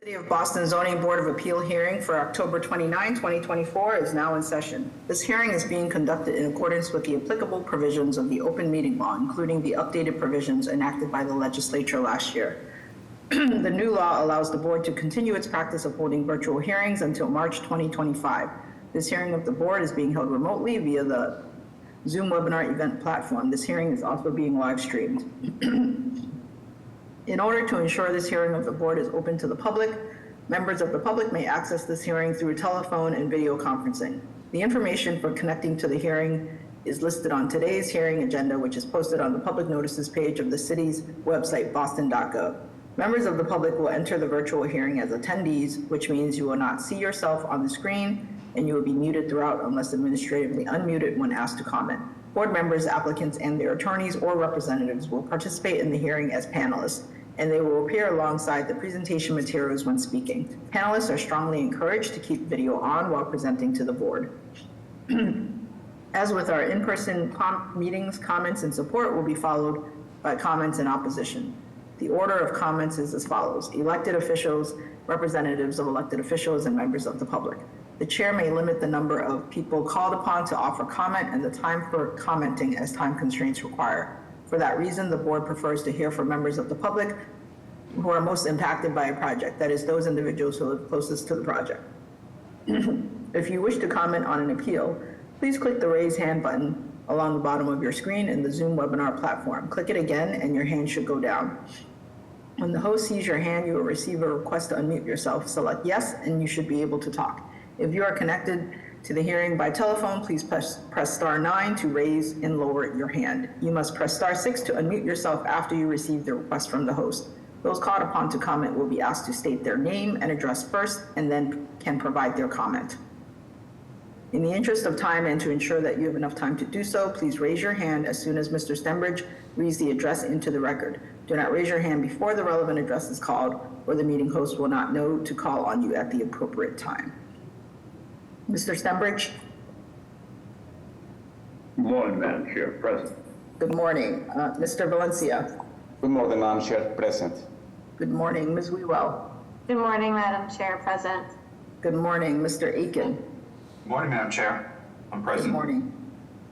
City of Boston Zoning Board of Appeal hearing for October 29, 2024 is now in session. This hearing is being conducted in accordance with the applicable provisions of the open meeting law, including the updated provisions enacted by the legislature last year. The new law allows the board to continue its practice of holding virtual hearings until March 2025. This hearing of the board is being held remotely via the Zoom webinar event platform. This hearing is also being live streamed. In order to ensure this hearing of the board is open to the public, members of the public may access this hearing through telephone and video conferencing. The information for connecting to the hearing is listed on today's hearing agenda, which is posted on the public notices page of the city's website, boston.gov. Members of the public will enter the virtual hearing as attendees, which means you will not see yourself on the screen and you will be muted throughout unless administratively unmuted when asked to comment. Board members, applicants, and their attorneys or representatives will participate in the hearing as panelists, and they will appear alongside the presentation materials when speaking. Panelists are strongly encouraged to keep video on while presenting to the board. As with our in-person meetings, comments and support will be followed by comments in opposition. The order of comments is as follows: elected officials, representatives of elected officials, and members of the public. The chair may limit the number of people called upon to offer comment and the time for commenting as time constraints require. For that reason, the board prefers to hear from members of the public who are most impacted by a project, that is, those individuals who live closest to the project. If you wish to comment on an appeal, please click the raise hand button along the bottom of your screen in the Zoom webinar platform. Click it again and your hand should go down. When the host sees your hand, you will receive a request to unmute yourself. Select yes, and you should be able to talk. If you are connected to the hearing by telephone, please press star 9 to raise and lower your hand. You must press star 6 to unmute yourself after you receive the request from the host. Those called upon to comment will be asked to state their name and address first, and then can provide their comment. In the interest of time and to ensure that you have enough time to do so, please raise your hand as soon as Mr. Stenbridge reads the address into the record. Do not raise your hand before the relevant address is called, or the meeting host will not know to call on you at the appropriate time. Mr. Stenbridge? Good morning, Madam Chair. Present. Good morning. Mr. Valencia? Good morning, Madam Chair. Present. Good morning. Ms. Wewell? Good morning, Madam Chair. Present. Good morning. Mr. Aiken? Good morning, Madam Chair. I'm present. Good morning.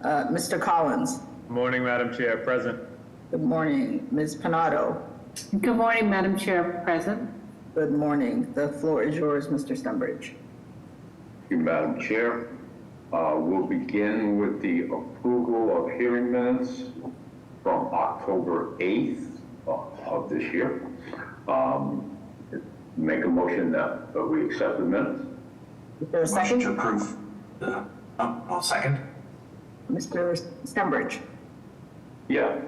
Mr. Collins? Good morning, Madam Chair. Present. Good morning. Ms. Panado? Good morning, Madam Chair. Present. Good morning. The floor is yours, Mr. Stenbridge. Thank you, Madam Chair. We'll begin with the approval of hearing minutes from October 8th of this year. Make a motion that we accept the minutes. Is there a Motion second? to approve. I'll second. Mr. Stenbridge? Yeah.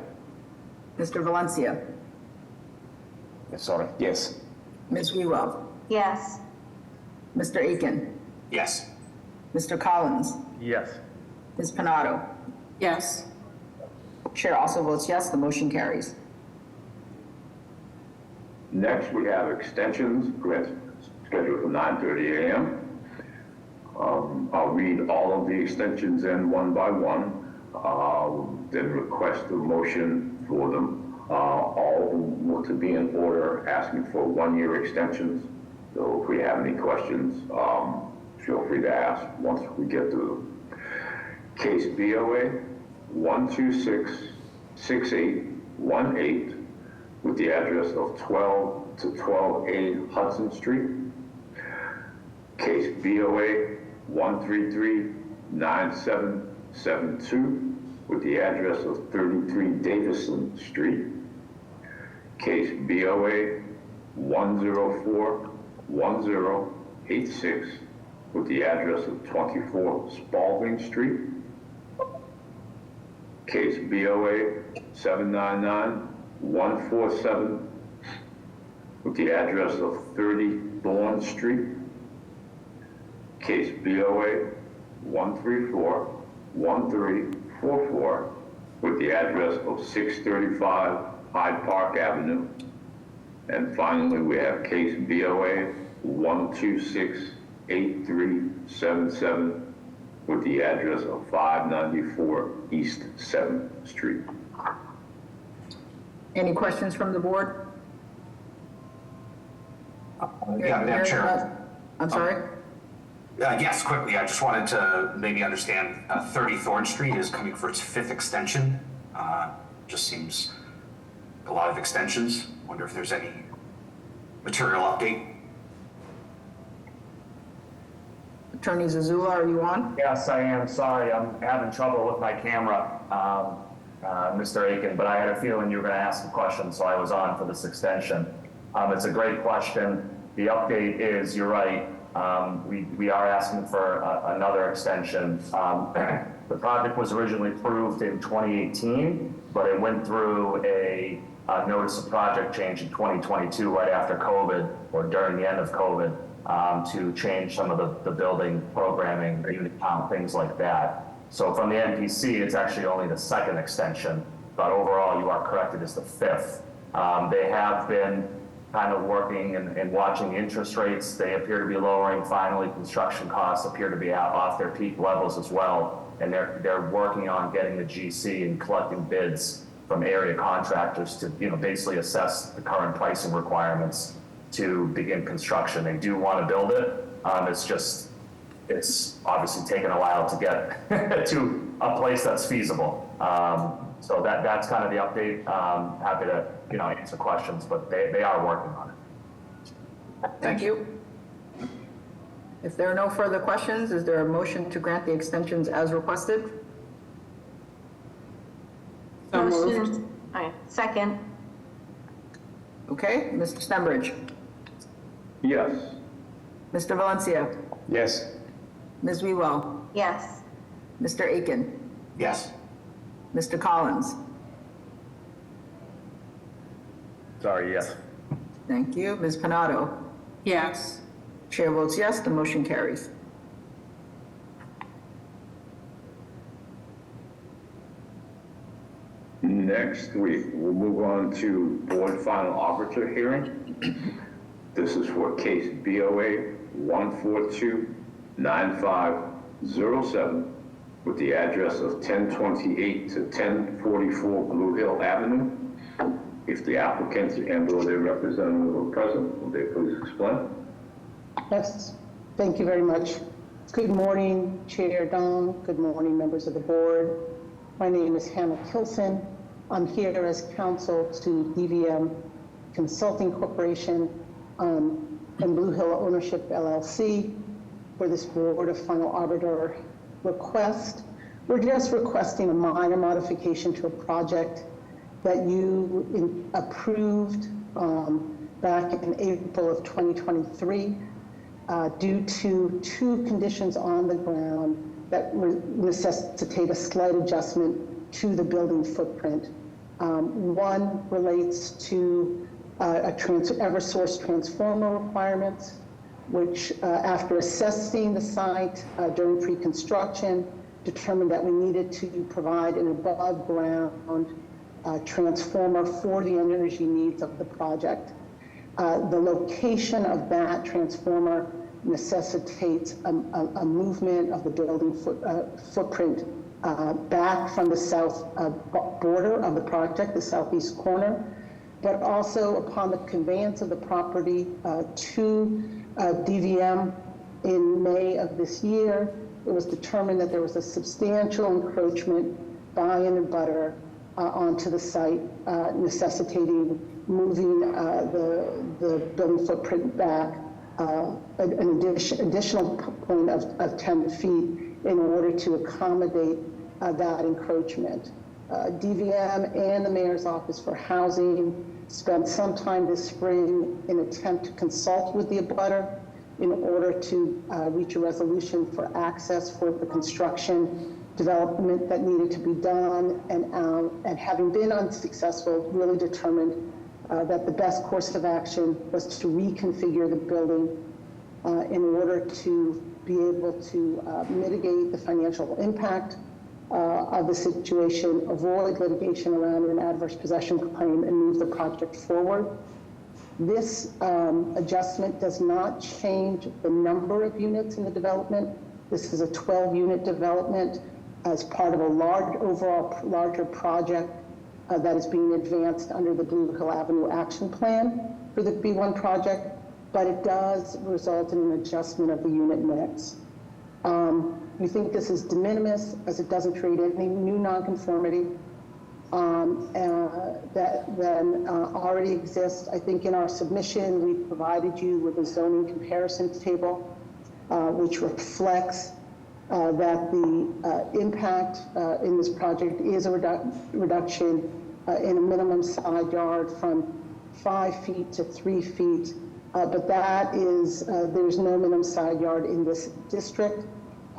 Mr. Valencia? Sorry. Yes. Ms. Wewell? Yes. Mr. Aiken? Yes. Mr. Collins? Yes. Ms. Panado? Yes. Chair also votes yes. The motion carries. Next, we have extensions scheduled for 9:30 a.m. I'll read all of the extensions in one by one, then request a motion for them. All want to be in order, asking for one-year extensions. So if we have any questions, feel free to ask once we get through them. Case BOA 1266818 with the address of 12 to 12A Hudson Street. Case BOA 1339772 with the address of 33 Davison Street. Case BOA 1041086 with the address of 24 Spalding Street. Case BOA 799147 with the address of 30 Thorn Street. Case BOA 1341344 with the address of 635 Hyde Park Avenue. And finally, we have case BOA 1268377 with the address of 594 East 7th Street. Any questions from the board? Yeah, Madam Chair. I'm sorry? Yes, quickly, I just wanted to maybe understand, 30 Thorn Street is coming for its 5th extension. Just seems a lot of extensions. Wonder if there's any material update. Attorney Zazula, are you on? Yes, I am. Sorry, I'm having trouble with my camera, Mr. Aiken, but I had a feeling you were going to ask a question, so I was on for this extension. It's a great question. The update is, you're right, we are asking for another extension. The project was originally approved in 2018, but it went through a notice of project change in 2022, right after COVID, or during the end of COVID. To change some of the building programming, unit count, things like that. So from the NPC, it's actually only the 2nd extension, but overall you are correct, it is the 5th. They have been kind of working and watching interest rates. They appear to be lowering finally. Construction costs appear to be off their peak levels as well. And they're working on getting the GC and collecting bids from area contractors to, basically assess the current pricing requirements to begin construction. They do want to build it. It's obviously taken a while to get to a place that's feasible. So that's kind of the update. Happy to answer questions, but they are working on it. Thank you. If there are no further questions, is there a motion to grant the extensions as requested? So moved. Motion. All right, second. Okay, Mr. Stenbridge, Yes. Mr. Valencia, Yes. Ms. Wewell, Yes. Mr. Aiken, Yes. Mr. Collins. Sorry, yes. Thank you. Ms. Panado. Yes. Chair votes yes, the motion carries. Next week, we'll move on to board final arbiter hearing. This is for case BOA 1429507 with the address of 1028 to 1044 Blue Hill Avenue. If the applicants and/or their representative are present, will they please explain? Yes, thank you very much. Good morning, Chair Don. Good morning, members of the board. My name is Hannah Kilson. I'm here as counsel to DVM Consulting Corporation and Blue Hill Ownership LLC for this Board of Final Arbiter request. We're just requesting a minor modification to a project that you approved back in April of 2023 due to 2 conditions on the ground that necessitate a slight adjustment to the building footprint. One relates to Eversource transformer requirements, which after assessing the site during pre-construction, determined that we needed to provide an above-ground transformer for the energy needs of the project. The location of that transformer necessitates a movement of the building footprint back from the south border of the project, the southeast corner, but also upon the conveyance of the property to DVM in May of this year, it was determined that there was a substantial encroachment by an abutter onto the site, necessitating moving the building footprint back an additional point of 10 feet in order to accommodate that encroachment. DVM and the Mayor's Office for Housing spent some time this spring in an attempt to consult with the abutter in order to reach a resolution for access for the construction development that needed to be done, and having been unsuccessful, really determined that the best course of action was to reconfigure the building in order to be able to mitigate the financial impact of the situation, avoid litigation around an adverse possession claim, and move the project forward. This adjustment does not change the number of units in the development. This is a 12-unit development as part of a larger project that is being advanced under the Blue Hill Avenue Action Plan for the B1 project. but it does result in an adjustment of the unit mix. We think this is de minimis as it doesn't create any new nonconformity that already exists. I think in our submission, we provided you with a zoning comparison table, which reflects that the impact in this project is a reduction in a minimum side yard from 5 feet to 3 feet. But that is, there's no minimum side yard in this district.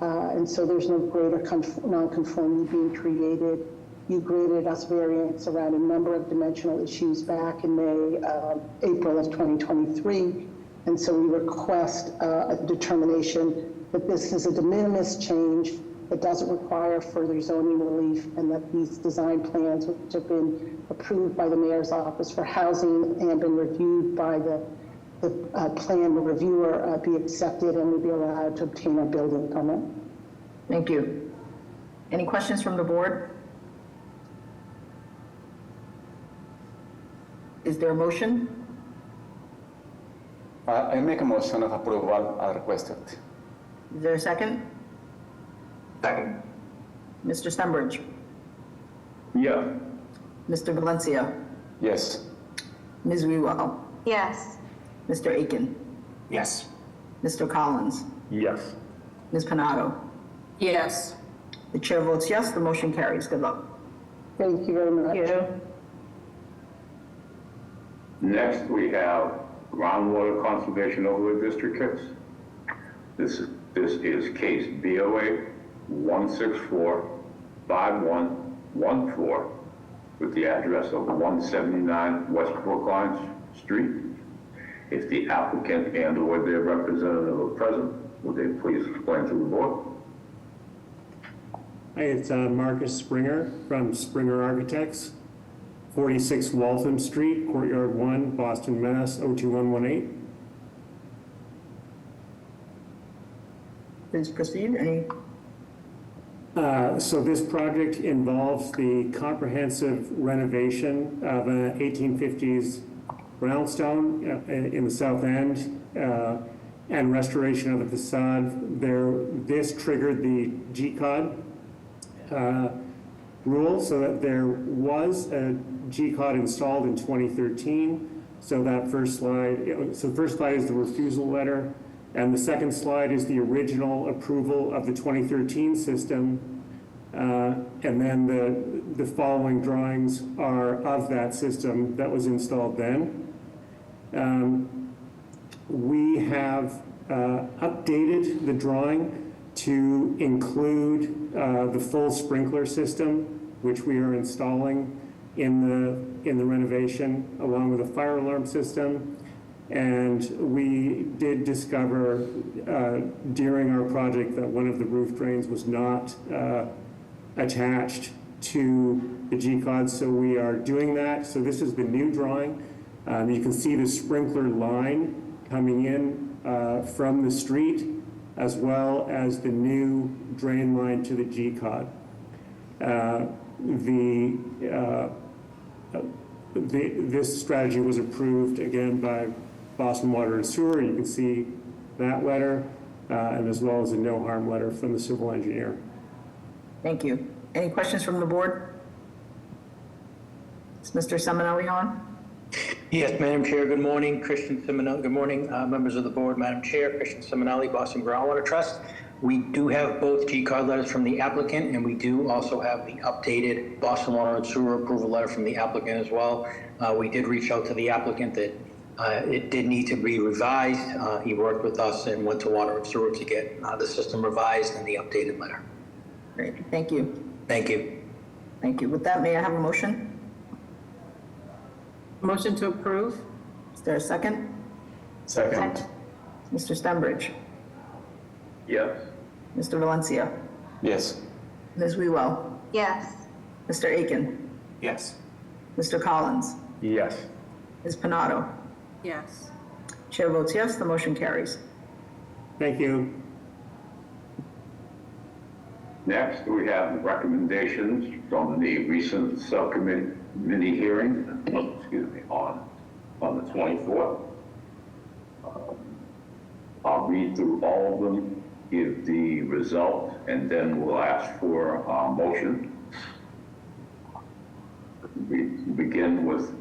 And so there's no greater nonconformity being created. You granted us variance around a number of dimensional issues back in April of 2023. And so we request a determination that this is a de minimis change that doesn't require further zoning relief, and that these design plans, which have been approved by the Mayor's Office for Housing and been reviewed by the plan reviewer, be accepted and we be allowed to obtain a building permit. Thank you. Any questions from the board? Is there a motion? I make a motion of approval as requested. Is there a second? Second. Mr. Stenbridge? Yes. Mr. Valencia? Yes. Ms. Wewell? Yes. Mr. Aiken? Yes. Mr. Collins? Yes. Ms. Panado? Yes. The chair votes yes, the motion carries. Good luck. Thank you very much. Next, we have groundwater conservation overlay district kits. This is case BOA 1645114 with the address of 179 West Brookline Street. If the applicant and/or their representative are present, would they please explain to the board? Hi, it's Marcus Springer from Springer Architects, 46 Waltham Street, Courtyard 1, Boston, Mass. 02118. Please proceed. Any? So this project involves the comprehensive renovation of an 1850s brownstone in the south end and restoration of the facade. This triggered the GCOD rule, so that there was a GCOD installed in 2013. So that first slide, so the first slide is the refusal letter, and the second slide is the original approval of the 2013 system, and then the following drawings are of that system that was installed then. We have updated the drawing to include the full sprinkler system, which we are installing in the renovation, along with a fire alarm system. And we did discover during our project that one of the roof drains was not attached to the GCOD, so we are doing that. So this is the new drawing. You can see the sprinkler line coming in from the street, as well as the new drain line to the GCOD. This strategy was approved again by Boston Water and Sewer. You can see that letter, and as well as a no harm letter from the civil engineer. Thank you. Any questions from the board? Is Mr. Seminelli on? Yes, Madam Chair, good morning. Christian Seminelli, good morning, members of the board. Madam Chair, Christian Seminelli, Boston Groundwater Trust. We do have both GCOD letters from the applicant, and we do also have the updated Boston Water and Sewer approval letter from the applicant as well. We did reach out to the applicant that it did need to be revised. He worked with us and went to Water and Sewer to get the system revised and the updated letter. Great, thank you. Thank you. Thank you. With that, may I have a motion? Motion to approve? Is there a second? Second. Mr. Stenbridge? Yes. Mr. Valencia? Yes. Ms. Wewell? Yes. Mr. Aiken? Yes. Mr. Collins? Yes. Ms. Panado? Yes. Chair votes yes, the motion carries. Thank you. Next, we have recommendations from the recent subcommittee hearing, on the 24th. read through all of them, give the result, and then we'll ask for a motion. We begin with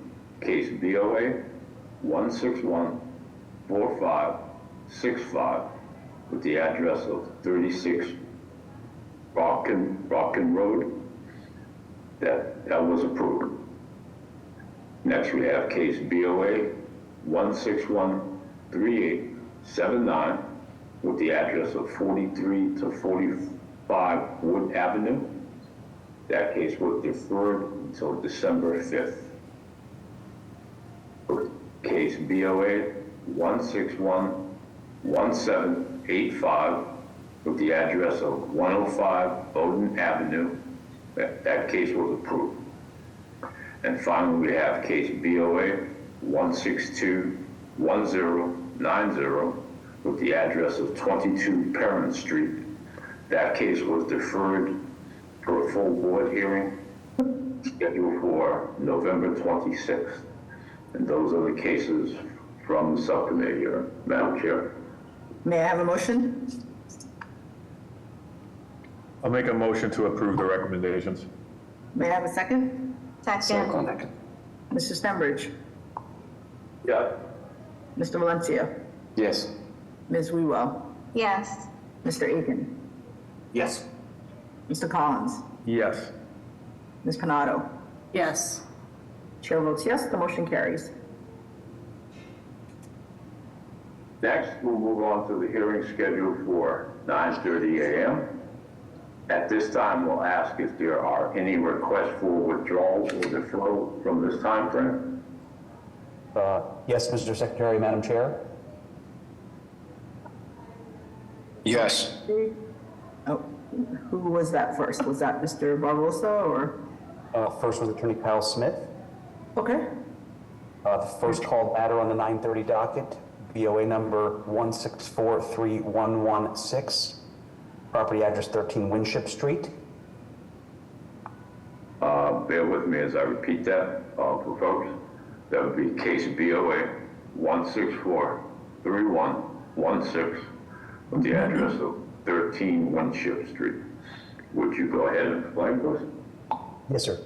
case BOA 1614565 with the address of 36 Rockin Road. That was approved. Next, we have case BOA 1613879 with the address of 43 to 45 Wood Avenue. That case was deferred until December 5th. Case BOA 1611785 with the address of 105 Bowden Avenue. That case was approved. And finally, we have case BOA 1621090 with the address of 22 Perrin Street. That case was deferred for a full board hearing scheduled for November 26th. And those are the cases from the subcommittee here, Madam Chair. May I have a motion? I'll make a motion to approve the recommendations. May I have a second? Second. Mr. Stenbridge, Yeah. Mr. Valencia, Yes. Ms. Wewell, Yes. Mr. Aiken, Yes. Mr. Collins, Yes. Ms. Panado. Yes. Chair votes yes, the motion carries. Next, we'll move on to the hearing scheduled for 9:30 a.m. At this time, we'll ask if there are any requests for withdrawals or deferral from this time frame. Yes, Mr. Secretary, Madam Chair. Yes. Oh, who was that first? Was that Mr. Barbosa or? First was Attorney Kyle Smith. Okay. The first called matter on the 9:30 docket, BOA number 1643116, property address 13 Winship Street. Bear with me as I repeat that for folks. That would be case BOA 1643116 with the address of 13 Winship Street. Would you go ahead and explain, please? Yes, sir.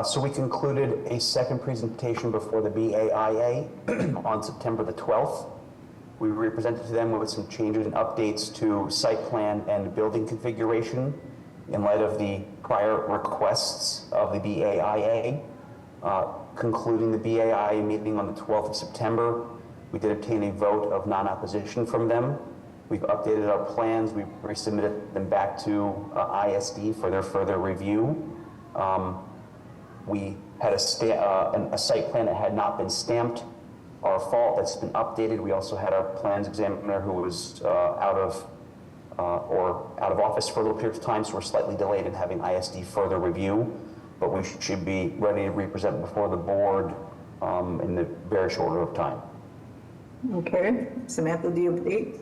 So we concluded a second presentation before the BAIA on September the 12th. We represented to them with some changes and updates to site plan and building configuration in light of the prior requests of the BAIA. Concluding the BAIA meeting on the 12th of September, we did obtain a vote of non-opposition from them. We've updated our plans. We've resubmitted them back to ISD for their further review. We had a site plan that had not been stamped. Our fault, that's been updated. We also had our plans examiner who was out of office for a little period of time, so we're slightly delayed in having ISD further review, but we should be ready to represent before the board in the very short order of time. Okay. Samantha, do you have dates?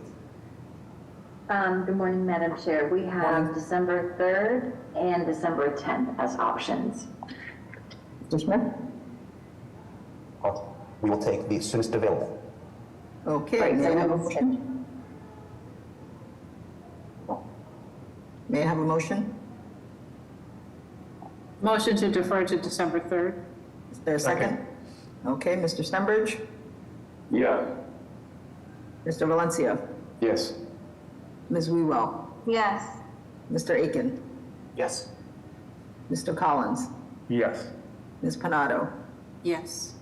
Good morning, Madam Chair. We have December 3rd and December 10th as options. Mr. Smith? We will take the soonest available. Okay. Right, May I so have a we'll- motion? May I have a motion? Motion to defer to December 3rd. Is there a second? Okay, Mr. Stenbridge, Yes. Mr. Valencia, Yes. Ms. Wewell, Yes. Mr. Aiken, Yes. Mr. Collins, Yes. Ms. Panado. Yes.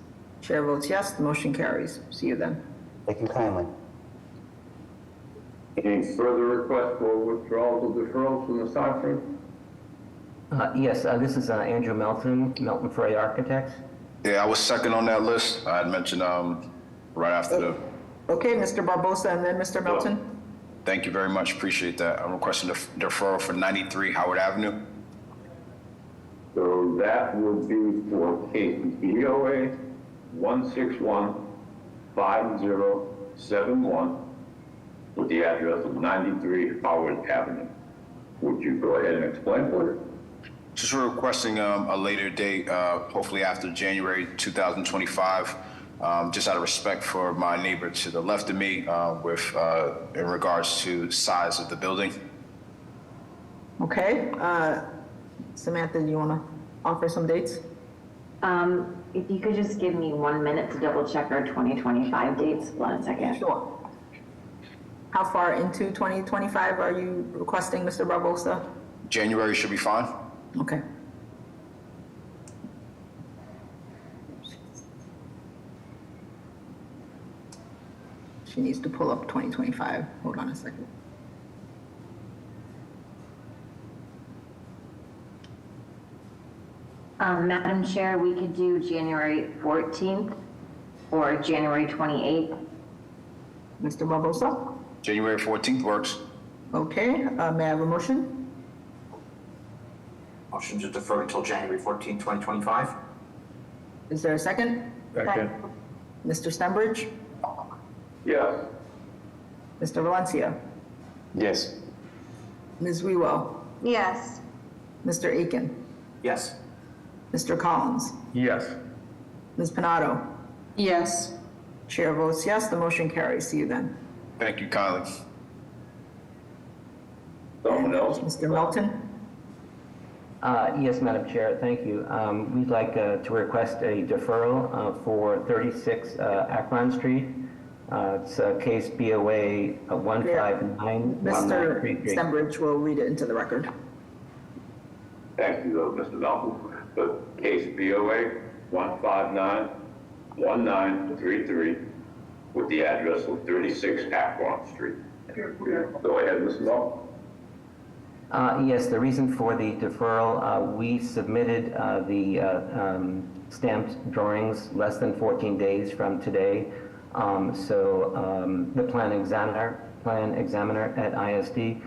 Chair votes yes, the motion carries. See you then. Thank you kindly. Any further requests for withdrawals or deferrals from this time frame? Yes, this is Andrew Melton, Melton Frey Architects. Yeah, I was second on that list. I had mentioned right after the. Okay, Mr. Barbosa and then Mr. Melton. Thank you very much. Appreciate that. I'm requesting a deferral for 93 Howard Avenue. So that would be for case BOA 1615071 with the address of 93 Howard Avenue. Would you go ahead and explain, please? Just requesting a later date, hopefully after January 2025. just out of respect for my neighbor to the left of me, in regards to size of the building. Okay, Samantha, do you want to offer some dates? If you could just give me 1 minute to double check our 2025 dates, 1 second. Sure. How far into 2025 are you requesting, Mr. Barbosa? January should be fine. Okay. She needs to pull up 2025. Hold on a second. Madam Chair, we could do January 14th or January 28th. Mr. Barbosa? January 14th works. Okay, may I have a motion? Motion to defer until January 14, 2025. Is there a second? Second. Mr. Stenbridge? Yes. Mr. Valencia? Yes. Ms. Wewell? Yes. Mr. Aiken? Yes. Mr. Collins? Yes. Ms. Panado? Yes. Chair votes yes, the motion carries. See you then. Thank you kindly. Someone else? Mr. Melton? Yes, Madam Chair, thank you. We'd like to request a deferral for 36 Akron Street. It's case BOA 1591933. Mr. Stenbridge will read it into the record. Thank you, Mr. Malcolm. The case BOA 1591933 with the address of 36 Akron Street. Go ahead, Mr. Malcolm. Yes, the reason for the deferral, we submitted the stamped drawings less than 14 days from today. The plan examiner at ISD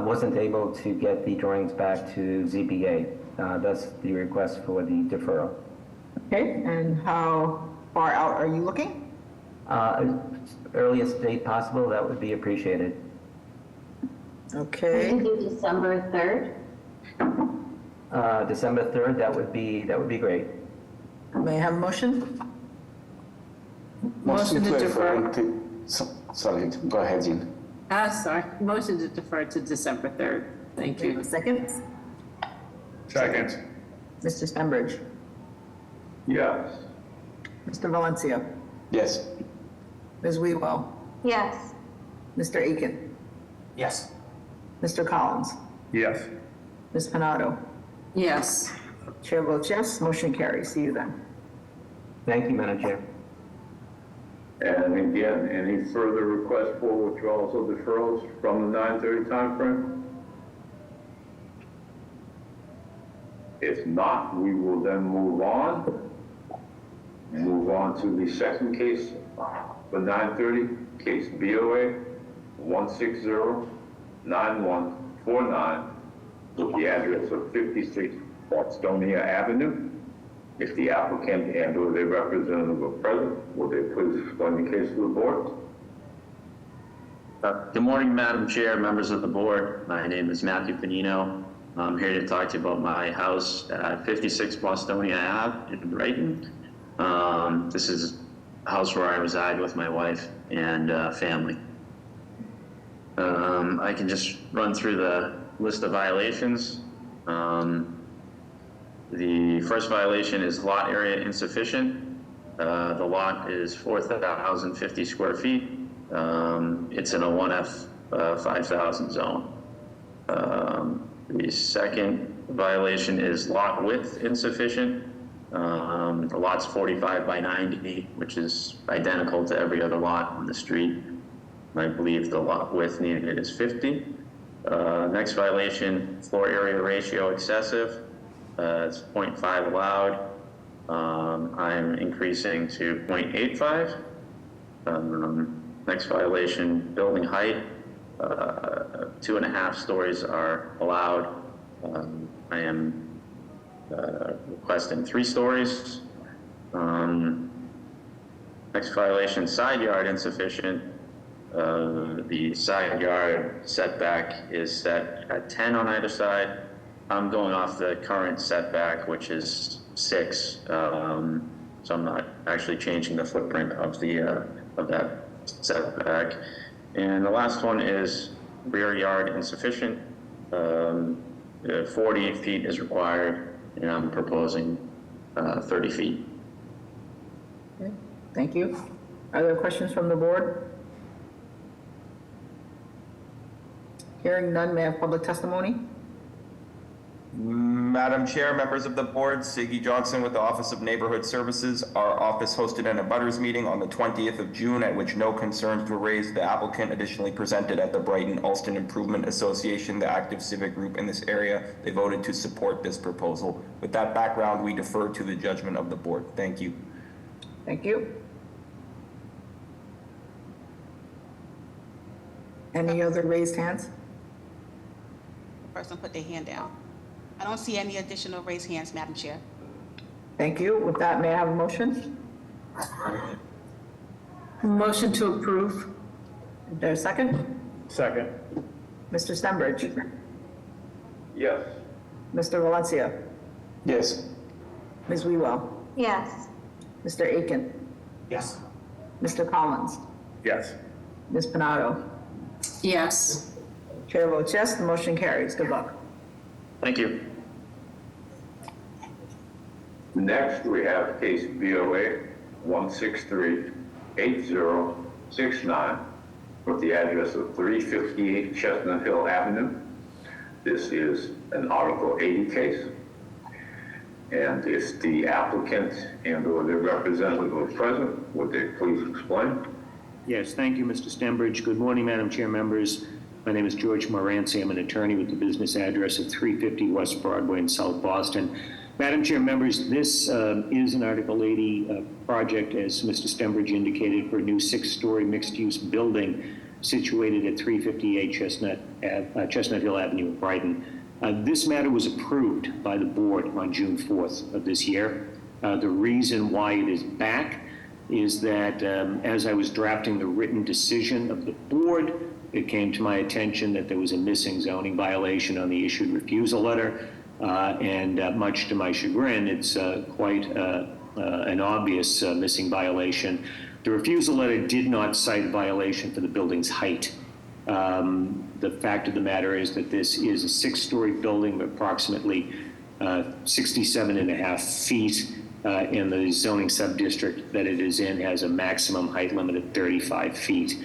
wasn't able to get the drawings back to ZBA. Thus the request for the deferral. Okay, and how far out are you looking? Earliest date possible, that would be appreciated. We Okay, can do December 3rd. December 3rd, that would be great. may I have a motion? Motion to defer. Sorry, go ahead, Jean. Sorry. Motion to defer to December 3rd. Thank you. Second? Second. Mr. Stenbridge? Yes. Mr. Valencia? Yes. Ms. Wewell? Yes. Mr. Aiken? Yes. Mr. Collins? Yes. Ms. Panado? Yes. Chair votes yes, motion carries. See you then. Thank you, Madam Chair. And again, any further requests for withdrawals or deferrals from the 9:30 timeframe? If not, we will then move on. Move on to the second case for 9:30, case BOA 1609149 with the address of 56 Bostonia Avenue. If the applicant and or their representative are present, will they please explain the case to the board? Good morning, Madam Chair, members of the board. My name is Matthew Panino. I'm here to talk to you about my house at 56 Bostonia Ave in Brighton. This is a house where I reside with my wife and family. I can just run through the list of violations. The first violation is lot area insufficient. The lot is 4,050 square feet. It's in a 1F 5,000 zone. The second violation is lot width insufficient. The lot's 45 by 90, which is identical to every other lot on the street. I believe the lot width needed is 50. Next violation, floor area ratio excessive. It's 0.5 allowed. I'm increasing to 0.85. Next violation, building height. 2.5 stories are allowed. I am requesting 3 stories. Next violation, side yard insufficient. The side yard setback is set at 10 on either side. I'm going off the current setback, which is 6. So I'm not actually changing the footprint of that setback. And the last one is rear yard insufficient. 40 feet is required, and I'm proposing 30 feet. Okay, thank you. Are there questions from the board? Hearing none, may I have public testimony? Madam Chair, members of the board, Siggy Johnson with the Office of Neighborhood Services. Our office hosted an abutters meeting on the 20th of June at which no concerns were raised. The applicant additionally presented at the Brighton Alston Improvement Association, the active civic group in this area. They voted to support this proposal. With that background, we defer to the judgment of the board. Thank you. Thank you. Any other raised hands? Person put their hand down. I don't see any additional raised hands, Madam Chair. Thank you. With that, may I have a motion? Motion to approve. Is there a second? Second. Mr. Stenbridge? Yes. Mr. Valencia? Yes. Ms. Wewell? Yes. Mr. Aiken? Yes. Mr. Collins? Yes. Ms. Panado? Yes. Chair votes yes, the motion carries. Good luck. Thank you. Next, we have case BOA 1638069 with the address of 358 Chestnut Hill Avenue. This is an Article 80 case. And if the applicant and/or their representative are present, would they please explain? Yes, thank you, Mr. Stenbridge. Good morning, Madam Chair, members. My name is George Moranci. I'm an attorney with the business address of 350 West Broadway in South Boston. Madam Chair, members, this is an Article 80 project, as Mr. Stenbridge indicated, for a new 6-story mixed-use building situated at 358 Chestnut Hill Avenue in Brighton. This matter was approved by the board on June 4th of this year. The reason why it is back is that as I was drafting the written decision of the board, it came to my attention that there was a missing zoning violation on the issued refusal letter, and much to my chagrin, it's quite an obvious missing violation. The refusal letter did not cite a violation for the building's height. The fact of the matter is that this is a 6-story building of approximately 67.5 feet, and the zoning subdistrict that it is in has a maximum height limit of 35 feet.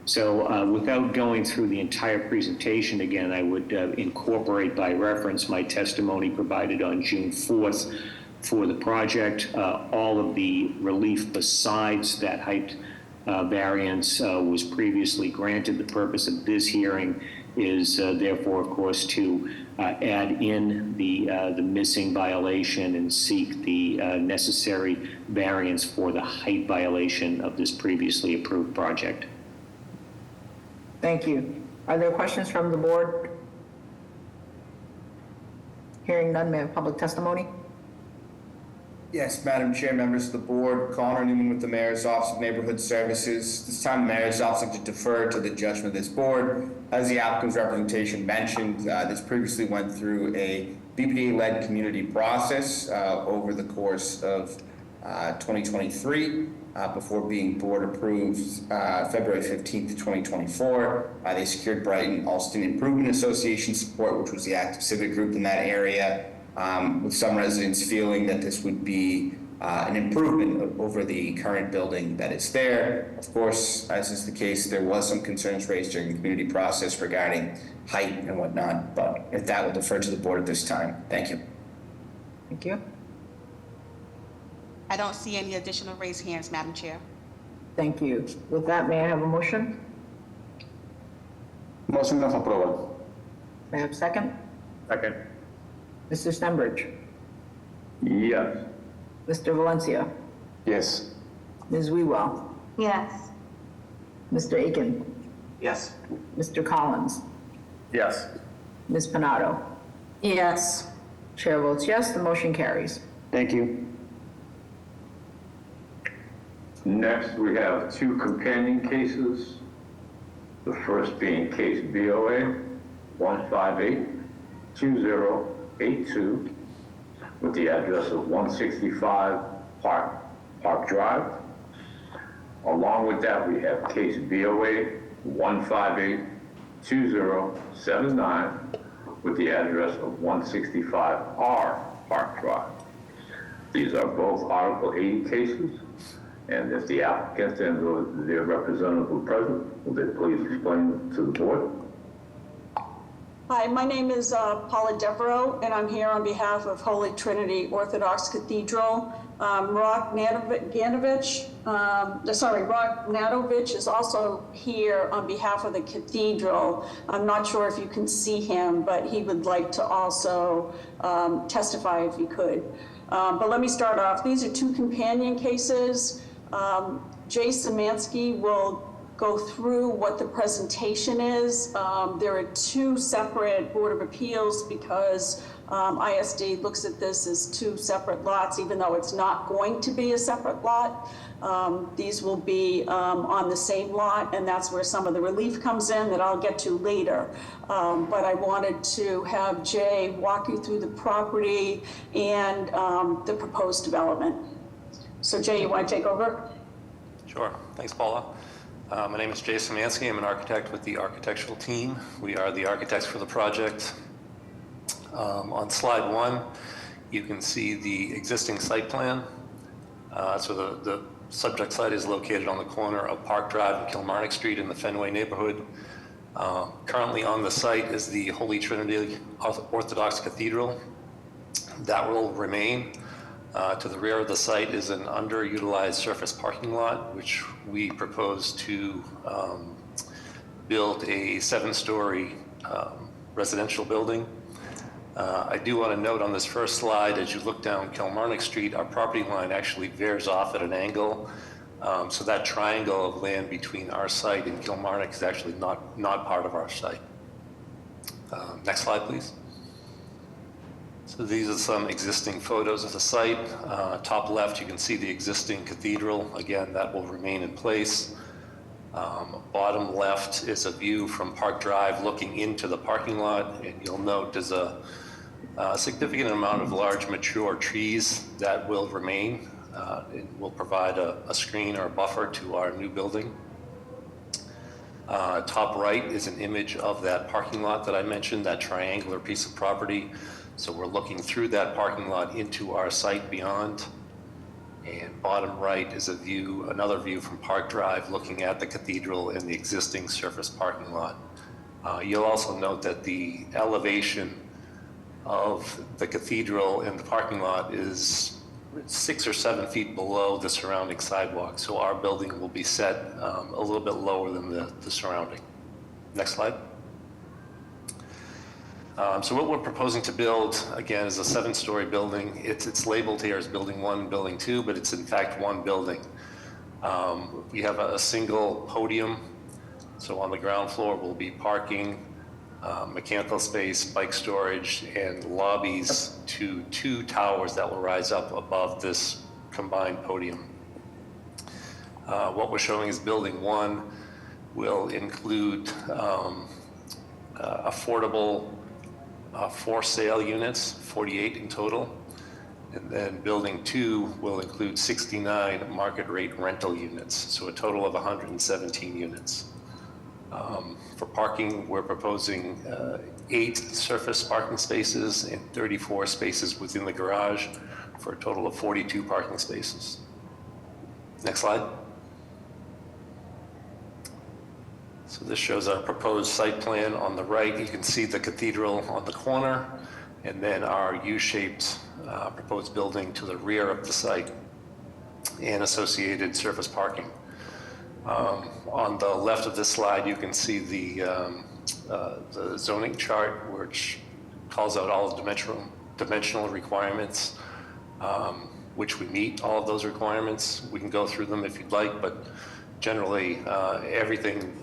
So without going through the entire presentation again, I would incorporate by reference my testimony provided on June 4th for the project. All of the relief besides that height variance was previously granted. The purpose of this hearing is therefore, of course, to add in the missing violation and seek the necessary variance for the height violation of this previously approved project. Thank you. Are there questions from the board? Hearing none, may I have public testimony? Yes, Madam Chair, members of the board, Connor Newman with the Mayor's Office of Neighborhood Services. This time, the Mayor's Office would like to defer to the judgment of this board. As the applicant's representation mentioned, this previously went through a BPDA-led community process over the course of 2023 before being board approved February 15th, 2024. They secured Brighton Alston Improvement Association support, which was the active civic group in that area, with some residents feeling that this would be an improvement over the current building that is there. Of course, as is the case, there was some concerns raised during the community process regarding height and whatnot, but if that will defer to the board at this time. Thank you. Thank you. I don't see any additional raised hands, Madam Chair. Thank you. With that, may I have a motion? Motion of approval. May I have a second? Second. Mr. Stenbridge? Yes. Mr. Valencia? Yes. Ms. Wewell? Yes. Mr. Aiken? Yes. Mr. Collins? Yes. Ms. Panado? Yes. Chair votes yes, the motion carries. Thank you. Next, we have 2 companion cases. The first being case BOA 1582082 with the address of 165 Park Park Drive. Along with that, we have case BOA 1582079 with the address of 165R Park Drive. These are both Article 80 cases, and if the applicant and their representative are present, will they please explain to the board? Hi, my name is Paula Devereaux, and I'm here on behalf of Holy Trinity Orthodox Cathedral. Rock Nadovich is also here on behalf of the cathedral. I'm not sure if you can see him, but he would like to also testify if he could. But let me start off. These are two companion cases. Jay Szymanski will go through what the presentation is. There are two separate Board of Appeals because ISD looks at this as two separate lots, even though it's not going to be a separate lot. These will be on the same lot, and that's where some of the relief comes in that I'll get to later. But I wanted to have Jay walk you through the property and the proposed development. So Jay, you want to take over? Sure. Thanks, Paula. My name is Jay Szymanski. I'm an architect with the architectural team. We are the architects for the project. On slide 1, you can see the existing site plan. So the subject site is located on the corner of Park Drive and Kilmarnock Street in the Fenway neighborhood. Currently on the site is the Holy Trinity Orthodox Cathedral. That will remain. To the rear of the site is an underutilized surface parking lot, which we propose to build a 7-story residential building. I do want to note on this first slide, as you look down Kilmarnock Street, our property line actually veers off at an angle. So that triangle of land between our site and Kilmarnock is actually not part of our site. Next slide, please. So these are some existing photos of the site. Top left, you can see the existing cathedral. Again, that will remain in place. Bottom left is a view from Park Drive looking into the parking lot, and you'll note there's a significant amount of large mature trees that will remain. It will provide a screen or a buffer to our new building. Top right is an image of that parking lot that I mentioned, that triangular piece of property. So we're looking through that parking lot into our site beyond. And bottom right is another view from Park Drive looking at the cathedral and the existing surface parking lot. You'll also note that the elevation of the cathedral and the parking lot is 6 or 7 feet below the surrounding sidewalk. So our building will be set a little bit lower than the surrounding. Next slide. So what we're proposing to build, again, is a 7-story building. It's labeled here as building 1, building 2, but it's in fact one building. We have a single podium. So on the ground floor will be parking, mechanical space, bike storage, and lobbies to 2 towers that will rise up above this combined podium. What we're showing is building 1 will include affordable for sale units, 48 in total. And then building 2 will include 69 market rate rental units, so a total of 117 units. For parking, we're proposing 8 surface parking spaces and 34 spaces within the garage for a total of 42 parking spaces. Next slide. So this shows our proposed site plan. On the right, you can see the cathedral on the corner, and then our U-shaped proposed building to the rear of the site and associated surface parking. On the left of this slide, you can see the zoning chart, which calls out all the dimensional requirements, which we meet all of those requirements. We can go through them if you'd like, but generally everything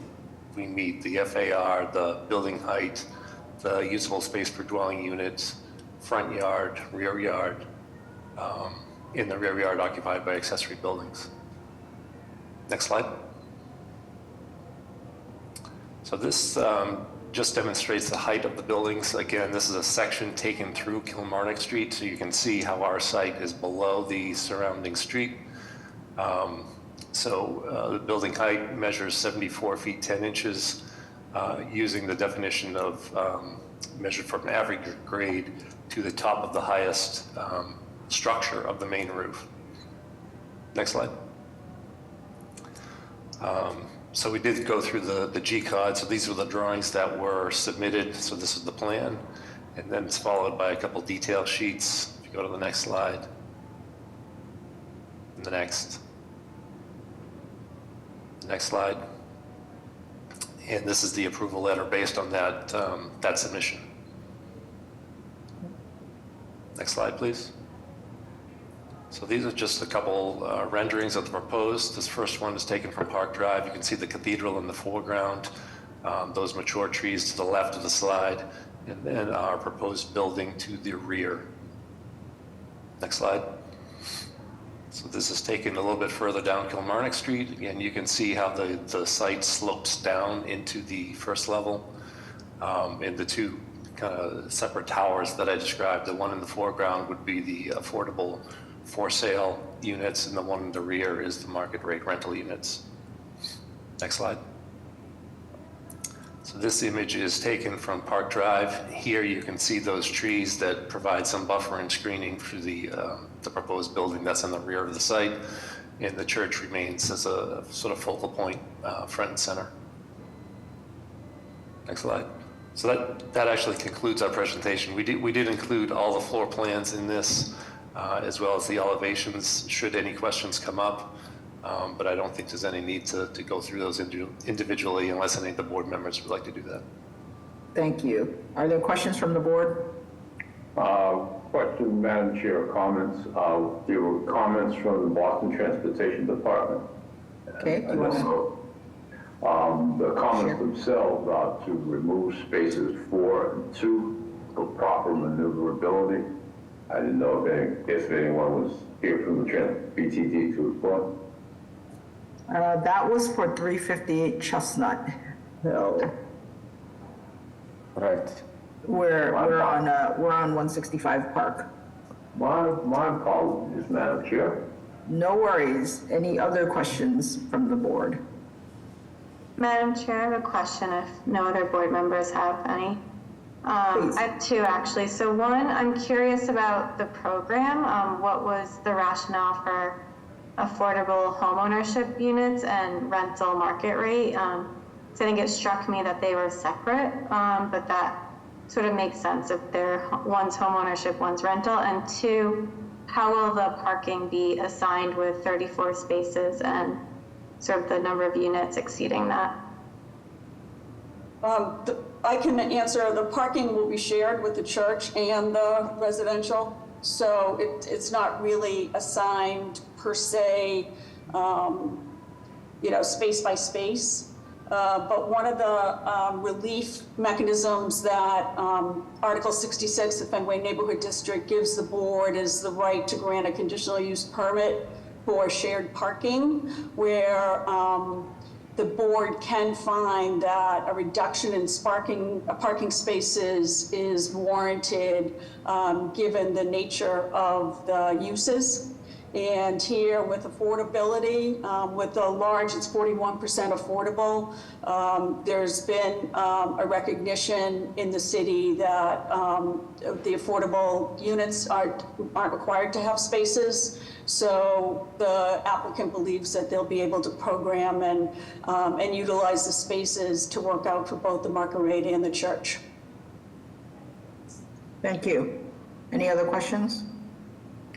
we meet: the FAR, the building height, the usable space per dwelling unit, front yard, rear yard, in the rear yard occupied by accessory buildings. Next slide. So this just demonstrates the height of the buildings. Again, this is a section taken through Kilmarnock Street, so you can see how our site is below the surrounding street. The building height measures 74 feet 10 inches using the definition of measured from average grade to the top of the highest structure of the main roof. Next slide. So we did go through the G-code. So these were the drawings that were submitted. So this is the plan. And then it's followed by a couple detail sheets. If you go to the next slide. And the next. Next slide. And this is the approval letter based on that, that submission. Next slide, please. So these are just a couple renderings of the proposed. This first one is taken from Park Drive. You can see the cathedral in the foreground, those mature trees to the left of the slide, and then our proposed building to the rear. Next slide. So this is taken a little bit further down Kilmarnock Street. Again, you can see how the site slopes down into the first level. And the two kind of separate towers that I described, the one in the foreground would be the affordable for sale units, and the one in the rear is the market rate rental units. Next slide. So this image is taken from Park Drive. Here you can see those trees that provide some buffer and screening for the proposed building that's in the rear of the site, and the church remains as a sort of focal point, front and center. Next slide. So that actually concludes our presentation. We did include all the floor plans in this, as well as the elevations, should any questions come up. But I don't think there's any need to go through those individually unless any of the board members would like to do that. Thank you. Are there questions from the board? Question, Madam Chair, comments. There were comments from the Boston Transportation Department. Okay. And also, the comments themselves are to remove spaces 4 and 2 for proper maneuverability. I didn't know if anyone was here from the BTD to respond. That was for 358 Chestnut Hill. Right. We're on 165 Park. My apologies, Madam Chair. No worries. Any other questions from the board? Madam Chair, I have a question if no other board members have any. I have two actually. So one, I'm curious about the program. What was the rationale for affordable homeownership units and rental market rate? So I think it struck me that they were separate, but that sort of makes sense if they're one's homeownership, one's rental. And two, how will the parking be assigned with 34 spaces and sort of the number of units exceeding that? I can answer. The parking will be shared with the church and the residential, so it's not really assigned per se, space by space. But one of the relief mechanisms that Article 66 of Fenway Neighborhood District gives the board is the right to grant a conditional use permit for shared parking, where the board can find that a reduction in parking spaces is warranted given the nature of the uses. And here with affordability, with the large, it's 41% affordable. There's been a recognition in the city that the affordable units aren't required to have spaces. So the applicant believes that they'll be able to program and utilize the spaces to work out for both the market rate and the church. Thank you. Any other questions?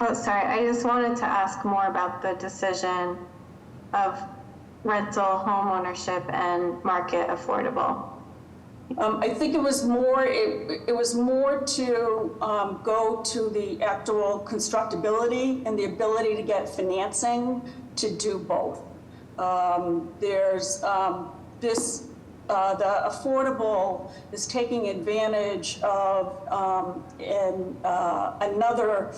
Oh, sorry. I just wanted to ask more about the decision of rental home ownership and market affordable. I think it was more. It was more to go to the actual constructability and the ability to get financing to do both. There's this. The affordable is taking advantage of another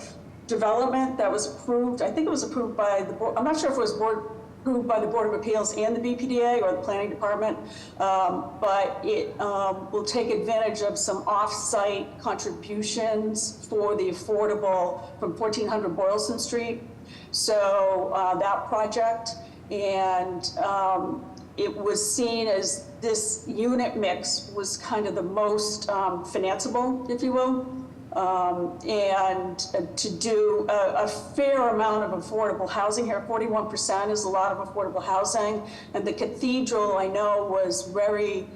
development that was approved. I think it was approved by the board. I'm not sure if it was approved by the Board of Appeals and the BPDA or the Planning Department, but it will take advantage of some off-site contributions for the affordable from 1400 Boylston Street. So that project, and it was seen as this unit mix was kind of the most financeable, if you will. And to do a fair amount of affordable housing here. 41% is a lot of affordable housing. And the cathedral, I know, was very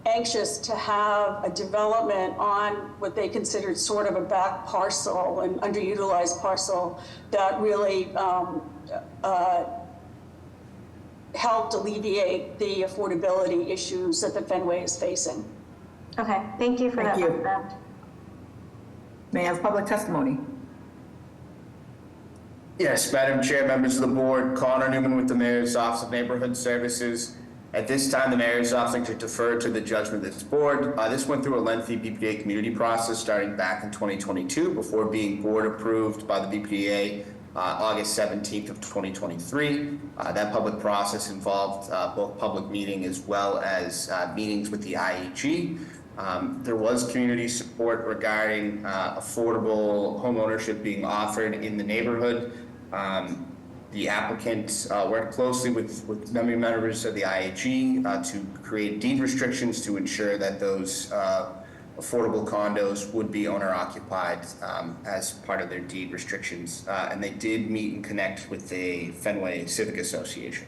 anxious to have a development on what they considered sort of a back parcel, an underutilized parcel that really helped alleviate the affordability issues that the Fenway is facing. Okay, thank you for that background. May I have public testimony? Yes, Madam Chair, members of the board, Connor Newman with the Mayor's Office of Neighborhood Services. At this time, the Mayor's Office would like to defer to the judgment of this board. This went through a lengthy BPDA community process starting back in 2022 before being board approved by the BPDA August 17th of 2023. That public process involved both public meeting as well as meetings with the IHE. There was community support regarding affordable home ownership being offered in the neighborhood. The applicant worked closely with many members of the IHE to create deed restrictions to ensure that those affordable condos would be owner occupied as part of their deed restrictions. And they did meet and connect with the Fenway Civic Association.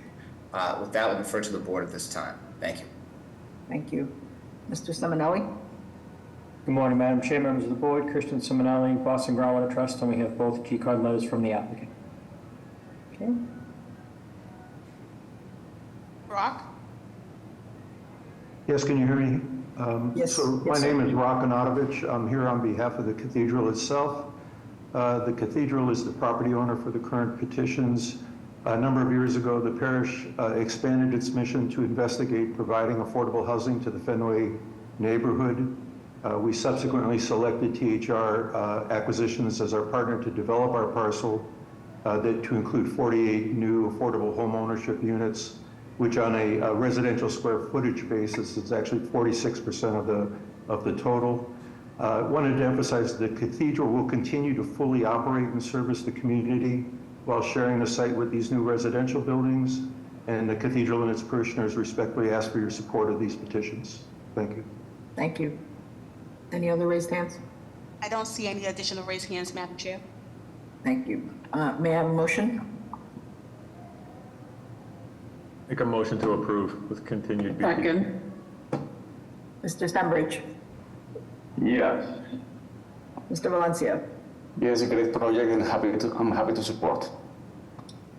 With that, we'll defer to the board at this time. Thank you. Thank you. Mr. Simonelli? Good morning, Madam Chair, members of the board. Christian Simonelli, Boston Groundwater Trust, and we have both key card letters from the applicant. Okay. Brock? Yes, can you hear me? Yes. So my name is Rock Anatovich. I'm here on behalf of the cathedral itself. The cathedral is the property owner for the current petitions. A number of years ago, the parish expanded its mission to investigate providing affordable housing to the Fenway neighborhood. We subsequently selected THR Acquisitions as our partner to develop our parcel to include 48 new affordable home ownership units, which on a residential square footage basis is actually 46% of the total. Wanted to emphasize the cathedral will continue to fully operate and service the community while sharing the site with these new residential buildings, and the cathedral and its parishioners respectfully ask for your support of these petitions. Thank you. Thank you. Any other raised hands? I don't see any additional raised hands, Madam Chair. Thank you. May I have a motion? Make a motion to approve with continued. Second. Mr. Stenbridge? Yes. Mr. Valencia? Yes, a great project, and I'm happy to support.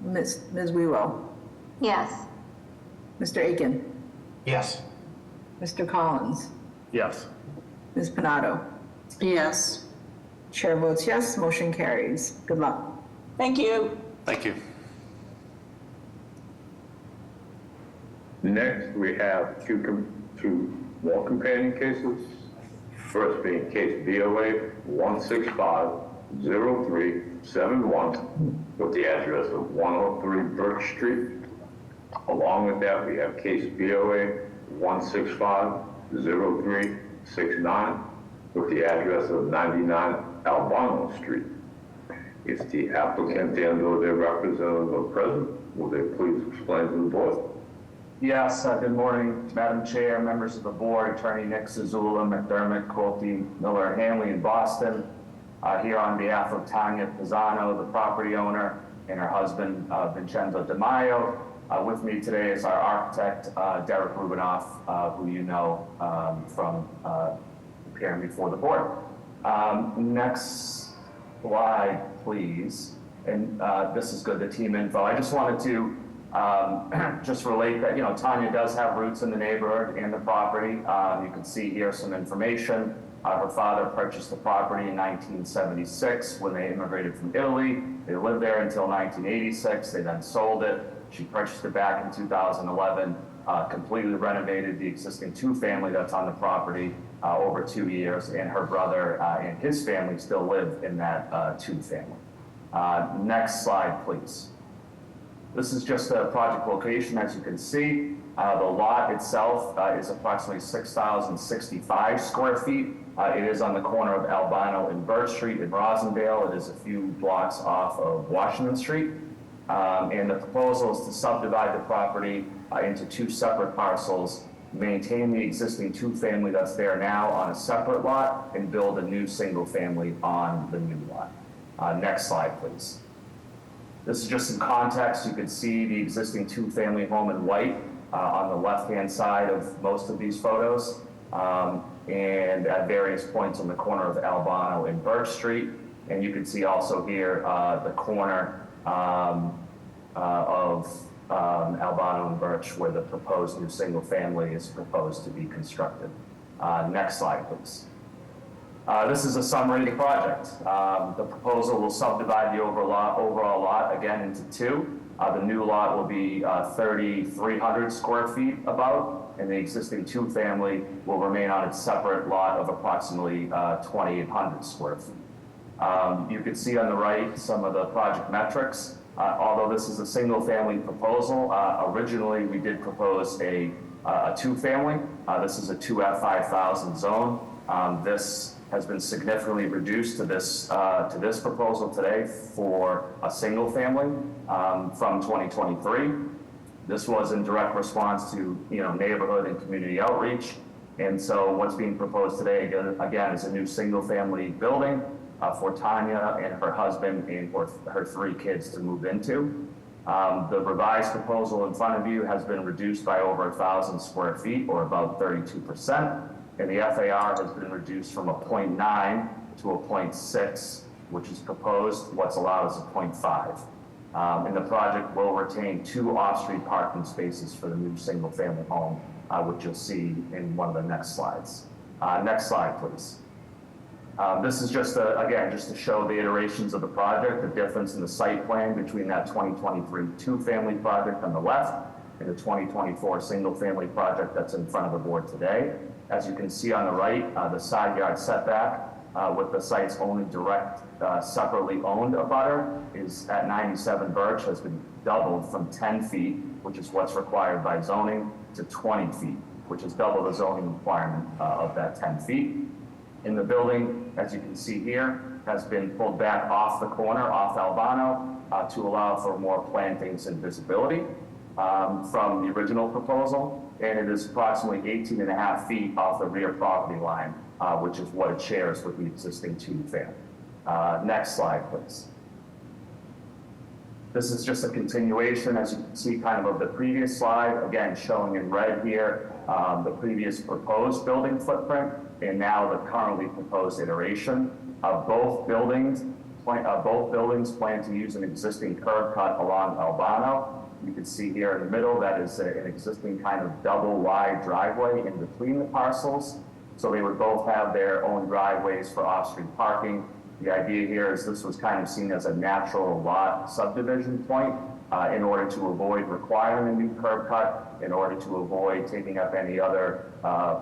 Ms. Wewell? Yes. Mr. Aiken? Yes. Mr. Collins? Yes. Ms. Panado? Yes. Chair votes yes, motion carries. Good luck. Thank you. Thank you. Next, we have two more companion cases. First being case BOA 1650371 with the address of 103 Birch Street. Along with that, we have case BOA 1650369 with the address of 99 Albano Street. If the applicant and/or their representative are present, will they please explain to the board? Yes, good morning, Madam Chair, members of the board, Attorney Nick Zazula, McDermott, Quilty, Miller, Hanley in Boston. Here on behalf of Tanya Pisano, the property owner, and her husband, Vincenzo De Maio. With me today is our architect, Derek Rubinoff, who you know from appearing before the board. Next slide, please. And this is good, the team info. I just wanted to just relate that, Tanya does have roots in the neighborhood and the property. You can see here some information. Her father purchased the property in 1976 when they immigrated from Italy. They lived there until 1986. They then sold it. She purchased it back in 2011, completely renovated the existing two-family that's on the property over 2 years, and her brother and his family still live in that two-family. Next slide, please. This is just a project location, as you can see. The lot itself is approximately 6,065 square feet. It is on the corner of Albano and Birch Street in Rosendale. It is a few blocks off of Washington Street. And the proposal is to subdivide the property into two separate parcels, maintain the existing two-family that's there now on a separate lot, and build a new single-family on the new lot. Next slide, please. This is just some context. You can see the existing two-family home in white on the left-hand side of most of these photos, and at various points on the corner of Albano and Birch Street. And you can see also here the corner of Albano and Birch, where the proposed new single-family is proposed to be constructed. Next slide, please. This is a summary of the project. The proposal will subdivide the overall lot again into two. The new lot will be 3,300 square feet about, and the existing two-family will remain on its separate lot of approximately 2,800 square feet. You can see on the right some of the project metrics. Although this is a single-family proposal, originally we did propose a two-family. This is a 2F5000 zone. This has been significantly reduced to this proposal today for a single family from 2023. This was in direct response to neighborhood and community outreach, and so what's being proposed today again is a new single family building for Tanya and her husband and her 3 kids to move into. The revised proposal in front of you has been reduced by over 1,000 square feet, or about 32%. And the FAR has been reduced from a 0.9 to a 0.6, which is proposed. What's allowed is a 0.5. And the project will retain 2 off-street parking spaces for the new single-family home, which you'll see in one of the next slides. Next slide, please. This is just to show the iterations of the project, the difference in the site plan between that 2023 two-family project on the left and the 2024 single-family project that's in front of the board today. As you can see on the right, the side yard setback with the site's only direct separately owned abutter is at 97 Birch, has been doubled from 10 feet, which is what's required by zoning, to 20 feet, which is double the zoning requirement of that 10 feet. In the building, as you can see here, has been pulled back off the corner, off Albano, to allow for more plantings and visibility from the original proposal. And it is approximately 18.5 feet off the rear property line, which is what it shares with the existing two-family. Next slide, please. This is just a continuation, as you can see, kind of the previous slide, again, showing in red here the previous proposed building footprint, and now the currently proposed iteration. Both buildings plan to use an existing curb cut along Albano. You can see here in the middle, that is an existing kind of double wide driveway in between the parcels. So they would both have their own driveways for off-street parking. The idea here is this was kind of seen as a natural lot subdivision point in order to avoid requiring a new curb cut, in order to avoid taking up any other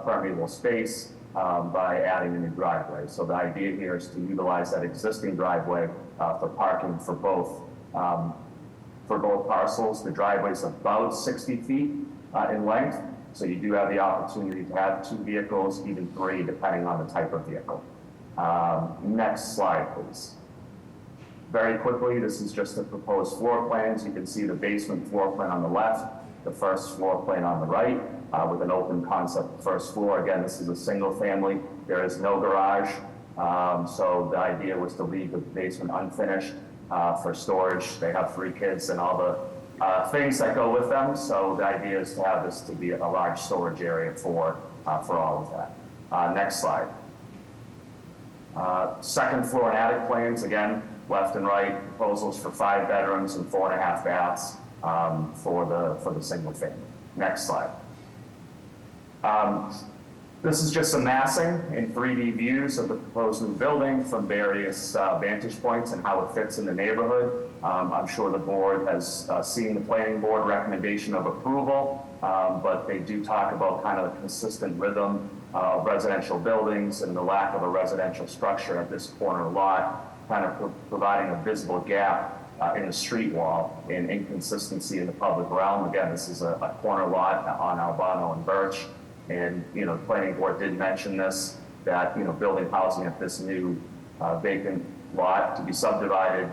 permeable space by adding a new driveway. So the idea here is to utilize that existing driveway for parking for both parcels. The driveway is about 60 feet in length, so you do have the opportunity to have 2 vehicles, even 3, depending on the type of vehicle. Next slide, please. Very quickly, this is just the proposed floor plans. You can see the basement floor plan on the left, the first floor plan on the right, with an open concept first floor. Again, this is a single family. There is no garage, so the idea was to leave the basement unfinished for storage. They have 3 kids and all the things that go with them, so the idea is to have this to be a large storage area for all of that. Next slide. Second floor and attic plans, again, left and right, proposals for 5 bedrooms and 4.5 baths for the single family. Next slide. This is just some massing in 3D views of the proposed new building from various vantage points and how it fits in the neighborhood. I'm sure the board has seen the planning board recommendation of approval, but they do talk about kind of the consistent rhythm of residential buildings and the lack of a residential structure at this corner lot, kind of providing a visible gap in the street wall and inconsistency in the public realm. Again, this is a corner lot on Albano and Birch. And, you know, the planning board did mention this, that, you know, building housing at this new vacant lot to be subdivided,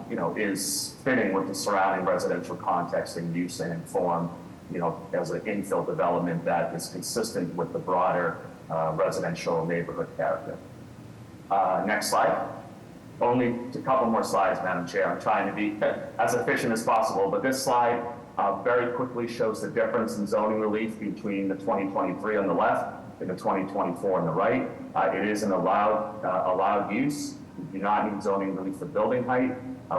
you know, is fitting with the surrounding residential context and use and inform, you know, as an infill development that is consistent with the broader residential neighborhood character. Next slide. Only a couple more slides, Madam Chair. I'm trying to be as efficient as possible, but this slide very quickly shows the difference in zoning relief between the 2023 on the left and the 2024 on the right. It is an allowed use. We do not need zoning relief for building height.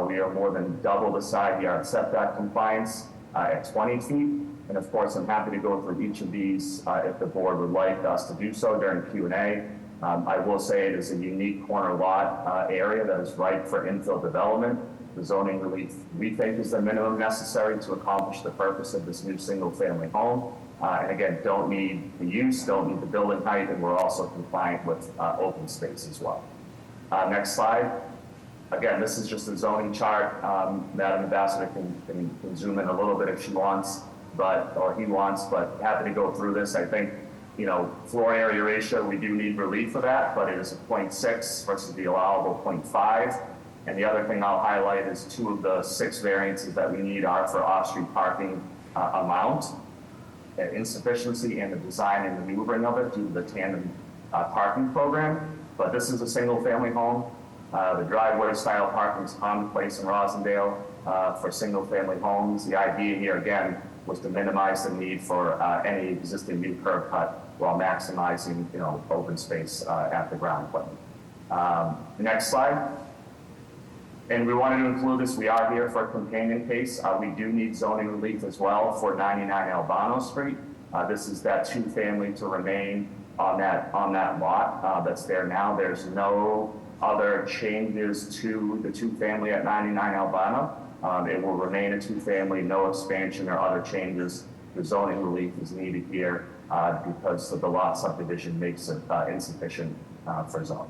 We are more than double the side yard setback compliance at 20 feet. And of course, I'm happy to go through each of these if the board would like us to do so during Q&A. I will say it is a unique corner lot area that is ripe for infill development. The zoning relief, we think, is the minimum necessary to accomplish the purpose of this new single-family home. And again, don't need the use, don't need the building height, and we're also compliant with open space as well. Next slide. Again, this is just a zoning chart. Madam Ambassador can zoom in a little bit if she wants, or he wants, but happy to go through this. I think, you know, floor area ratio, we do need relief for that, but it is a 0.6 versus the allowable 0.5. And the other thing I'll highlight is 2 of the 6 variances that we need are for off-street parking amount, insufficiency, and the design and maneuvering of it due to the tandem parking program. But this is a single-family home. The driveway-style parking is commonplace in Rosendale for single-family homes. The idea here, again, was to minimize the need for any existing new curb cut while maximizing, you know, open space at the ground plane. Next slide. And we wanted to include this. We are here for a companion case. We do need zoning relief as well for 99 Albano Street. This is that 2-family to remain on that lot that's there now. There's no other changes to the 2-family at 99 Albano. It will remain a 2-family, no expansion or other changes. The zoning relief is needed here because of the lot subdivision makes it insufficient for zoning.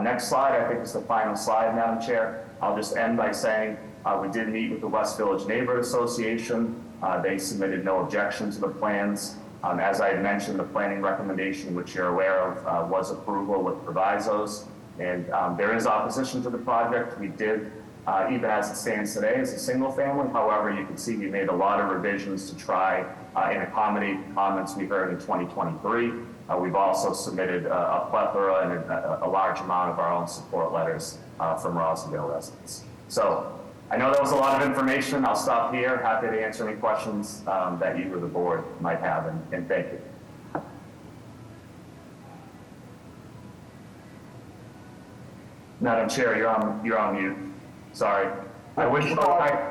Next slide, I think is the final slide, Madam Chair. I'll just end by saying we did meet with the West Village Neighborhood Association. They submitted no objection to the plans. As I had mentioned, the planning recommendation, which you're aware of, was approval with provisos. And there is opposition to the project. We did, even as it stands today, as a single family. However, you can see we made a lot of revisions to try and accommodate comments we heard in 2023. We've also submitted a plethora and a large amount of our own support letters from Rosendale residents. So I know that was a lot of information. I'll stop here. Happy to answer any questions that you or the board might have, and thank you. Madam Chair, you're on mute. Sorry. I wish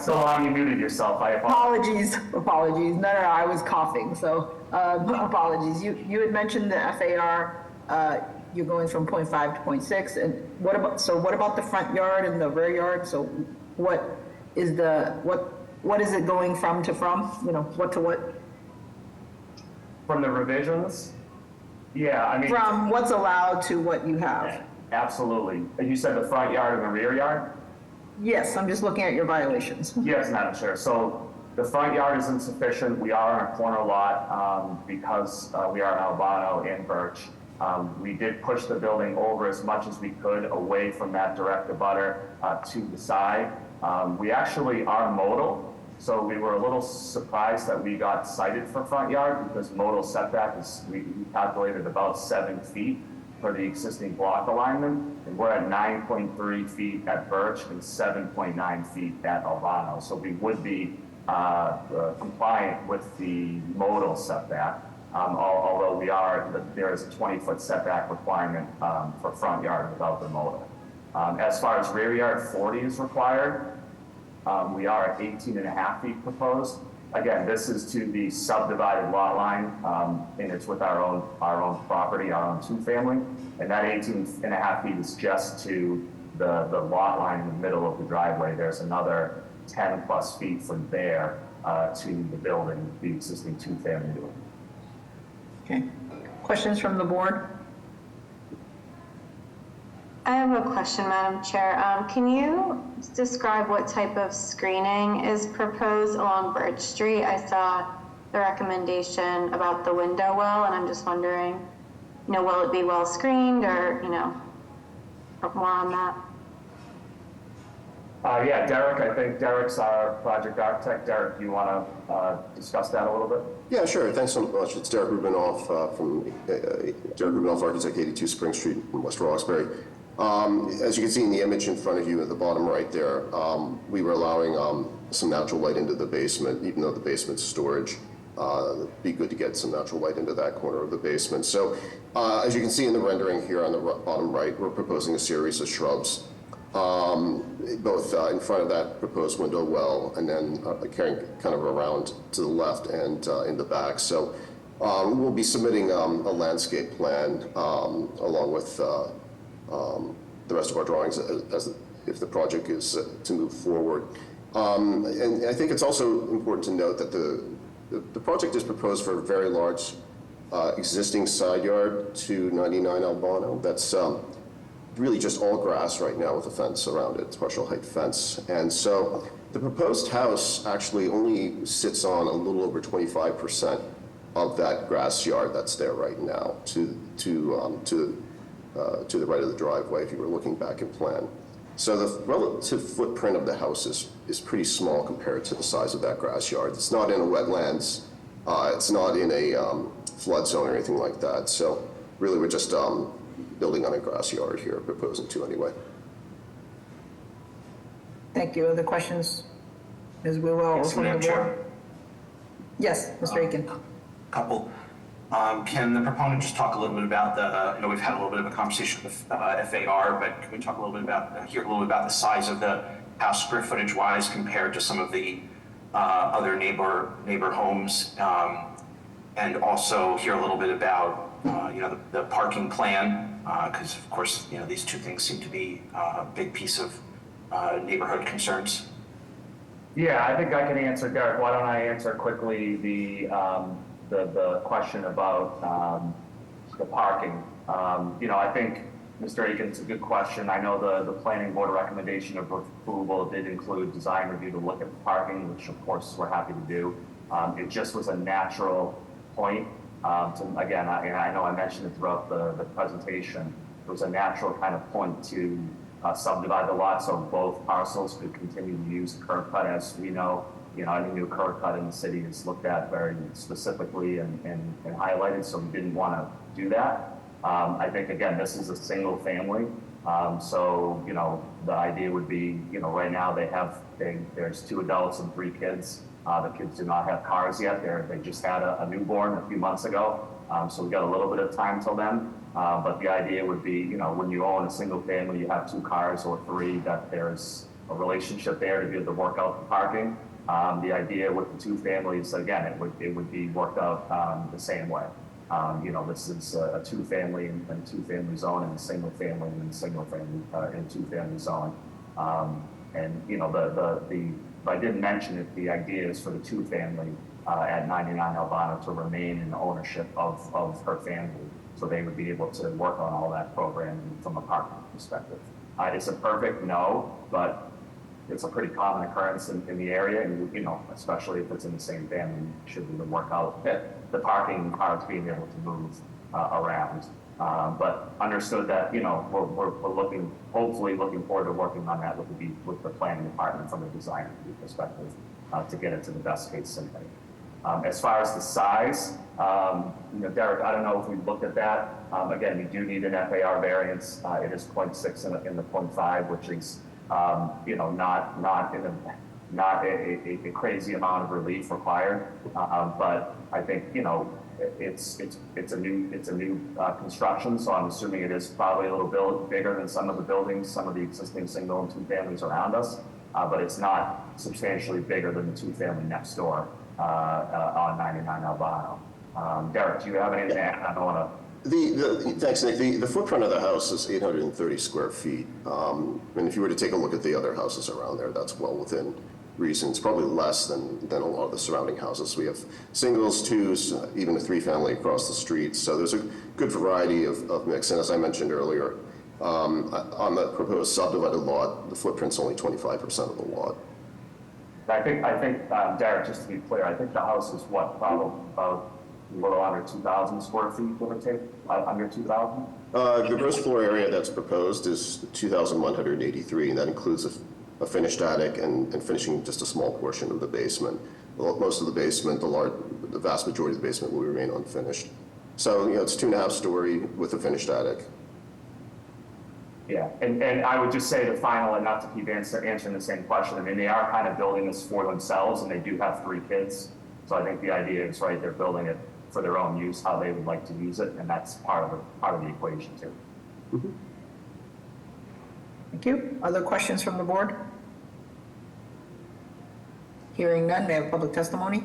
so long you muted yourself. I apologize. Apologies. No, I was coughing, so apologies. You had mentioned the FAR, you're going from 0.5 to 0.6, and what about the front yard and the rear yard? So what is it going from to from? You know, what to what? From the revisions? Yeah, I mean. From what's allowed to what you have. Absolutely. And you said the front yard and the rear yard? Yes, I'm just looking at your violations. Yes, Madam Chair. So the front yard is insufficient. We are on a corner lot because we are in Albano and Birch. We did push the building over as much as we could away from that direct abutter to the side. We actually are modal, so we were a little surprised that we got cited for front yard because modal setback is, we calculated about 7 feet for the existing block alignment, and we're at 9.3 feet at Birch and 7.9 feet at Albano. So we would be compliant with the modal setback, although there is a 20-foot setback requirement for front yard without the modal. As far as rear yard, 40 is required. We are at 18.5 feet proposed. Again, this is to the subdivided lot line, and it's with our own property, our own 2-family. And that 18.5 feet is just to the lot line in the middle of the driveway. There's another 10 plus feet from there to the building, the existing 2-family building. Okay. Questions from the board? I have a question, Madam Chair. Can you describe what type of screening is proposed along Birch Street? I saw the recommendation about the window well, and I'm just wondering, will it be well screened or, more on that? Yeah, Derek, I think Derek's our project architect. Derek, do you want to discuss that a little bit? Yeah, sure. Thanks so much. It's Derek Rubinoff from Derek Rubinoff, Architect, 82 Spring Street in West Roxbury. As you can see in the image in front of you at the bottom right there, we were allowing some natural light into the basement, even though the basement's storage. It'd be good to get some natural light into that corner of the basement. So as you can see in the rendering here on the bottom right, we're proposing a series of shrubs, both in front of that proposed window well and then carrying kind of around to the left and in the back. So we'll be submitting a landscape plan along with the rest of our drawings as if the project is to move forward. And I think it's also important to note that the project is proposed for a very large existing side yard to 99 Albano. That's really just all grass right now with a fence around it, it's partial height fence. And so the proposed house actually only sits on a little over 25% of that grass yard that's there right now to the right of the driveway if you were looking back in plan. So the relative footprint of the house is pretty small compared to the size of that grass yard. It's not in a wetlands, it's not in a flood zone or anything like that. So really we're just building on a grass yard here, proposing to anyway. Thank you. Other questions? Ms. Whewell Yes, from the Madam board? Chair. Yes, Mr. Aiken. Couple. Can the proponent just talk a little bit about the, we've had a little bit of a conversation with FAR, but can we talk a little bit about, hear a little bit about the size of the house square footage wise compared to some of the other neighbor homes? And also hear a little bit about, the parking plan, because of course, these two things seem to be a big piece of neighborhood concerns. Yeah, I think I can answer, Derek. Why don't I answer quickly the question about the parking. I think, Mr. Aiken, it's a good question. I know the planning board recommendation of approval did include design review to look at the parking, which of course we're happy to do. It just was a natural point. Again, I know I mentioned it throughout the presentation. It was a natural kind of point to subdivide the lot so both parcels could continue to use the curb cut. As we know, any new curb cut in the city is looked at very specifically and highlighted, so we didn't want to do that. I think, again, this is a single family. So, the idea would be, right now there's 2 adults and 3 kids. The kids do not have cars yet. They just had a newborn a few months ago. So we got a little bit of time till then. But the idea would be, when you own a single family, you have 2 cars or 3, that there's a relationship there to be able to work out the parking. The idea with the 2 families, again, it would be worked out the same way. This is a 2-family and 2-family zone, and a single family and single family and 2-family zone. If I didn't mention it, the idea is for the 2-family at 99 Albano to remain in ownership of her family, so they would be able to work on all that programming from a parking perspective. Is it perfect? No, but it's a pretty common occurrence in the area, and especially if it's in the same family, should we work out the parking cars being able to move around. But understood that we're hopefully looking forward to working on that with the planning department from a design review perspective to get it to the best case scenario. As far as the size, Derek, I don't know if we've looked at that. Again, you do need an FAR variance. It is 0.6 in the 0.5, which is not a crazy amount of relief required. But I think it's a new construction, so I'm assuming it is probably a little bigger than some of the buildings, some of the existing single and 2 families around us. But it's not substantially bigger than the 2-family next door on 99 Albano. Derek, do you have anything to add? I don't want to. Thanks, Nick. The footprint of the house is 830 square feet. And if you were to take a look at the other houses around there, that's well within reason. It's probably less than a lot of the surrounding houses. We have singles, 2s, even a 3-family across the street. So there's a good variety of mix. And as I mentioned earlier, On the proposed subdivided lot, the footprint's only 25% of the lot. I think, Derek, just to be clear, I think the house is what, probably about a little under 2,000 square feet, give or take, under 2,000? The gross floor area that's proposed is 2,183, and that includes a finished attic and finishing just a small portion of the basement. Most of the basement, the vast majority of the basement will remain unfinished. So, it's 2.5 story with a finished attic. Yeah, and I would just say the final, and not to keep answering the same question, I mean, they are kind of building this for themselves, and they do have 3 kids. So I think the idea is, right, they're building it for their own use, how they would like to use it, and that's part of the equation too. Mm-hmm. Thank you. Other questions from the board? Hearing none, may I have public testimony?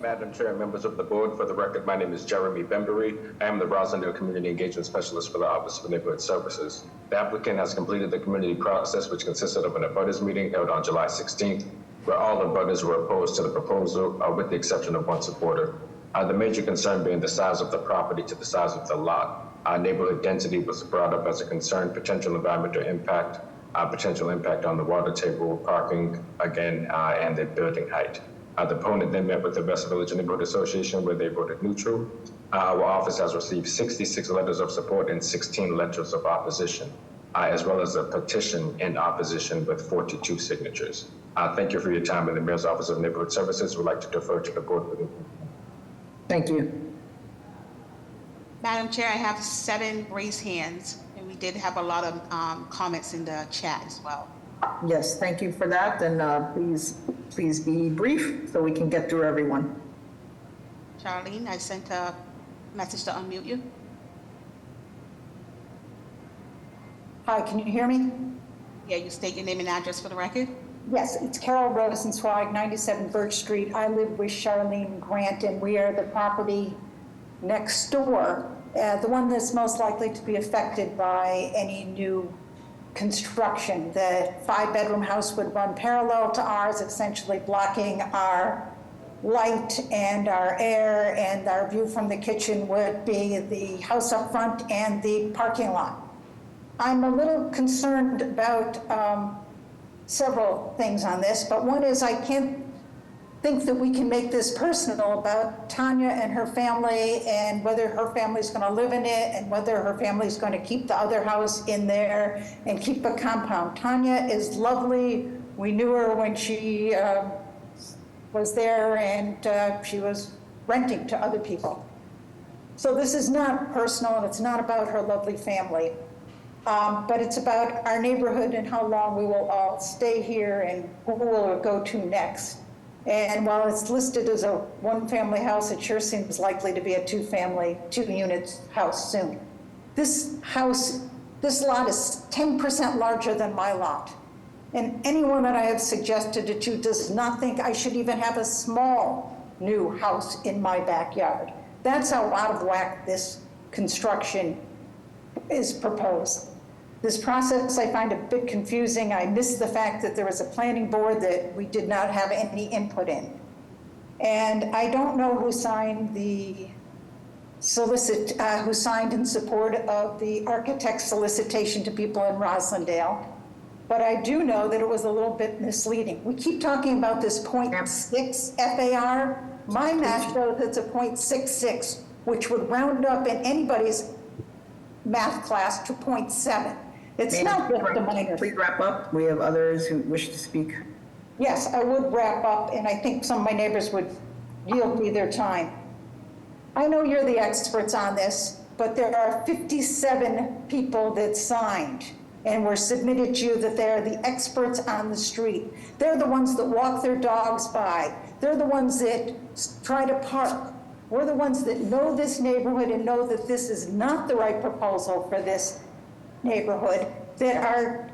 Madam Chair, members of the board, for the record, my name is Jeremy Bembury. I am the Rosendale Community Engagement Specialist for the Office of Neighborhood Services. The applicant has completed the community process, which consisted of an abutters meeting held on July 16th, where all abutters were opposed to the proposal, with the exception of one supporter. The major concern being the size of the property to the size of the lot. Neighborhood density was brought up as a concern, potential environmental impact, potential impact on the water table, parking, again, and the building height. The opponent then met with the West Village Neighborhood Association, where they voted neutral. Our office has received 66 letters of support and 16 letters of opposition, as well as a petition in opposition with 42 signatures. Thank you for your time, and the Mayor's Office of Neighborhood Services would like to defer to the board with it. Thank you. Madam Chair, I have 7 raised hands, and we did have a lot of comments in the chat as well. Yes, thank you for that, and please be brief so we can get through everyone. Charlene, I sent a message to unmute you. Hi, can you hear me? Yeah, you state your name and address for the record. Yes, it's Carol Rosenzweig, 97 Birch Street. I live with Charlene Grant, and we are the property next door, the one that's most likely to be affected by any new construction. The 5-bedroom house would run parallel to ours, essentially blocking our light and our air, and our view from the kitchen would be the house up front and the parking lot. I'm a little concerned about several things on this, but one is I can't think that we can make this personal about Tanya and her family and whether her family's going to live in it and whether her family's going to keep the other house in there and keep a compound. Tanya is lovely. We knew her when she was there, and she was renting to other people. So this is not personal, and it's not about her lovely family, but it's about our neighborhood and how long we will all stay here and who will go to next. And while it's listed as a 1-family house, it sure seems likely to be a 2-unit house soon. This lot is 10% larger than my lot. And anyone that I have suggested it to does not think I should even have a small new house in my backyard. That's how out of whack this construction is proposed. This process I find a bit confusing. I miss the fact that there was a planning board that we did not have any input in. And I don't know who signed in support of the architect's solicitation to people in Roslindale, but I do know that it was a little bit misleading. We keep talking about this 0.6 FAR. My math shows it's a 0.66, which would round up in anybody's math class to 0.7. It's not just a minor. Please wrap up. We have others who wish to speak. Yes, I would wrap up, and I think some of my neighbors would yield me their time. I know you're the experts on this, but there are 57 people that signed and were submitted to you that they're the experts on the street. They're the ones that walk their dogs by. They're the ones that try to park. We're the ones that know this neighborhood and know that this is not the right proposal for this neighborhood, that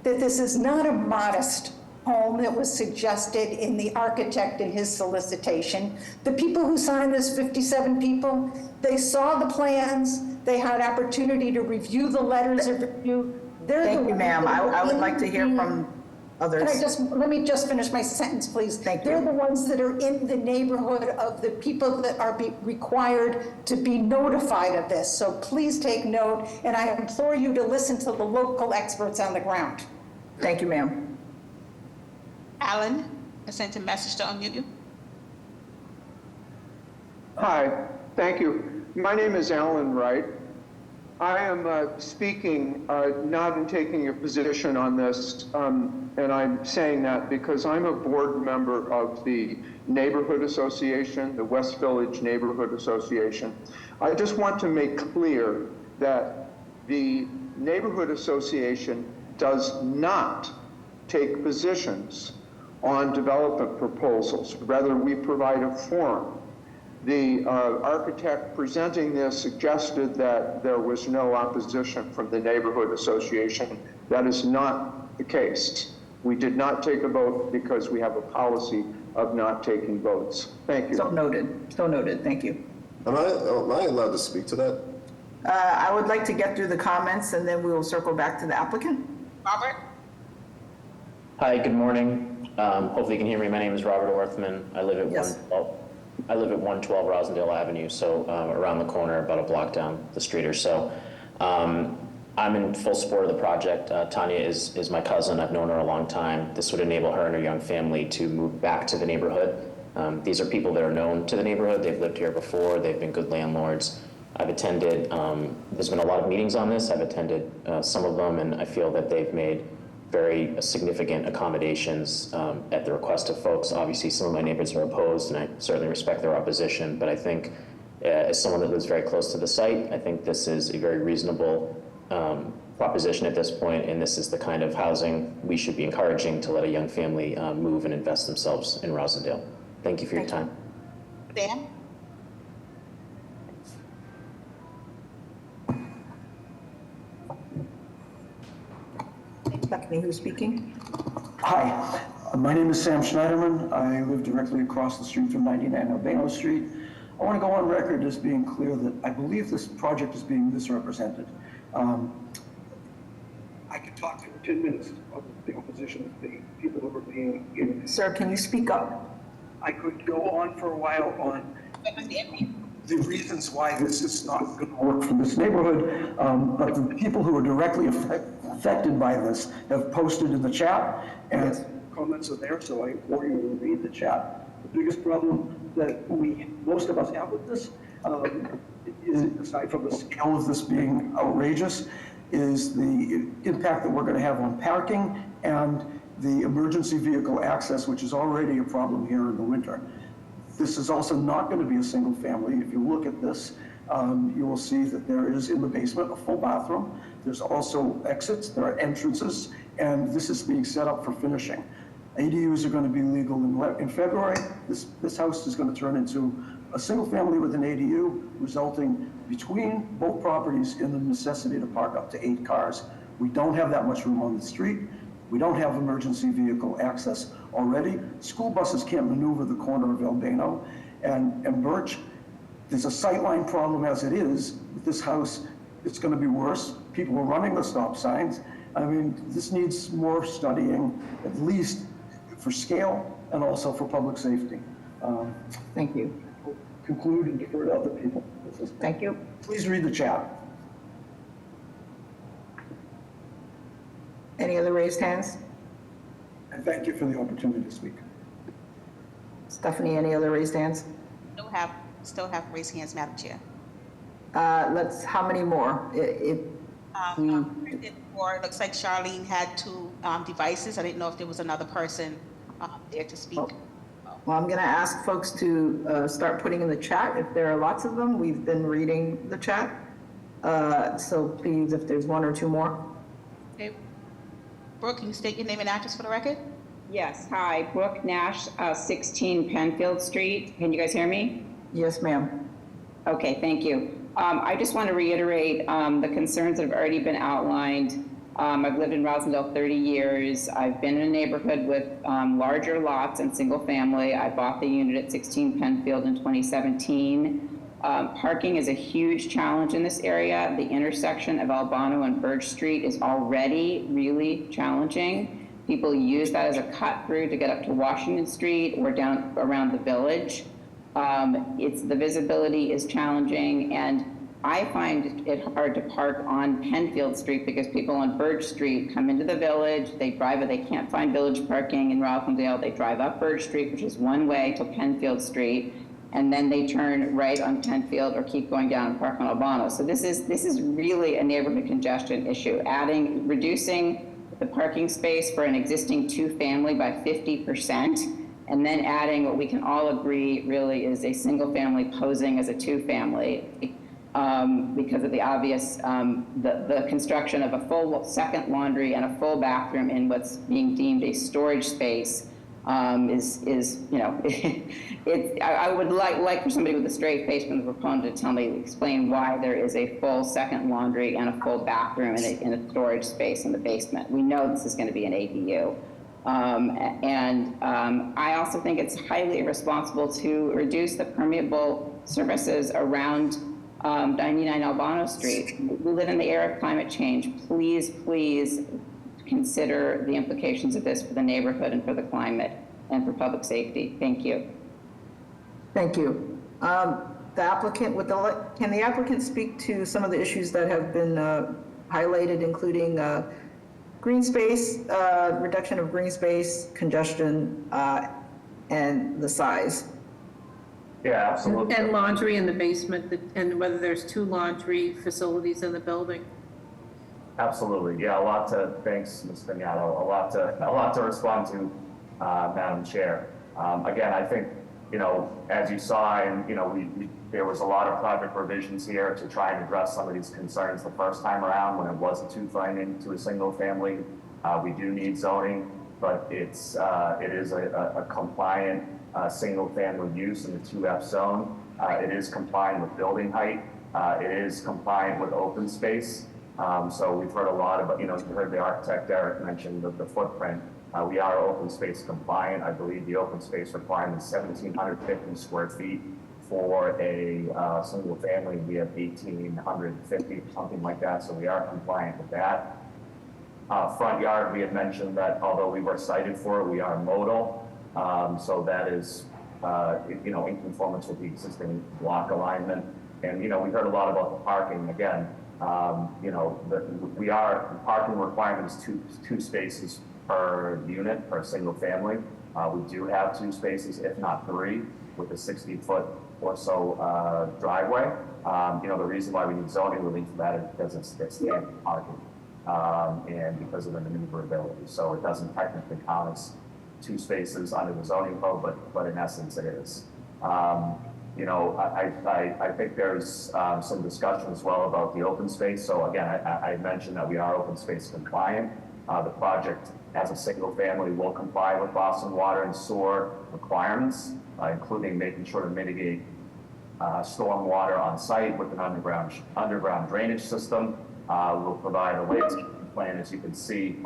this is not a modest home that was suggested in the architect in his solicitation. The people who signed this, 57 people, they saw the plans, they had opportunity to review the letters of review. Thank you, ma'am. I would like to hear from Others? Let me just finish my sentence, please. Thank you. They're the ones that are in the neighborhood of the people that are required to be notified of this. So please take note, and I implore you to listen to the local experts on the ground. Thank you, ma'am. Alan, I sent a message to unmute you. Hi, thank you. My name is Alan Wright. I am speaking, not in taking a position on this, and I'm saying that because I'm a board member of the Neighborhood Association, the West Village Neighborhood Association. I just want to make clear that the Neighborhood Association does not take positions on development proposals. Rather, we provide a forum. The architect presenting this suggested that there was no opposition from the Neighborhood Association. That is not the case. We did not take a vote because we have a policy of not taking votes. Thank you. So noted. So noted. Thank you. Am I allowed to speak to that? I would like to get through the comments and then we will circle back to the applicant. Robert? Hi, good morning. Hopefully you can hear me. My name is Robert Orthman. I live at 112 Rosendale Avenue, so around the corner, about a block down the street or so. I'm in full support of the project. Tanya is my cousin. I've known her a long time. This would enable her and her young family to move back to the neighborhood. These are people that are known to the neighborhood. They've lived here before. They've been good landlords. I've attended, there's been a lot of meetings on this. I've attended some of them, and I feel that they've made very significant accommodations at the request of folks. Obviously, some of my neighbors are opposed, and I certainly respect their opposition, but I think as someone that lives very close to the site, I think this is a very reasonable proposition at this point, and this is the kind of housing we should be encouraging to let a young family move and invest themselves in Rosendale. Thank you for your time. Dan? Stephanie, who's speaking? Hi, my name is Sam Schneiderman. I live directly across the street from 99 Albano Street. I want to go on record as being clear that I believe this project is being misrepresented. I could talk for 10 minutes of the opposition of the people who are being given. Sir, can you speak up? I could go on for a while on the reasons why this is not going to work for this neighborhood, but the people who are directly affected by this have posted in the chat, and comments are there, so I implore you to read the chat. The biggest problem that most of us have with this, is, aside from the scale of this being outrageous, is the impact that we're going to have on parking and the emergency vehicle access, which is already a problem here in the winter. This is also not going to be a single family. If you look at this, you will see that there is in the basement a full bathroom. There's also exits, there are entrances, and this is being set up for finishing. ADUs are going to be legal in February. This house is going to turn into a single family with an ADU, resulting between both properties in the necessity to park up to 8 cars. We don't have that much room on the street. We don't have emergency vehicle access already. School buses can't maneuver the corner of Albano and Birch. There's a sightline problem as it is. With this house, it's going to be worse. People are running the stop signs. I mean, this needs more studying, at least for scale and also for public safety. Thank you. I'll conclude and defer to other people. Thank you. Please read the chat. Any other raised hands? And thank you for the opportunity to speak. Stephanie, any other raised hands? Still have raised hands, Madam Chair. How many more? It looks like Charlene had 2 devices. I didn't know if there was another person there to speak. Well, I'm going to ask folks to start putting in the chat if there are lots of them. We've been reading the chat. So please, if there's 1 or 2 more. Okay. Brooke, can you state your name and address for the record? Yes, hi, Brooke Nash, 16 Penfield Street. Can you guys hear me? Yes, ma'am. Okay, thank you. I just want to reiterate the concerns that have already been outlined. I've lived in Rosendale 30 years. I've been in a neighborhood with larger lots and single family. I bought the unit at 16 Penfield in 2017. Parking is a huge challenge in this area. The intersection of Albano and Birch Street is already really challenging. People use that as a cut through to get up to Washington Street or down around the village. The visibility is challenging, and I find it hard to park on Penfield Street because people on Birch Street come into the village, they can't find village parking in Rosendale, they drive up Birch Street, which is one way to Penfield Street, and then they turn right on Penfield or keep going down and park on Albano. So this is really a neighborhood congestion issue. Reducing the parking space for an existing two-family by 50%, and then adding what we can all agree really is a single family posing as a two-family, because of the obvious, the construction of a full second laundry and a full bathroom in what's being deemed a storage space is I would like for somebody with a straight face from the proponent to explain why there is a full second laundry and a full bathroom in a storage space in the basement. We know this is going to be an ADU. I also think it's highly irresponsible to reduce the permeable surfaces around 99 Albano Street. We live in the era of climate change. Please, please consider the implications of this for the neighborhood and for the climate and for public safety. Thank you. Thank you. The applicant, can the applicant speak to some of the issues that have been highlighted, including green space, reduction of green space, congestion, and the size? Yeah, absolutely. And laundry in the basement, and whether there's two laundry facilities in the building. Absolutely. Yeah, thanks, Ms. Vignato. A lot to respond to, Madam Chair. Again, I think, as you saw, and, there was a lot of project revisions here to try and address some of these concerns the first time around when it was a two-family to a single family. We do need zoning, but it is a compliant single-family use in the 2F zone. It is compliant with building height. It is compliant with open space. So we've heard a lot about, you heard the architect Eric mention the footprint. We are open space compliant. I believe the open space requirement is 1,750 square feet. For a single family, we have 1,850, something like that. So we are compliant with that. Front yard, we had mentioned that although we were cited for it, we are modal. So that is, in conformance with the existing block alignment. And, we heard a lot about the parking. Again, parking requirement is two spaces per unit per single family. We do have 2 spaces, if not 3, with a 60-foot or so driveway. The reason why we need zoning relief for that is because it's standard parking and because of the maneuverability. So it doesn't technically count as 2 spaces under the zoning code, but in essence it is. I think there's some discussion as well about the open space. So again, I mentioned that we are open space compliant. The project as a single family will comply with Boston water and sewer requirements, including making sure to mitigate storm water on site with an underground drainage system. We'll provide a landscaping plan, as you can see.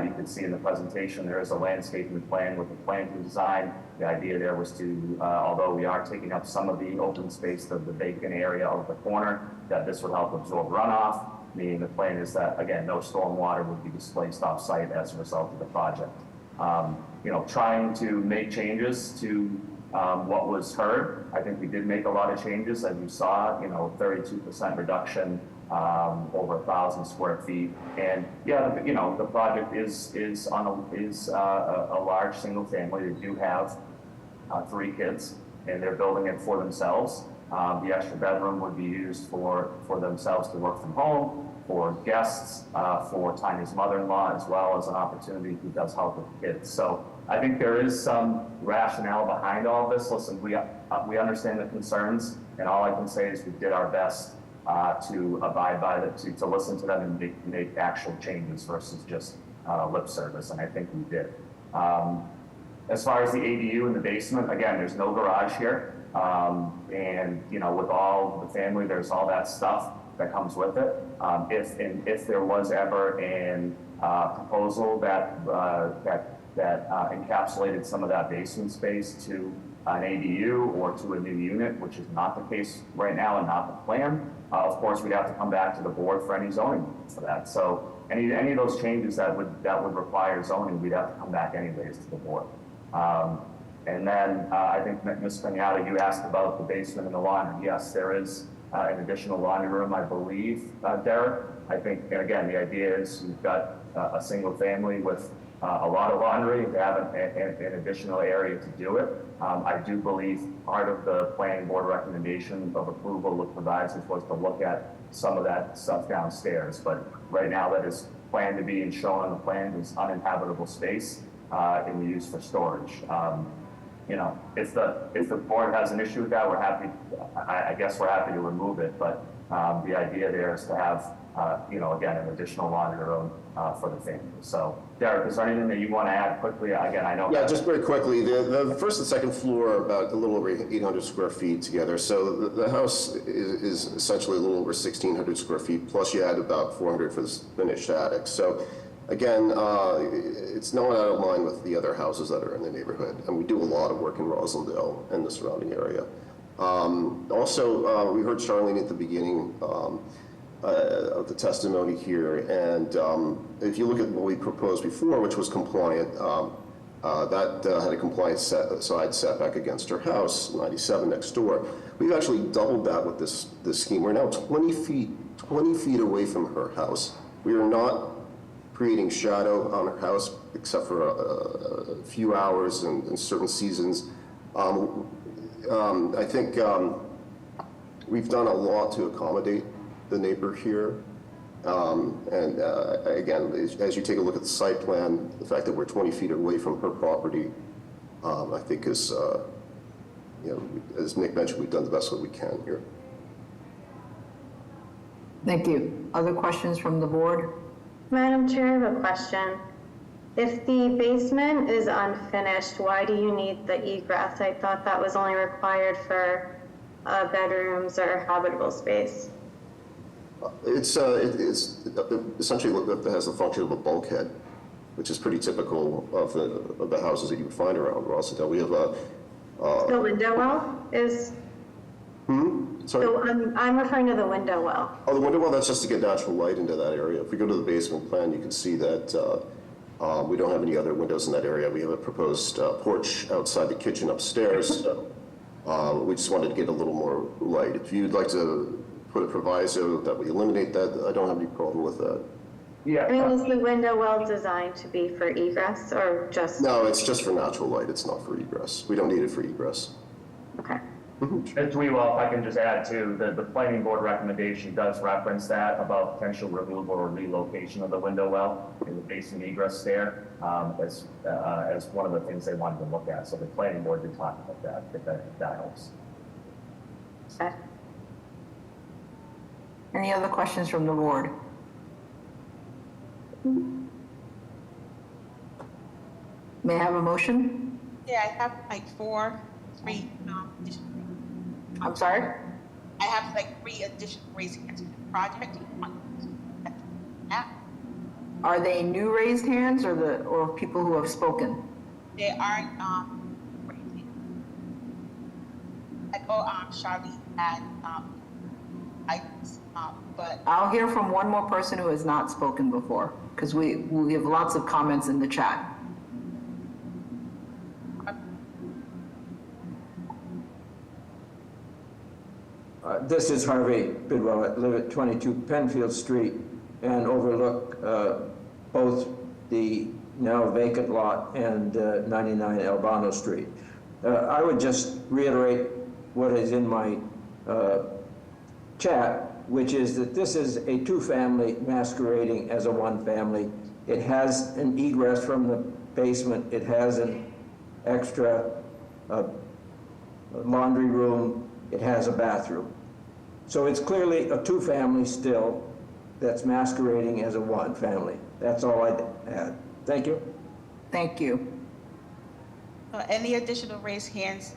You can see in the presentation there is a landscaping plan with a planting design. The idea there was to, although we are taking up some of the open space, the vacant area of the corner, that this would help absorb runoff. Meaning the plan is that, again, no storm water would be displaced off site as a result of the project. Trying to make changes to what was heard. I think we did make a lot of changes, as you saw, 32% reduction, over 1,000 square feet. And yeah, the project is a large single family. They do have 3 kids, and they're building it for themselves. The extra bedroom would be used for themselves to work from home, for guests, for Tanya's mother-in-law, as well as an opportunity who does help with the kids. So I think there is some rationale behind all of this. Listen, we understand the concerns, and all I can say is we did our best to abide by to listen to them and make actual changes versus just lip service, and I think we did. As far as the ADU in the basement, again, there's no garage here. And with all the family, there's all that stuff that comes with it. If there was ever an proposal that encapsulated some of that basement space to an ADU or to a new unit, which is not the case right now and not the plan. Of course, we'd have to come back to the board for any zoning for that. So any of those changes that would require zoning, we'd have to come back anyways to the board. And then I think Ms. Pignata, you asked about the basement and the laundry. Yes, there is an additional laundry room, I believe, Derek. I think, and again, the idea is you've got a single family with a lot of laundry to have an additional area to do it. I do believe part of the planning board recommendation of approval of provisos was to look at some of that stuff downstairs. But right now that is planned to be and shown on the plan is uninhabitable space and used for storage. You know, if the board has an issue with that, we're happy. I guess we're happy to remove it. But the idea there is to have, you know, again, an additional laundry room for the family. So, Derek, is there anything that you want to add quickly? Again, I know. Yeah, just very quickly. The first and second floor are about a little over 800 square feet together. So the house is essentially a little over 1,600 square feet. Plus, you add about 400 for the finished attic. So, again, it's not out of line with the other houses that are in the neighborhood. And we do a lot of work in Rosendale and the surrounding area. Also, we heard Charlene at the beginning of the testimony here. And if you look at what we proposed before, which was compliant, that had a compliant side setback against her house, 97 next door. We've actually doubled that with this scheme. We're now 20 feet away from her house. We are not creating shadow on her house except for a few hours in certain seasons. I think we've done a lot to accommodate the neighbor here. Again, as you take a look at the site plan, the fact that we're 20 feet away from her property, I think is, you know, as Nick mentioned, we've done the best that we can here. Thank you. Other questions from the board? Madam Chair, I have a question. If the basement is unfinished, why do you need the egress? I thought that was only required for bedrooms or habitable space. It's essentially it has the function of a bulkhead, which is pretty typical of the houses that you would find around Rosendale. We have a the window well is. Sorry? So I'm referring to the window well. Oh, the window well, that's just to get natural light into that area. If we go to the basement plan, you can see that we don't have any other windows in that area. We have a proposed porch outside the kitchen upstairs. So we just wanted to get a little more light. If you'd like to put a proviso that we eliminate that, I don't have any problem with that. Yeah. I mean, is the window well designed to be for egress or just? No, it's just for natural light. It's not for egress. We don't need it for egress. Okay. As we will, if I can just add too, the planning board recommendation does reference that about potential removal or relocation of the window well in the basement egress there as one of the things they wanted to look at. So the planning board did talk about that, if that helps. Okay. Any other questions from the board? May I have a motion? Yeah, I have like three. I'm sorry? I have like 3 additional raised hands for the project. Are they new raised hands or people who have spoken? They aren't raised hands. I know Charlene had but I'll hear from one more person who has not spoken before, because we have lots of comments in the chat. This is Harvey Bidwell. I live at 22 Penfield Street and overlook both the now vacant lot and 99 Albano Street. I would just reiterate what is in my chat, which is that this is a 2-family masquerading as a 1-family. It has an egress from the basement. It has an extra laundry room. It has a bathroom. So it's clearly a 2-family still that's masquerading as a 1-family. That's all I'd add. Thank you. Thank you. Any additional raised hands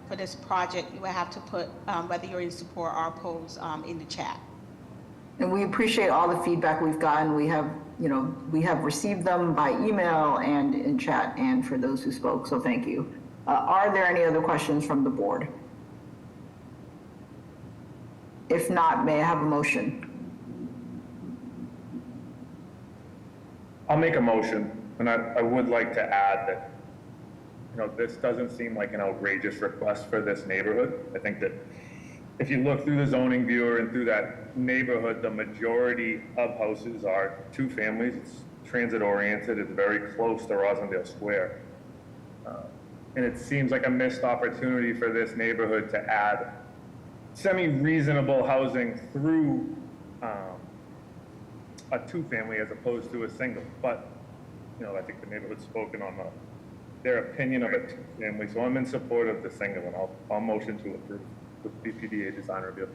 for this project, you will have to put whether you're in support or opposed in the chat. And we appreciate all the feedback we've gotten. We have received them by email and in chat and for those who spoke, so thank you. Are there any other questions from the board? If not, may I have a motion? I'll make a motion, and I would like to add that, this doesn't seem like an outrageous request for this neighborhood. I think that if you look through the zoning viewer and through that neighborhood, the majority of houses are two families. It's transit oriented. It's very close to Rosendale Square. And it seems like a missed opportunity for this neighborhood to add semi-reasonable housing through a two-family as opposed to a single. But, I think the neighborhood's spoken on their opinion of a two-family. So I'm in support of the single, and I'll motion to approve with BPDA design review.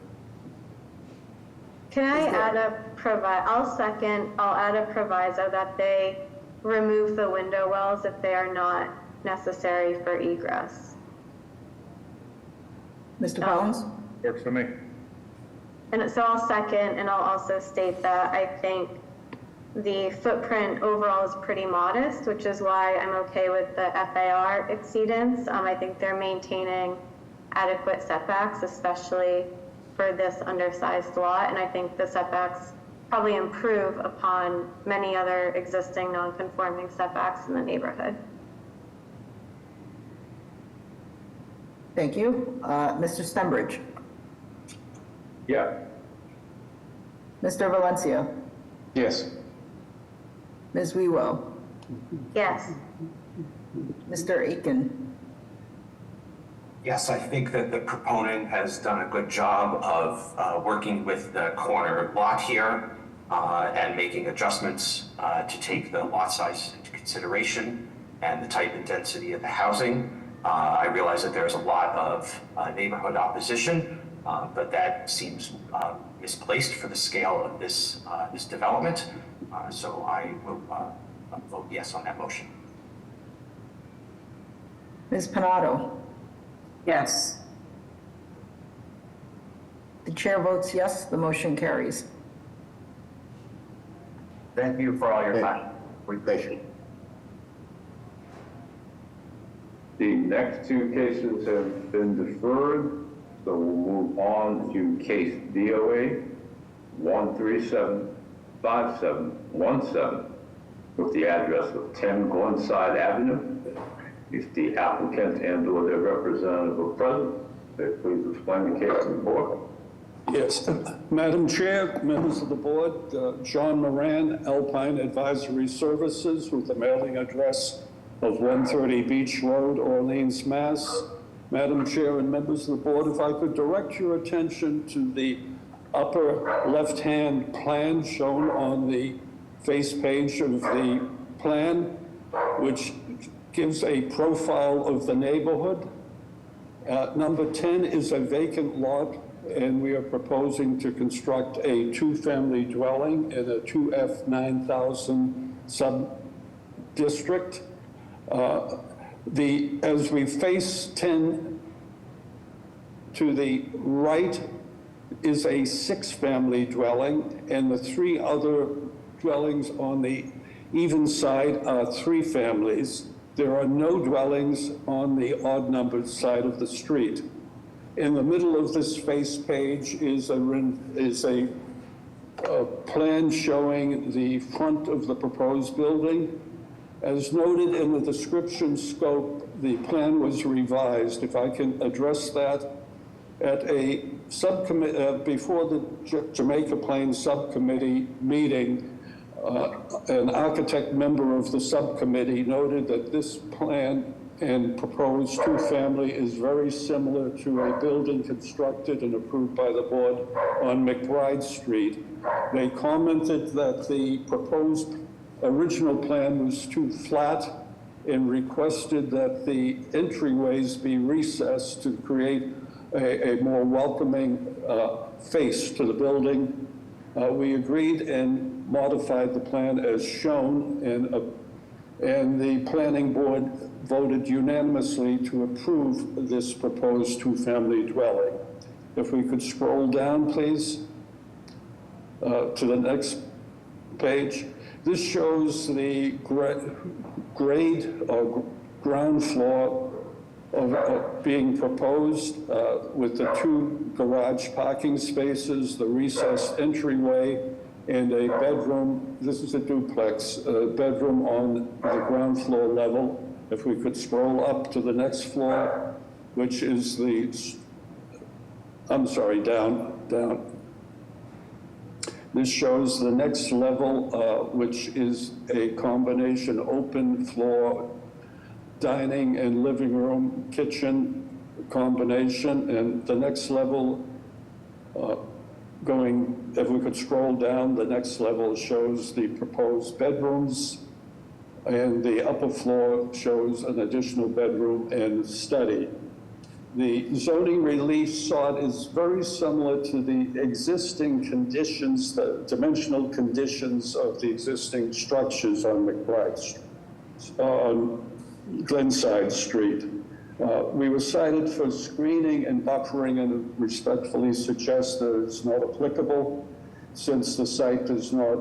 Can I add I'll add a proviso that they remove the window wells if they are not necessary for egress. Mr. Collins? Works for me. And so I'll second, and I'll also state that I think the footprint overall is pretty modest, which is why I'm okay with the FAR exceedance. I think they're maintaining adequate setbacks, especially for this undersized lot, and I think the setbacks probably improve upon many other existing non-conforming setbacks in the neighborhood. Thank you. Mr. Stenbridge? Yeah. Mr. Valencia? Yes. Ms. Wewell? Yes. Mr. Aiken? Yes, I think that the proponent has done a good job of working with the corner lot here and making adjustments to take the lot size into consideration and the type and density of the housing. I realize that there's a lot of neighborhood opposition, but that seems misplaced for the scale of this development. So I will vote yes on that motion. Ms. Panado? Yes. The chair votes yes, the motion carries. Thank you for all your time. We appreciate it. The next two cases have been deferred, so we'll move on to case DOA 1375717 with the address of 10 Glenside Avenue. If the applicant and/or their representative are present, they please explain the case to the board. Yes, Madam Chair, members of the board, John Moran, Alpine Advisory Services, with the mailing address of 130 Beach Road, Orleans, Mass. Madam Chair and members of the board, if I could direct your attention to the upper left-hand plan shown on the face page of the plan, which gives a profile of the neighborhood. Number 10 is a vacant lot, and we are proposing to construct a two-family dwelling in a 2F 9000 sub-district. As we face 10 to the right is a six-family dwelling, and the three other dwellings on the even side are three families. There are no dwellings on the odd-numbered side of the street. In the middle of this face page is a plan showing the front of the proposed building. As noted in the description scope, the plan was revised. If I can address that, at a subcommittee, before the Jamaica Plains subcommittee meeting, an architect member of the subcommittee noted that this plan and proposed two-family is very similar to a building constructed and approved by the board on McBride Street. They commented that the proposed original plan was too flat and requested that the entryways be recessed to create a more welcoming face to the building. We agreed and modified the plan as shown, and the planning board voted unanimously to approve this proposed two-family dwelling. If we could scroll down, please, to the next page. This shows the grade or ground floor being proposed with the 2 garage parking spaces, the recessed entryway, and a bedroom. This is a duplex, a bedroom on the ground floor level. If we could scroll up to the next floor, which is the, I'm sorry, down. This shows the next level, which is a combination open floor dining and living room, kitchen combination. And the next level, if we could scroll down, the next level shows the proposed bedrooms, and the upper floor shows an additional bedroom and study. The zoning relief sought is very similar to the existing conditions, the dimensional conditions of the existing structures on on Glenside Street. We were cited for screening and buffering, and respectfully suggest that it's not applicable since the site does not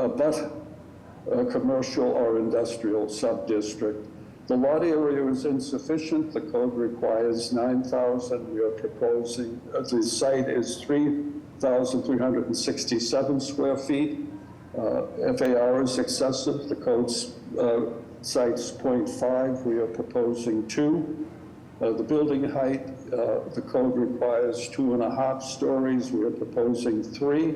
abut a commercial or industrial sub-district. The lot area is insufficient. The code requires 9,000. We are proposing, the site is 3,367 square feet. FAR is excessive. The code cites 0.5. We are proposing 2. The building height, the code requires 2.5 stories. We are proposing 3.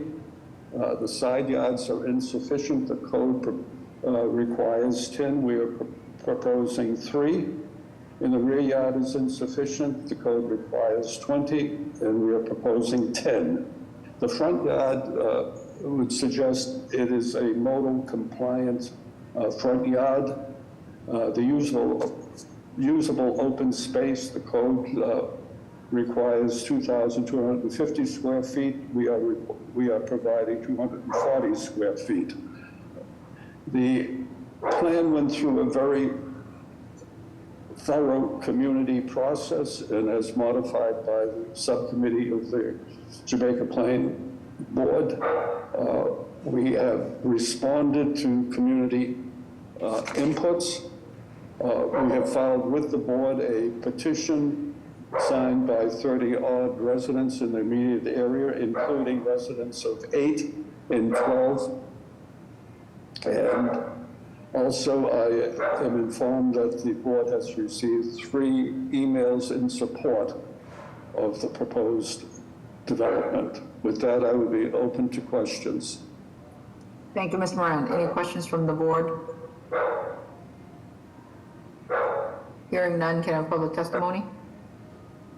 The side yards are insufficient. The code requires 10. We are proposing 3. And the rear yard is insufficient. The code requires 20, and we are proposing 10. The front yard would suggest it is a modal compliant front yard. The usable open space, the code requires 2,250 square feet. We are providing 240 square feet. The plan went through a very thorough community process, and as modified by the subcommittee of the Jamaica Plain Board, we have responded to community inputs. We have filed with the board a petition signed by 30-odd residents in the immediate area, including residents of 8 and 12. And also, I am informed that the board has received 3 emails in support of the proposed development. With that, I would be open to questions. Thank you, Ms. Moran. Any questions from the board? Hearing none, can I have public testimony?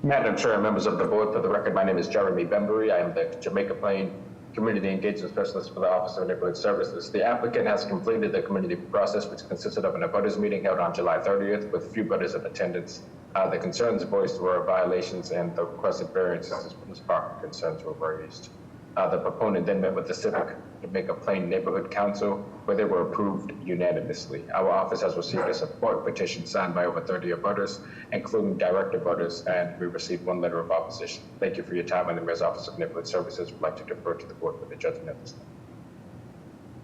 Madam Chair, members of the board, for the record, my name is Jeremy Bembury. I am the Jamaica Plain Community Engagement Specialist for the Office of Neighborhood Services. The applicant has completed the community process, which consisted of an abutters meeting held on July 30th with few butters in attendance. The concerns voiced were violations, and the requested variances as parking concerns were raised. The proponent then met with the Civic Jamaica Plain Neighborhood Council, where they were approved unanimously. Our office has received a support petition signed by over 30 abutters, including direct abutters, and we received 1 letter of opposition. Thank you for your time, and the Mayor's Office of Neighborhood Services would like to defer to the board with the judgment at this time.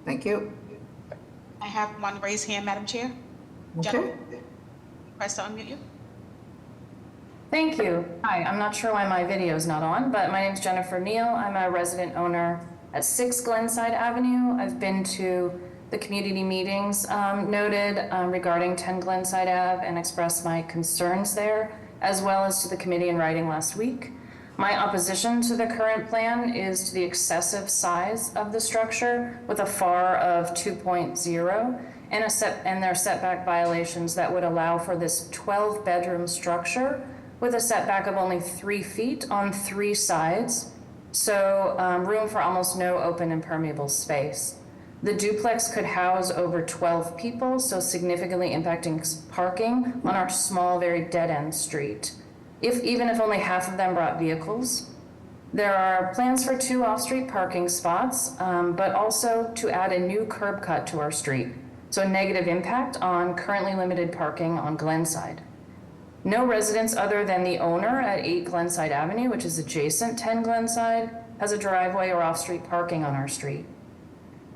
Thank you. I have 1 raised hand, Madam Chair. Okay. Press to unmute you. Thank you. Hi, I'm not sure why my video is not on, but my name is Jennifer Neal. I'm a resident owner at 6 Glenside Avenue. I've been to the community meetings noted regarding 10 Glenside Ave and expressed my concerns there, as well as to the committee in writing last week. My opposition to the current plan is to the excessive size of the structure with a FAR of 2.0 and their setback violations that would allow for this 12-bedroom structure with a setback of only 3 feet on 3 sides, so room for almost no open and permeable space. The duplex could house over 12 people, so significantly impacting parking on our small, very dead-end street, even if only half of them brought vehicles. There are plans for 2 off-street parking spots, but also to add a new curb cut to our street, so a negative impact on currently limited parking on Glenside. No residents other than the owner at 8 Glenside Avenue, which is adjacent 10 Glenside, has a driveway or off-street parking on our street.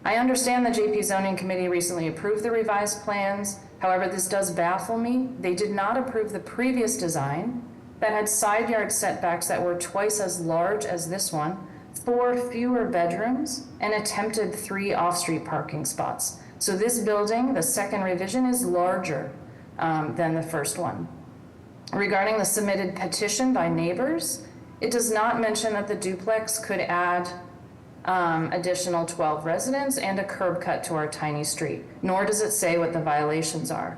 I understand the JP Zoning Committee recently approved the revised plans. However, this does baffle me. They did not approve the previous design that had side yard setbacks that were twice as large as this one, 4 fewer bedrooms, and attempted 3 off-street parking spots. So this building, the second revision, is larger than the first one. Regarding the submitted petition by neighbors, it does not mention that the duplex could add additional 12 residents and a curb cut to our tiny street, nor does it say what the violations are.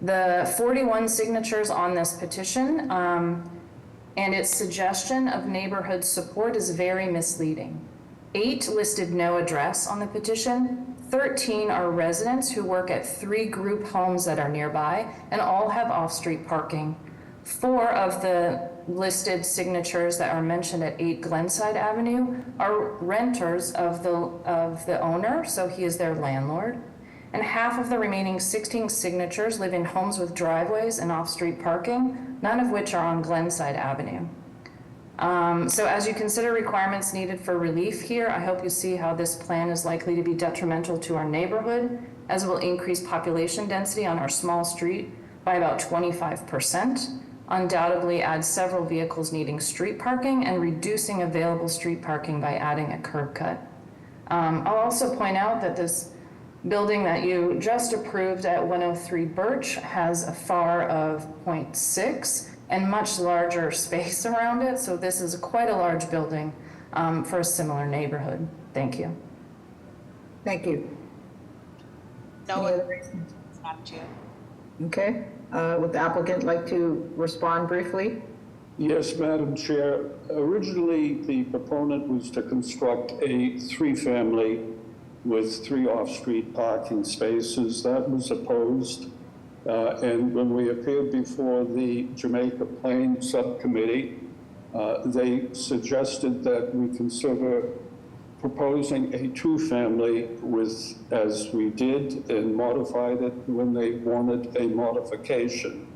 The 41 signatures on this petition and its suggestion of neighborhood support is very misleading. 8 listed no address on the petition. 13 are residents who work at 3 group homes that are nearby and all have off-street parking. 4 of the listed signatures that are mentioned at 8 Glenside Avenue are renters of the owner, so he is their landlord. And half of the remaining 16 signatures live in homes with driveways and off-street parking, none of which are on Glenside Avenue. So as you consider requirements needed for relief here, I hope you see how this plan is likely to be detrimental to our neighborhood, as it will increase population density on our small street by about 25%, undoubtedly add several vehicles needing street parking, and reducing available street parking by adding a curb cut. I'll also point out that this building that you just approved at 103 Birch has a FAR of 0.6 and much larger space around it. So this is quite a large building for a similar neighborhood. Thank you. Thank you. No Any one, other reasons? Madam Chair. Okay, would the applicant like to respond briefly? Yes, Madam Chair. Originally, the proponent was to construct a 3-family with 3 off-street parking spaces. That was opposed. And when we appeared before the Jamaica Plain Subcommittee, they suggested that we consider proposing a 2-family with, as we did, and modified it when they wanted a modification.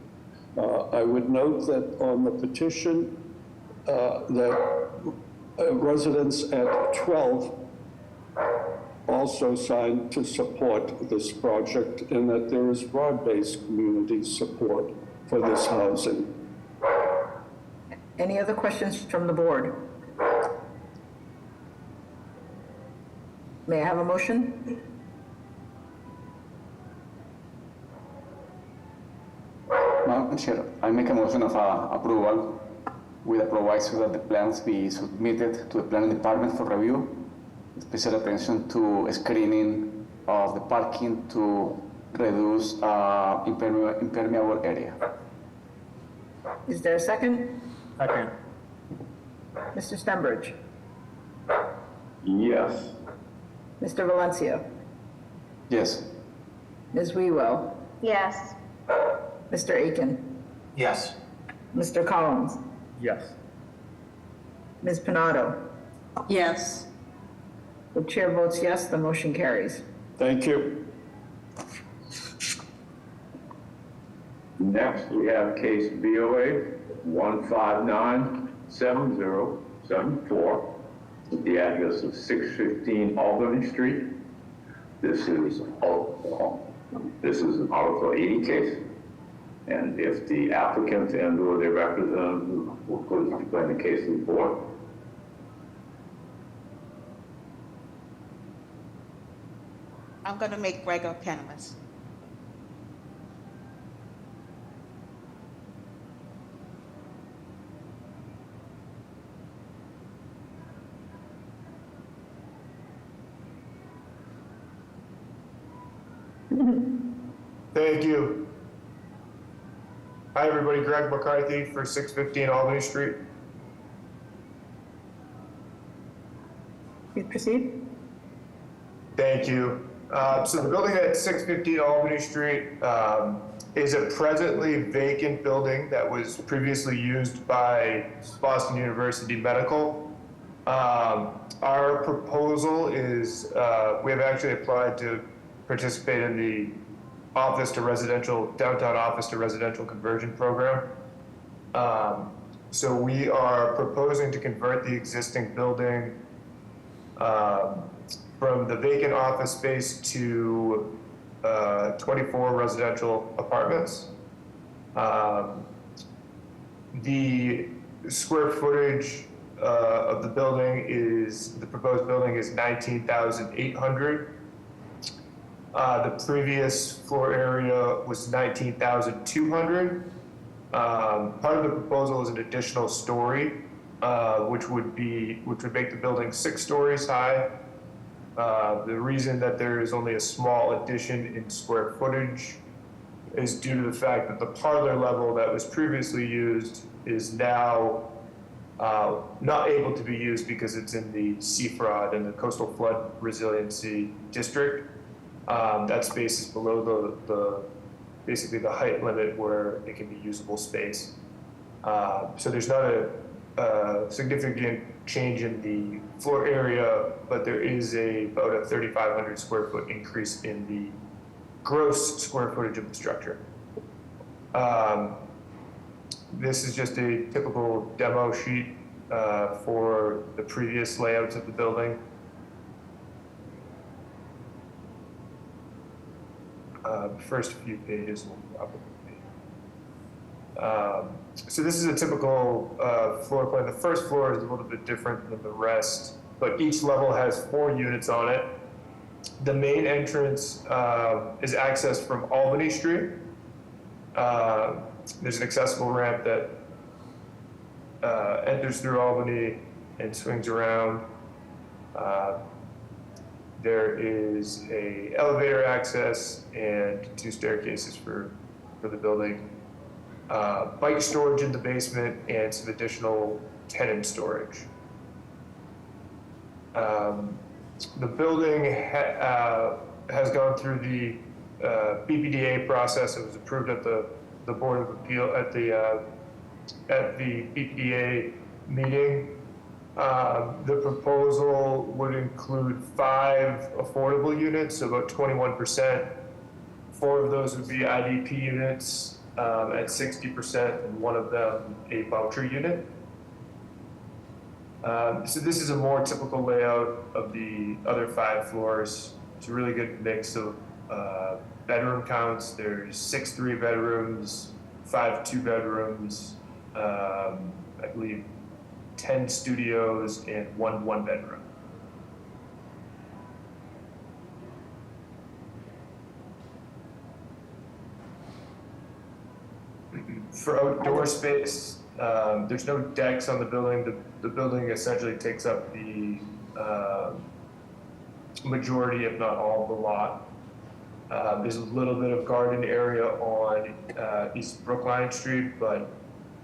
I would note that on the petition that residents at 12 also signed to support this project, and that there is broad-based community support for this housing. Any other questions from the board? May I have a motion? Madam Chair, I make a motion of approval with a proviso that the plans be submitted to the planning department for review. Special attention to screening of the parking to reduce impermeable area. Is there a second? Second. Mr. Stenbridge? Yes. Mr. Valencia? Yes. Ms. Wewell? Yes. Mr. Aiken? Yes. Mr. Collins? Yes. Ms. Panado? Yes. The chair votes yes, the motion carries. Thank you. Next, we have case BOA 1597074, with the address of 615 Albany Street. This is an Article 80 case, and if the applicant and/or their representative will please explain the case to the board. I'm going to make Gregor panelist. Thank you. Hi, everybody. Greg McCarthy for 615 Albany Street. Please proceed. Thank you. So the building at 615 Albany Street is a presently vacant building that was previously used by Boston University Medical. Our proposal is we have actually applied to participate in the downtown office to residential conversion program. So we are proposing to convert the existing building from the vacant office space to 24 residential apartments. The square footage of the proposed building is 19,800. The previous floor area was 19,200. Part of the proposal is an additional story, which would make the building 6 stories high. The reason that there is only a small addition in square footage is due to the fact that the parlor level that was previously used is now not able to be used because it's in the CFROD and the Coastal Flood Resiliency District. That space is below basically the height limit where it can be usable space. So there's not a significant change in the floor area, but there is about a 3,500 square foot increase in the gross square footage of the structure. This is just a typical demo sheet for the previous layouts of the building. First few pages will probably be. So this is a typical floor plan. The first floor is a little bit different than the rest, but each level has 4 units on it. The main entrance is accessed from Albany Street. There's an accessible ramp that enters through Albany and swings around. There is a elevator access and 2 staircases for the building. Bike storage in the basement and some additional tenant storage. The building has gone through the BPDA process. It was approved at the Board of Appeal at the BPDA meeting. The proposal would include 5 affordable units, so about 21%. 4 of those would be IDP units at 60%, and 1 of them a voucher unit. So this is a more typical layout of the other 5 floors. It's a really good mix of bedroom counts. There's 6 3-bedrooms, 5 2-bedrooms, I believe 10 studios, and 1 1-bedroom. For outdoor space, there's no decks on the building. The building essentially takes up the majority, if not all, of the lot. There's a little bit of garden area on East Brookline Street, but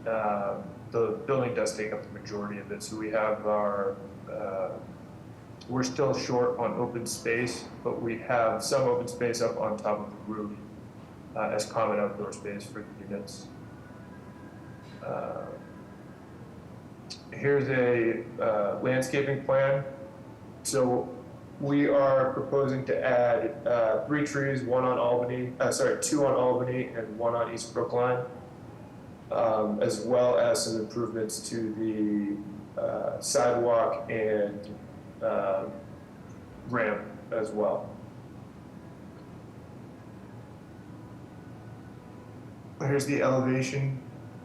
the building does take up the majority of it. So we have we're still short on open space, but we have some open space up on top of the roof as common outdoor space for the units. Here's a landscaping plan. So we are proposing to add 3 trees, 2 on Albany and 1 on East Brookline, as well as some improvements to the sidewalk and ramp as well. Here's the elevation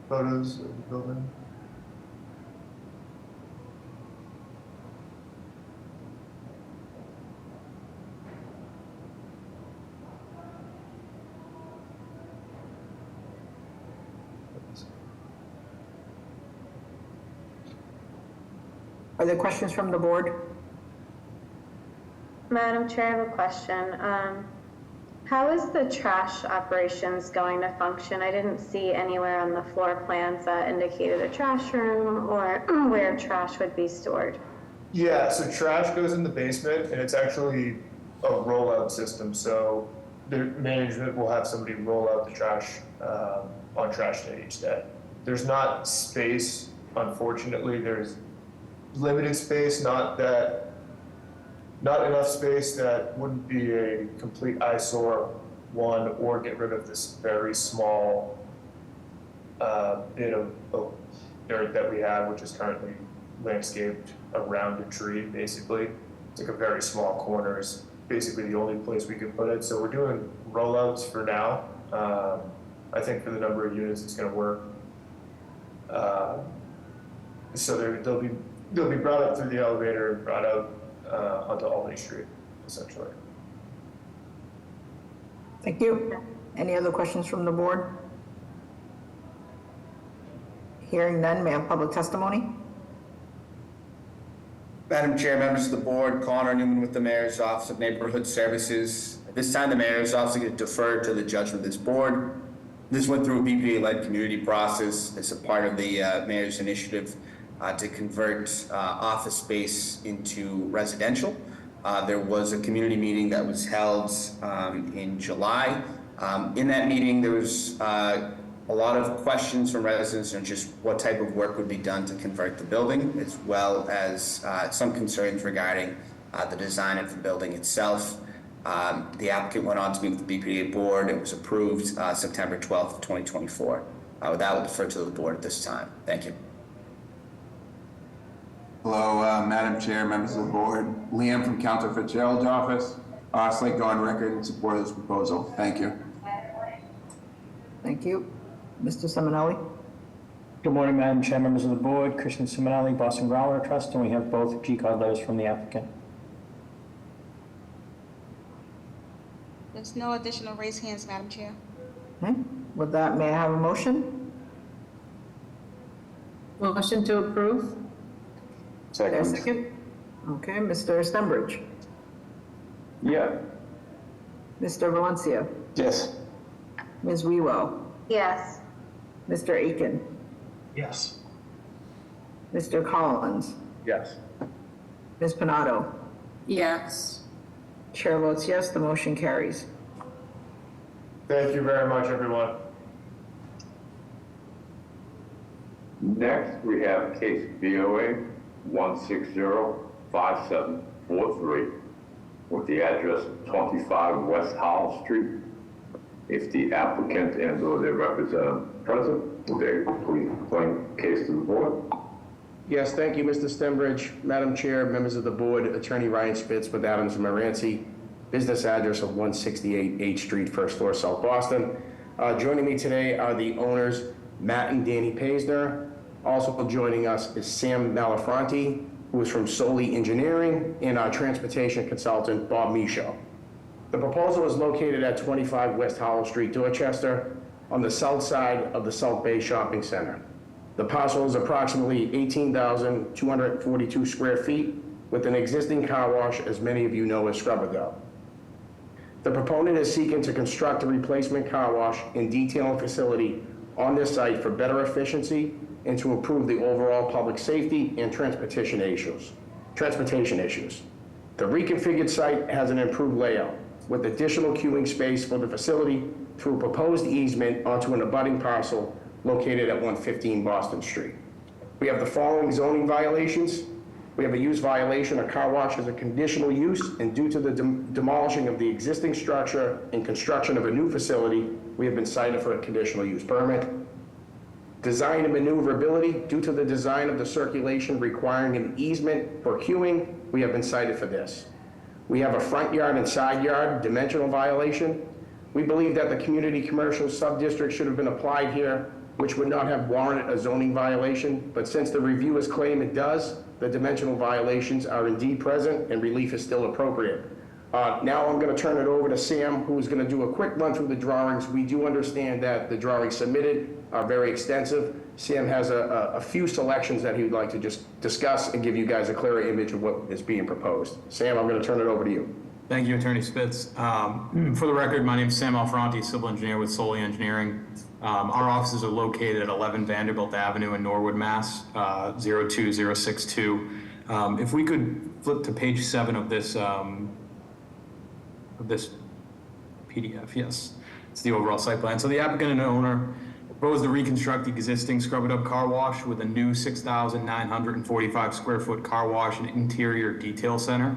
photos of the building. Are there questions from the board? Madam Chair, I have a question. How is the trash operations going to function? I didn't see anywhere on the floor plans that indicated a trash room or where trash would be stored. Yeah, so trash goes in the basement, and it's actually a rollout system. So the management will have somebody roll out the trash on trash day each day. There's not space, unfortunately. There's limited space, not enough space that wouldn't be a complete eyesore, one, or get rid of this very small bit of dirt that we have, which is currently landscaped around a tree, basically. like a very small corner is basically the only place we could put it. So we're doing rollouts for now. I think for the number of units, it's going to work. So they'll be brought up through the elevator and brought out onto Albany Street, essentially. Thank you. Any other questions from the board? Hearing none, may I have public testimony? Madam Chair, members of the board, Connor Newman with the Mayor's Office of Neighborhood Services. At this time, the Mayor's Office is going to defer to the judgment of this board. This went through a BPA-led community process as a part of the Mayor's initiative to convert office space into residential. There was a community meeting that was held in July. In that meeting, there was a lot of questions from residents on just what type of work would be done to convert the building, as well as some concerns regarding the design of the building itself. The applicant went on to meet with the BPA board. It was approved September 12th, 2024. With that, we'll defer to the board at this time. Thank you. Hello, Madam Chair, members of the board. Liam from Counselor Fitzgerald's office. I'd like to go on record in support of this proposal. Thank you. Thank you. Mr. Simonelli? Good morning, Madam Chair, members of the board. Christian Simonelli, Boston Growler Trust, and we have both G-card letters from the applicant. There's no additional raised hands, Madam Chair. Okay. With that, may I have a motion? Motion to approve? Second. Okay, Mr. Stenbridge? Yeah. Mr. Valencia? Yes. Ms. Wewell? Yes. Mr. Aiken? Yes. Mr. Collins? Yes. Ms. Pinato? Yes. Chair votes yes, the motion carries. Thank you very much, everyone. Next, we have case BOA 1605743 with the address 25 West Howell Street. If the applicant and or their representative present, would they please explain the case to the board? Yes, thank you, Mr. Stenbridge. Madam Chair, members of the board, Attorney Ryan Spitz with Adams and Moranci, business address of 168 H Street, first floor, South Boston. Joining me today are the owners, Matt and Danny Paisner. Also joining us is Sam Malafronte, who is from Soli Engineering, and our transportation consultant, Bob Michaud. The proposal is located at 25 West Howell Street, Dorchester, on the south side of the South Bay Shopping Center. The parcel is approximately 18,242 square feet with an existing car wash, as many of you know as Scrubberville. The proponent is seeking to construct a replacement car wash and detailing facility on this site for better efficiency and to improve the overall public safety and transportation issues. The reconfigured site has an improved layout with additional queuing space for the facility through a proposed easement onto an abutting parcel located at 115 Boston Street. We have the following zoning violations. We have a use violation, a car wash as a conditional use, and due to the demolishing of the existing structure and construction of a new facility, we have been cited for a conditional use permit. Design and maneuverability, due to the design of the circulation requiring an easement for queuing, we have been cited for this. We have a front yard and side yard dimensional violation. We believe that the community commercial sub-district should have been applied here, which would not have warranted a zoning violation, but since the review has claimed it does, the dimensional violations are indeed present and relief is still appropriate. Now I'm going to turn it over to Sam, who is going to do a quick run through the drawings. We do understand that the drawings submitted are very extensive. Sam has a few selections that he would like to just discuss and give you guys a clearer image of what is being proposed. Sam, I'm going to turn it over to you. Thank you, Attorney Spitz. For the record, my name is Sam Alfronti, civil engineer with Soli Engineering. Our offices are located at 11 Vanderbilt Avenue in Norwood, Mass. 02062. If we could flip to page 7 of this PDF, yes, it's the overall site plan. So the applicant and owner proposed to reconstruct the existing scrub-it-up car wash with a new 6,945 square foot car wash and interior detail center.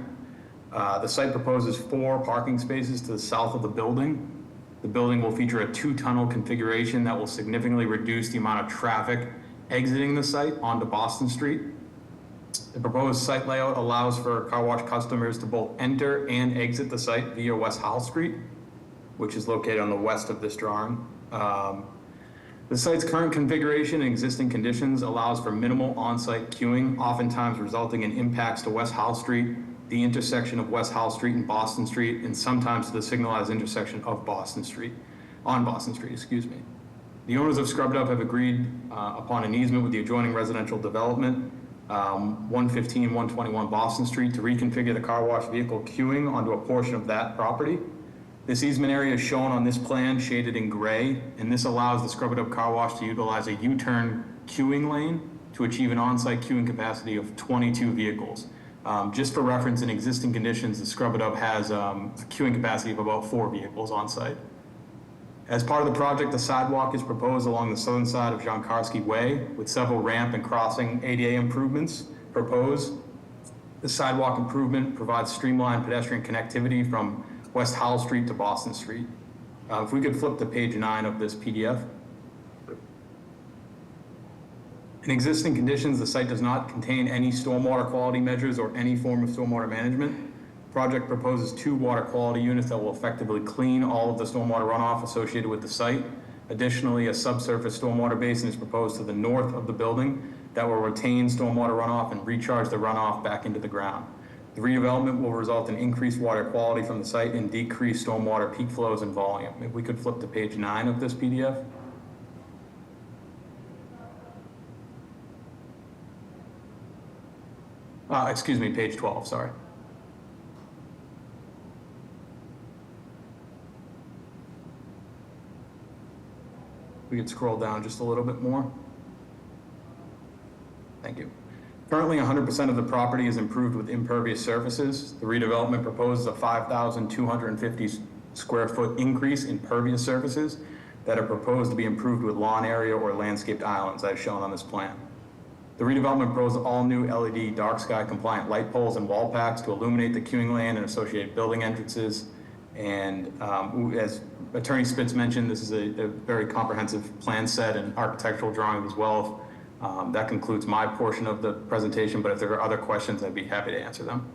The site proposes 4 parking spaces to the south of the building. The building will feature a 2-tunnel configuration that will significantly reduce the amount of traffic exiting the site onto Boston Street. The proposed site layout allows for car wash customers to both enter and exit the site via West Howell Street, which is located on the west of this drawing. The site's current configuration and existing conditions allows for minimal on-site queuing, oftentimes resulting in impacts to West Howell Street, the intersection of West Howell Street and Boston Street, and sometimes to the signalized intersection of Boston Street, excuse me. The owners of Scrubbed Up have agreed upon an easement with the adjoining residential development, 115, 121 Boston Street, to reconfigure the car wash vehicle queuing onto a portion of that property. This easement area is shown on this plan shaded in gray, and this allows the Scrubbed Up car wash to utilize a U-turn queuing lane to achieve an on-site queuing capacity of 22 vehicles. Just for reference, in existing conditions, the Scrubbed Up has a queuing capacity of about 4 vehicles on site. As part of the project, the sidewalk is proposed along the southern side of Jankarski Way with several ramp and crossing ADA improvements proposed. The sidewalk improvement provides streamlined pedestrian connectivity from West Howell Street to Boston Street. If we could flip to page 9 of this PDF. In existing conditions, the site does not contain any stormwater quality measures or any form of stormwater management. Project proposes 2 water quality units that will effectively clean all of the stormwater runoff associated with the site. Additionally, a subsurface stormwater basin is proposed to the north of the building that will retain stormwater runoff and recharge the runoff back into the ground. The redevelopment will result in increased water quality from the site and decreased stormwater peak flows and volume. If we could flip to page 9 of this PDF. Excuse me, page 12, sorry. We could scroll down just a little bit more. Thank you. Currently, 100% of the property is improved with impervious surfaces. The redevelopment proposes a 5,250 square foot increase in pervious surfaces that are proposed to be improved with lawn area or landscaped islands, as shown on this plan. The redevelopment proposes all new LED dark sky compliant light poles and wall packs to illuminate the queuing lane and associated building entrances. And as Attorney Spitz mentioned, this is a very comprehensive plan set and architectural drawing as well. That concludes my portion of the presentation, but if there are other questions, I'd be happy to answer them.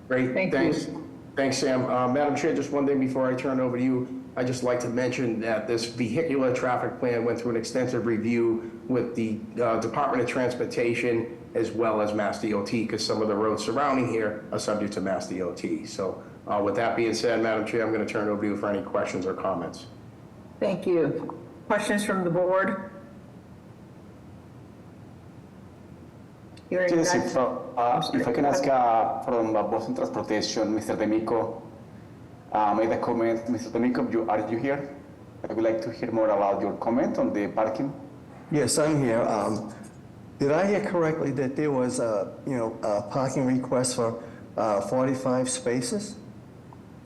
Great, thanks. Thanks, Sam. Madam Chair, just one thing before I turn it over to you. I'd just like to mention that this vehicular traffic plan went through an extensive review with the Department of Transportation as well as Mass DOT, because some of the roads surrounding here are subject to Mass DOT. So with that being said, Madam Chair, I'm going to turn it over to you for any questions or comments. Thank you. Questions from the board? Yes, if I can ask from Boston Transportation, Mr. D'Amico, made a comment. Mr. D'Amico, are you here? I would like to hear more about your comment on the parking. Yes, I'm here. Did I hear correctly that there was a parking request for 45 spaces?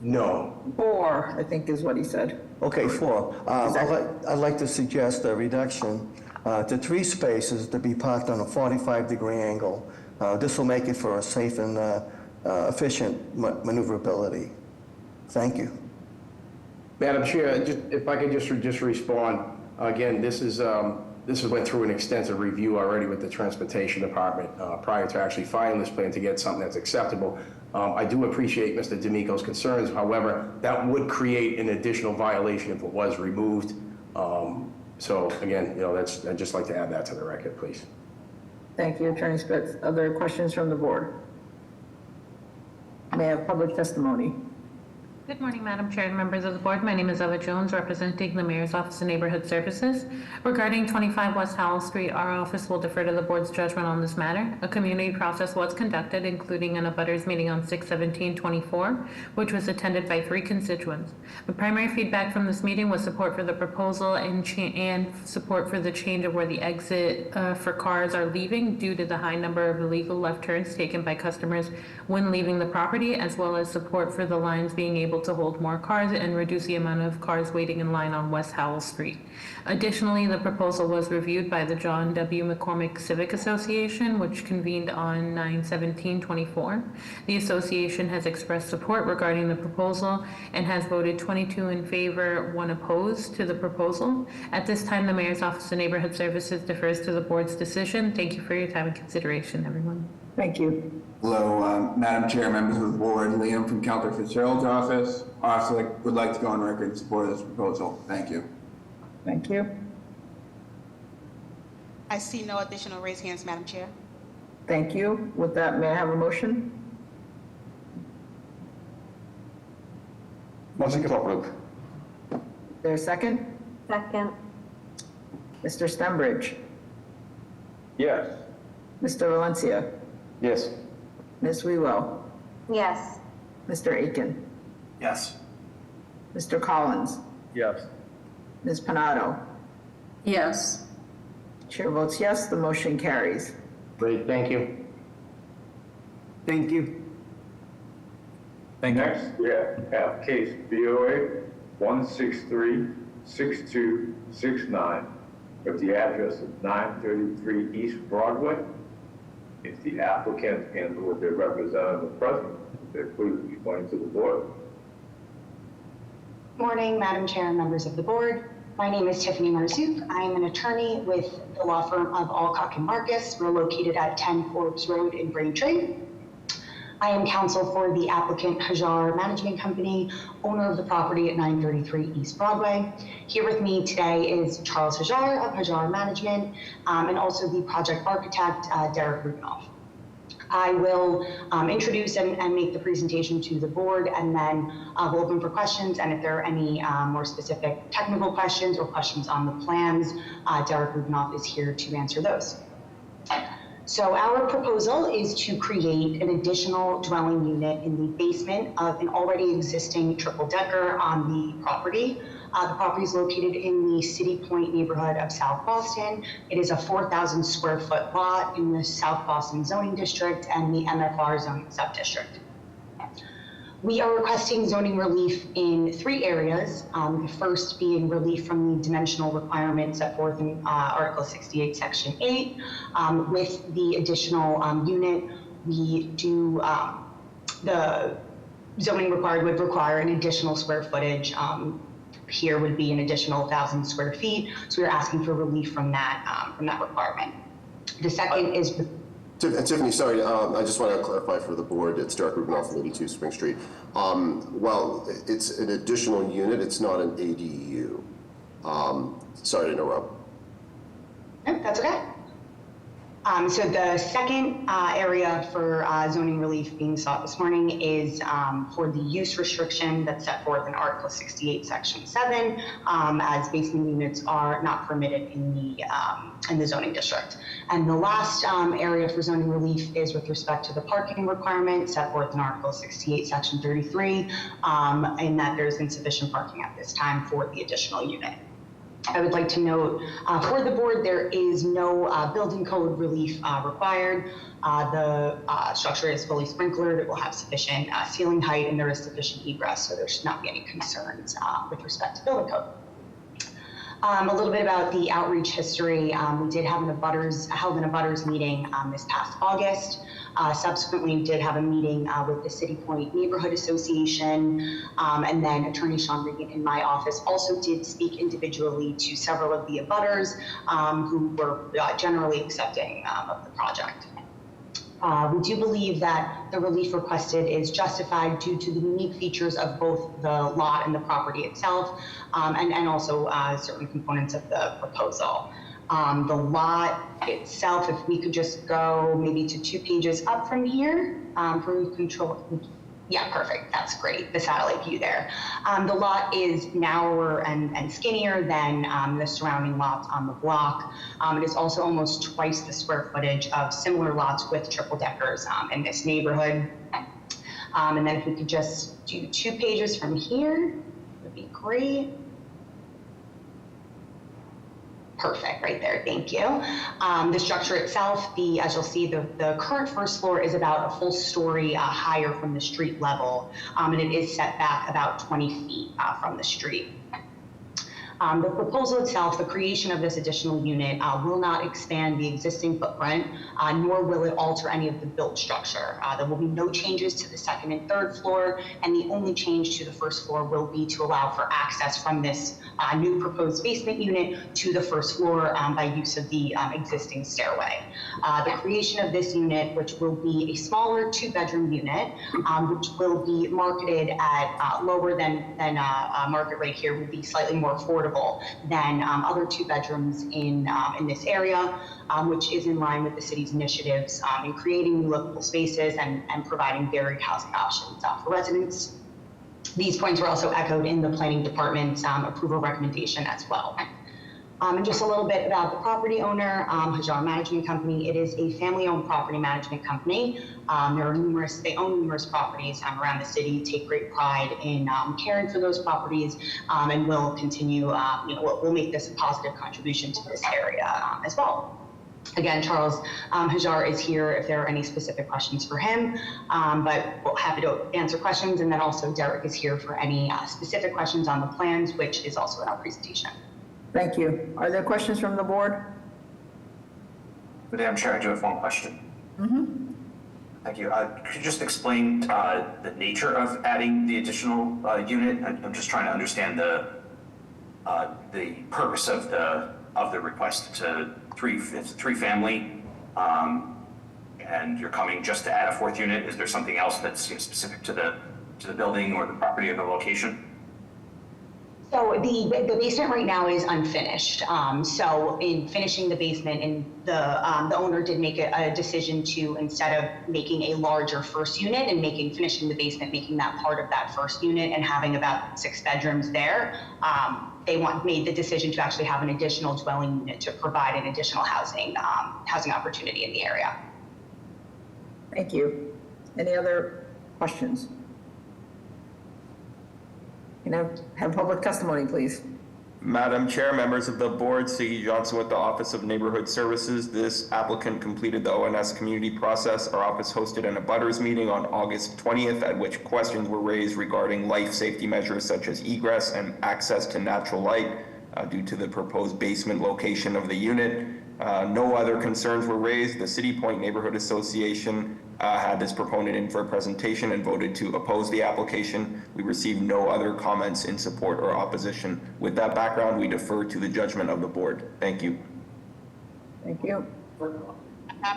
No. 4, I think is what he said. Okay, 4. I'd like to suggest a reduction to 3 spaces to be parked on a 45-degree angle. This will make it for a safe and efficient maneuverability. Thank you. Madam Chair, if I could just respond. Again, this went through an extensive review already with the Transportation Department prior to actually filing this plan to get something that's acceptable. I do appreciate Mr. D'Amico's concerns. However, that would create an additional violation if it was removed. So again, I'd just like to add that to the record, please. Thank you, Attorney Spitz. Other questions from the board? May I have public testimony? Good morning, Madam Chair and members of the board. My name is Eva Jones, representing the Mayor's Office of Neighborhood Services. Regarding 25 West Howell Street, our office will defer to the board's judgment on this matter. A community process was conducted, including an abutters meeting on 6/17/24, which was attended by 3 constituents. The primary feedback from this meeting was support for the proposal and support for the change of where the exit for cars are leaving due to the high number of illegal left turns taken by customers when leaving the property, as well as support for the lines being able to hold more cars and reduce the amount of cars waiting in line on West Howell Street. Additionally, the proposal was reviewed by the John W. McCormick Civic Association, which convened on 9/17/24. The association has expressed support regarding the proposal and has voted 22 in favor, 1 opposed to the proposal. At this time, the Mayor's Office of Neighborhood Services defers to the board's decision. Thank you for your time and consideration, everyone. Thank you. Hello, Madam Chair, members of the board, Liam from Counselor Fitzgerald's office. I also would like to go on record in support of this proposal. Thank you. Thank you. I see no additional raised hands, Madam Chair. Thank you. With that, may I have a motion? Motion to approve. Is there a second? Second. Mr. Stenbridge? Yes. Mr. Valencia? Yes. Ms. Wewell? Yes. Mr. Aiken? Yes. Mr. Collins? Yes. Ms. Panado? Yes. Chair votes yes, the motion carries. Great, thank you. Thank you. Thank you. Next, we have case BOA 163-6269 with the address of 933 East Broadway. If the applicant and or their representative present, they're please be pointing to the board. Morning, Madam Chair and members of the board. My name is Tiffany Marzouk. I am an attorney with the law firm of Alcock and Marcus. We're located at 10 Forbes Road in Braintree. I am counsel for the applicant Hajar Management Company, owner of the property at 933 East Broadway. Here with me today is Charles Hajar of Hajar Management, and also the project architect, Derek Rudolph. I will introduce and make the presentation to the board, and then we'll open for questions. And if there are any more specific technical questions or questions on the plans, Derek Rudolph is here to answer those. So our proposal is to create an additional dwelling unit in the basement of an already existing triple-decker on the property. The property is located in the City Point neighborhood of South Boston. It is a 4,000 square foot lot in the South Boston zoning district and the MFR zoning subdistrict. We are requesting zoning relief in 3 areas. The first being relief from the dimensional requirements set forth in Article 68, Section 8. With the additional unit, we do, the zoning required would require an additional square footage. Here would be an additional 1,000 square feet. So we're asking for relief from that requirement. The second is Tiffany, sorry, I just want to clarify for the board, it's Derek Rubinoff from 82 Spring Street. Well, it's an additional unit, it's not an ADU. Sorry to interrupt. No, that's okay. So the second area for zoning relief being sought this morning is for the use restriction that's set forth in Article 68, Section 7, as basement units are not permitted in the zoning district. And the last area for zoning relief is with respect to the parking requirement set forth in Article 68, Section 33, in that there's insufficient parking at this time for the additional unit. I would like to note for the board, there is no building code relief required. The structure is fully sprinklered. It will have sufficient ceiling height, and there is sufficient egress, so there should not be any concerns with respect to building code. A little bit about the outreach history. We did have held an abutters meeting this past August. Subsequently, we did have a meeting with the City Point Neighborhood Association, and then Attorney Sean Regan in my office also did speak individually to several of the abutters who were generally accepting of the project. We do believe that the relief requested is justified due to the unique features of both the lot and the property itself, and also certain components of the proposal. The lot itself, if we could just go maybe to 2 pages up from here, for control. Yeah, perfect. That's great. The satellite view there. The lot is narrower and skinnier than the surrounding lots on the block. It is also almost twice the square footage of similar lots with triple deckers in this neighborhood. And then if we could just do 2 pages from here, would be great. Perfect, right there, thank you. The structure itself, as you'll see, the current first floor is about a full story higher from the street level, and it is set back about 20 feet from the street. The proposal itself, the creation of this additional unit will not expand the existing footprint, nor will it alter any of the built structure. There will be no changes to the second and third floor, and the only change to the first floor will be to allow for access from this new proposed basement unit to the first floor by use of the existing stairway. The creation of this unit, which will be a smaller 2-bedroom unit, which will be marketed at lower than market rate here, will be slightly more affordable than other 2-bedrooms in this area, which is in line with the city's initiatives in creating new livable spaces and providing varied housing options for residents. These points were also echoed in the planning department's approval recommendation as well. And just a little bit about the property owner, Hajar Management Company. It is a family-owned property management company. They own numerous properties around the city, take great pride in caring for those properties, and will continue, we'll make this a positive contribution to this area as well. Again, Charles Hajar is here if there are any specific questions for him, but we're happy to answer questions. And then also Derek is here for any specific questions on the plans, which is also in our presentation. Thank you. Are there questions from the board? Madam Chair, I do have one question. Thank you. Could you just explain the nature of adding the additional unit? I'm just trying to understand the purpose of the request. It's a 3-family, and you're coming just to add a 4th unit. Is there something else that's specific to the building or the property or the location? So the basement right now is unfinished. So in finishing the basement, and the owner did make a decision to, instead of making a larger first unit and finishing the basement, making that part of that first unit and having about 6 bedrooms there, they made the decision to actually have an additional dwelling unit to provide an additional housing opportunity in the area. Thank you. Any other questions? Can I have public testimony, please? Madam Chair, members of the board, Siggy Johnson with the Office of Neighborhood Services. This applicant completed the ONS community process. Our office hosted an abutters meeting on August 20th, at which questions were raised regarding life safety measures such as egress and access to natural light due to the proposed basement location of the unit. No other concerns were raised. The City Point Neighborhood Association had this proponent in for a presentation and voted to oppose the application. We received no other comments in support or opposition. With that background, we defer to the judgment of the board. Thank you. Thank you.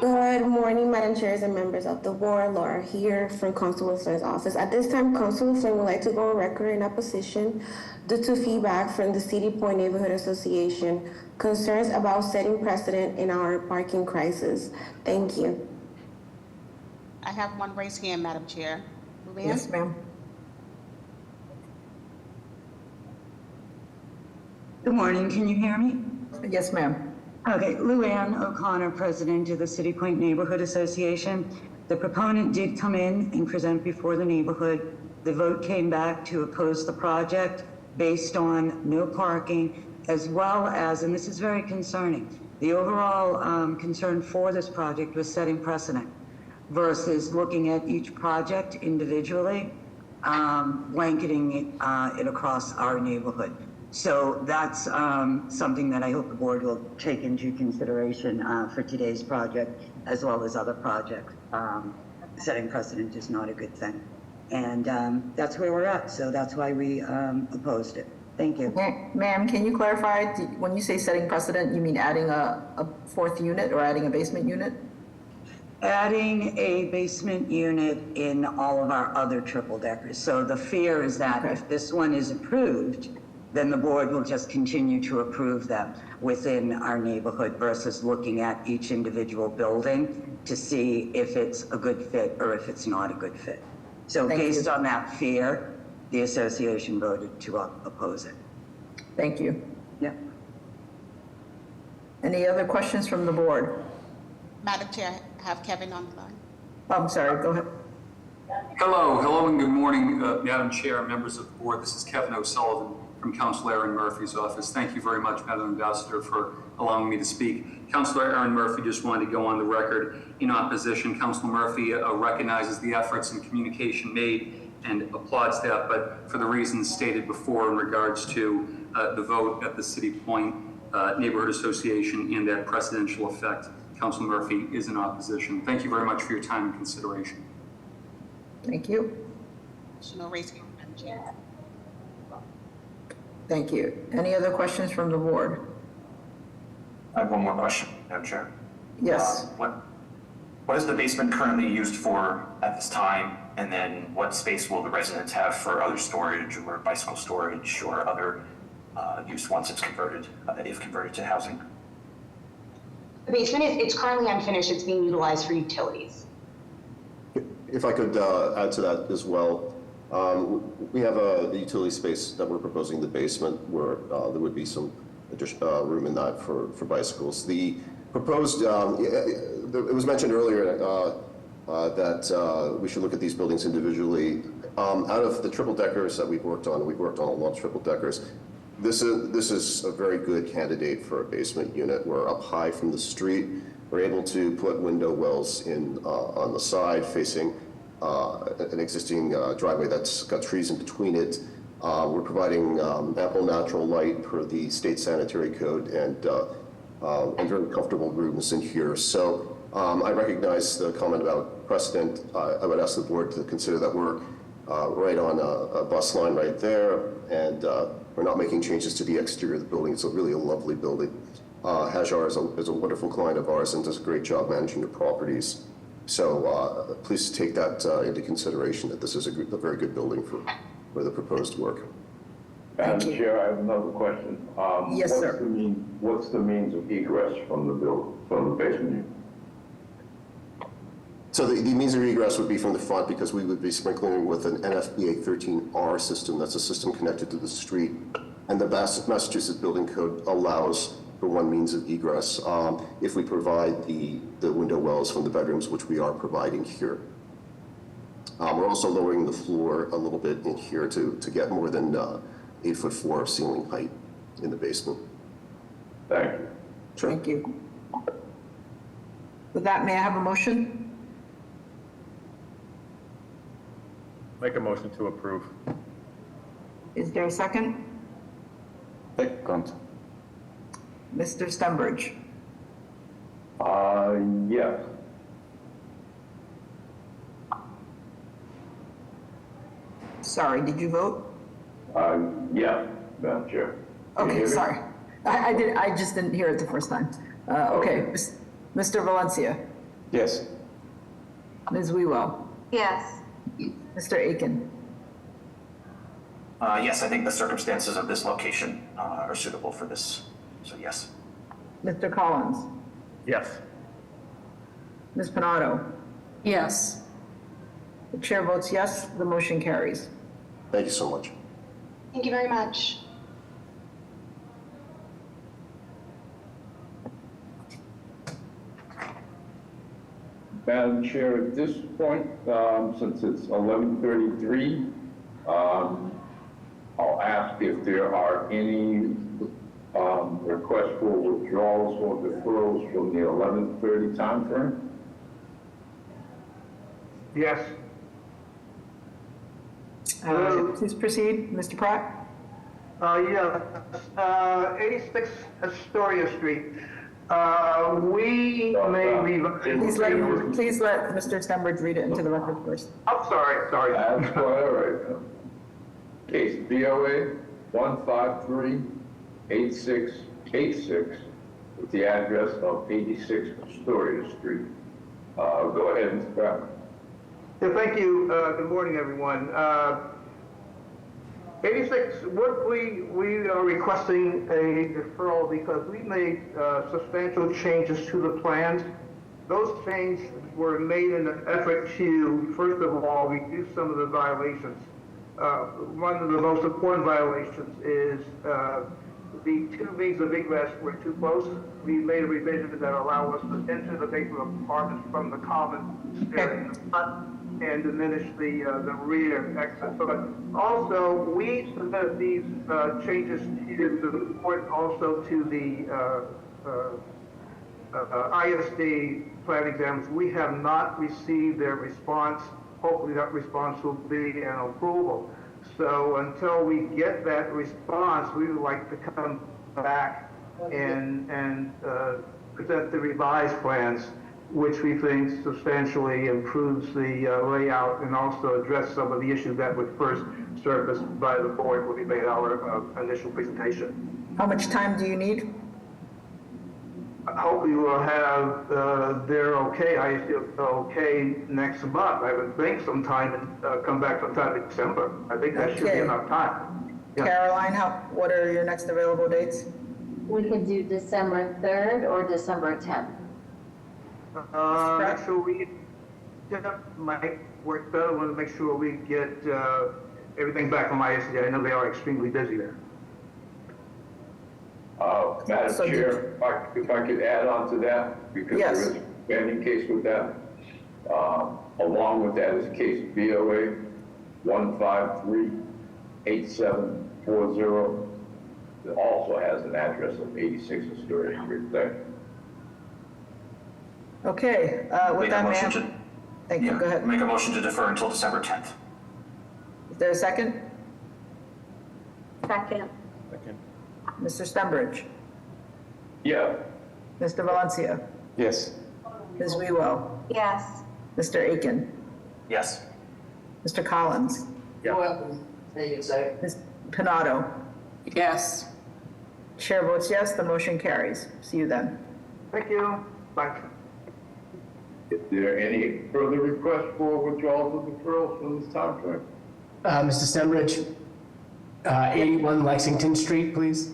Good morning, Madam Chairs and members of the board. Laura here from Constable Flynn's office. At this time, Constable Flynn would like to go on record in opposition due to feedback from the City Point Neighborhood Association, concerns about setting precedent in our parking crisis. Thank you. I have one raised hand, Madam Chair. Luann? Yes, ma'am. Good morning, can you hear me? Yes, ma'am. Okay, Luann O'Connor, President of the City Point Neighborhood Association. The proponent did come in and present before the neighborhood. The vote came back to oppose the project based on no parking, as well as, and this is very concerning, the overall concern for this project was setting precedent versus looking at each project individually, blanketing it across our neighborhood. So that's something that I hope the board will take into consideration for today's project, as well as other projects. Setting precedent is not a good thing. And that's where we're at, so that's why we opposed it. Thank you. Ma'am, can you clarify, when you say setting precedent, you mean adding a 4th unit or adding a basement unit? Adding a basement unit in all of our other triple deckers. So the fear is that if this one is approved, then the board will just continue to approve them within our neighborhood versus looking at each individual building to see if it's a good fit or if it's not a good fit. So based on that fear, the association voted to oppose it. Thank you. Yeah. Any other questions from the board? Madam Chair, I have Kevin on the line. I'm sorry, go ahead. Hello and good morning, Madam Chair, members of the board. This is Kevin O'Sullivan from Councilor Aaron Murphy's office. Thank you very much, Madam Ambassador, for allowing me to speak. Councilor Aaron Murphy just wanted to go on the record in opposition. Councilor Murphy recognizes the efforts and communication made and applauds that, but for the reasons stated before in regards to the vote at the City Point Neighborhood Association and that precedential effect, Council Murphy is in opposition. Thank you very much for your time and consideration. Thank you. No raise hand, Madam Chair. Thank you. Any other questions from the board? I have one more question, Madam Chair. Yes. What is the basement currently used for at this time? And then what space will the residents have for other storage or bicycle storage or other use once it's converted, if converted to housing? The basement it's currently unfinished. It's being utilized for utilities. If I could add to that as well, we have the utility space that we're proposing in the basement where there would be some additional room in that for bicycles. The proposed, it was mentioned earlier that we should look at these buildings individually. Out of the triple deckers that we've worked on a lot of triple deckers. This is a very good candidate for a basement unit. We're up high from the street. We're able to put window wells in on the side facing an existing driveway that's got trees in between it. We're providing ample natural light per the state sanitary code and very comfortable rooms in here. So I recognize the comment about precedent. I would ask the board to consider that we're right on a bus line right there, and we're not making changes to the exterior of the building. It's really a lovely building. Hajar is a wonderful client of ours and does a great job managing the properties. So please take that into consideration, that this is a very good building for the proposed work. Madam Chair, I have another question. Yes, sir. What's the means of egress from the basement unit? So the means of egress would be from the front, because we would be sprinkling with an NFPA 13R system. That's a system connected to the street. And the Massachusetts Building Code allows for one means of egress if we provide the window wells from the bedrooms, which we are providing here. We're also lowering the floor a little bit in here to get more than 8'4" ceiling height in the basement. Thank you. Sure. Thank you. With that, may I have a motion? Make a motion to approve. Is there a second? Second. Mr. Stenbridge? Yes. Sorry, did you vote? Yeah, Madam Chair. Can you Okay, hear me? sorry. I just didn't hear it the first time. Okay, Mr. Valencia? Yes. Ms. Wewell? Yes. Mr. Aiken? Yes, I think the circumstances of this location are suitable for this, so yes. Mr. Collins? Yes. Ms. Panado? Yes. The chair votes yes, the motion carries. Thank you so much. Thank you very much. Madam Chair, at this point, since it's 11:33, I'll ask if there are any requests for withdrawals or deferrals from the 11:30 timeframe. Yes. Please proceed, Mr. Pratt. Yeah, 86 Astoria Street. We may revise. Please let Mr. Stenbridge read it into the record first. I'm sorry. That's quite all right. Case BOA 1538686 with the address of 86 Astoria Street. Go ahead, Mr. Pratt. Yeah, thank you. Good morning, everyone. 86, what we are requesting a deferral because we made substantial changes to the plans. Those changes were made in an effort to, first of all, reduce some of the violations. One of the most important violations is the two means of egress were too close. We made a revision that allow us to enter the basement apartments from the common stair in the front and diminish the rear exit. But also, we submitted these changes to the board, also to the ISD plan exams. We have not received their response. Hopefully that response will be an approval. So until we get that response, we would like to come back and present the revised plans, which we think substantially improves the layout and also address some of the issues that were first surfaced by the board when we made our initial presentation. How much time do you need? Hopefully we'll have their okay next month. I would think sometime and come back sometime in December. I think that should be Okay. enough time. Yeah. Caroline, what are your next available dates? We could do December 3rd or December 10th. Make sure we might work better. Want to make sure we get everything back from ISD. I know they are extremely busy there. Madam Chair, if I could add on to that, because Yes. there is a pending case with that. Along with that is case BOA 1538740. It also has an address of 86 Astoria Street there. Okay, with Make a that, motion ma'am. Thank you, go ahead. Make a motion to defer until December 10th. Is there a second? Second. Mr. Stenbridge? Yeah. Mr. Valencia? Yes. Ms. Wewell? Yes. Mr. Aiken? Yes. Mr. Collins? Ms. Pinato? Yes. Chair votes yes, the motion carries. See you then. Thank you. Bye. Is there any further requests for withdrawals of deferrals from this time frame? Mr. Stenbridge, 81 Lexington Street, please.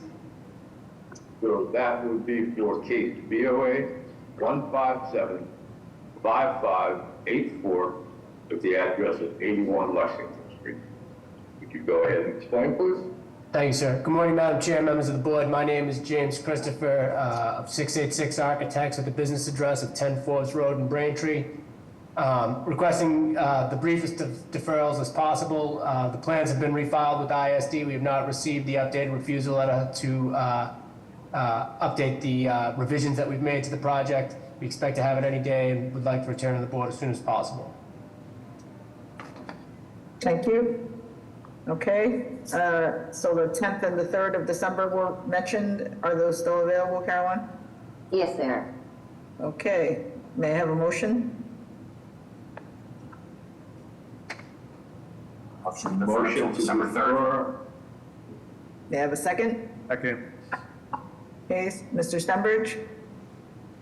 So that would be for case BOA 1575584 with the address of 81 Lexington Street. Would you go ahead and explain, please? Thank you, sir. Good morning, Madam Chair, members of the board. My name is James Christopher of 686 Architects at the business address of 10 Forbes Road in Braintree. Requesting the briefest of deferrals as possible. The plans have been refiled with ISD. We have not received the updated refusal letter to update the revisions that we've made to the project. We expect to have it any day and would like to return to the board as soon as possible. Thank you. Okay, so the 10th and the 3rd of December were mentioned. Are those still available, Caroline? Yes, they are. Okay, may I have a motion? Motion to defer until December 3rd. May I have a second? Second. Okay, Mr. Stenbridge?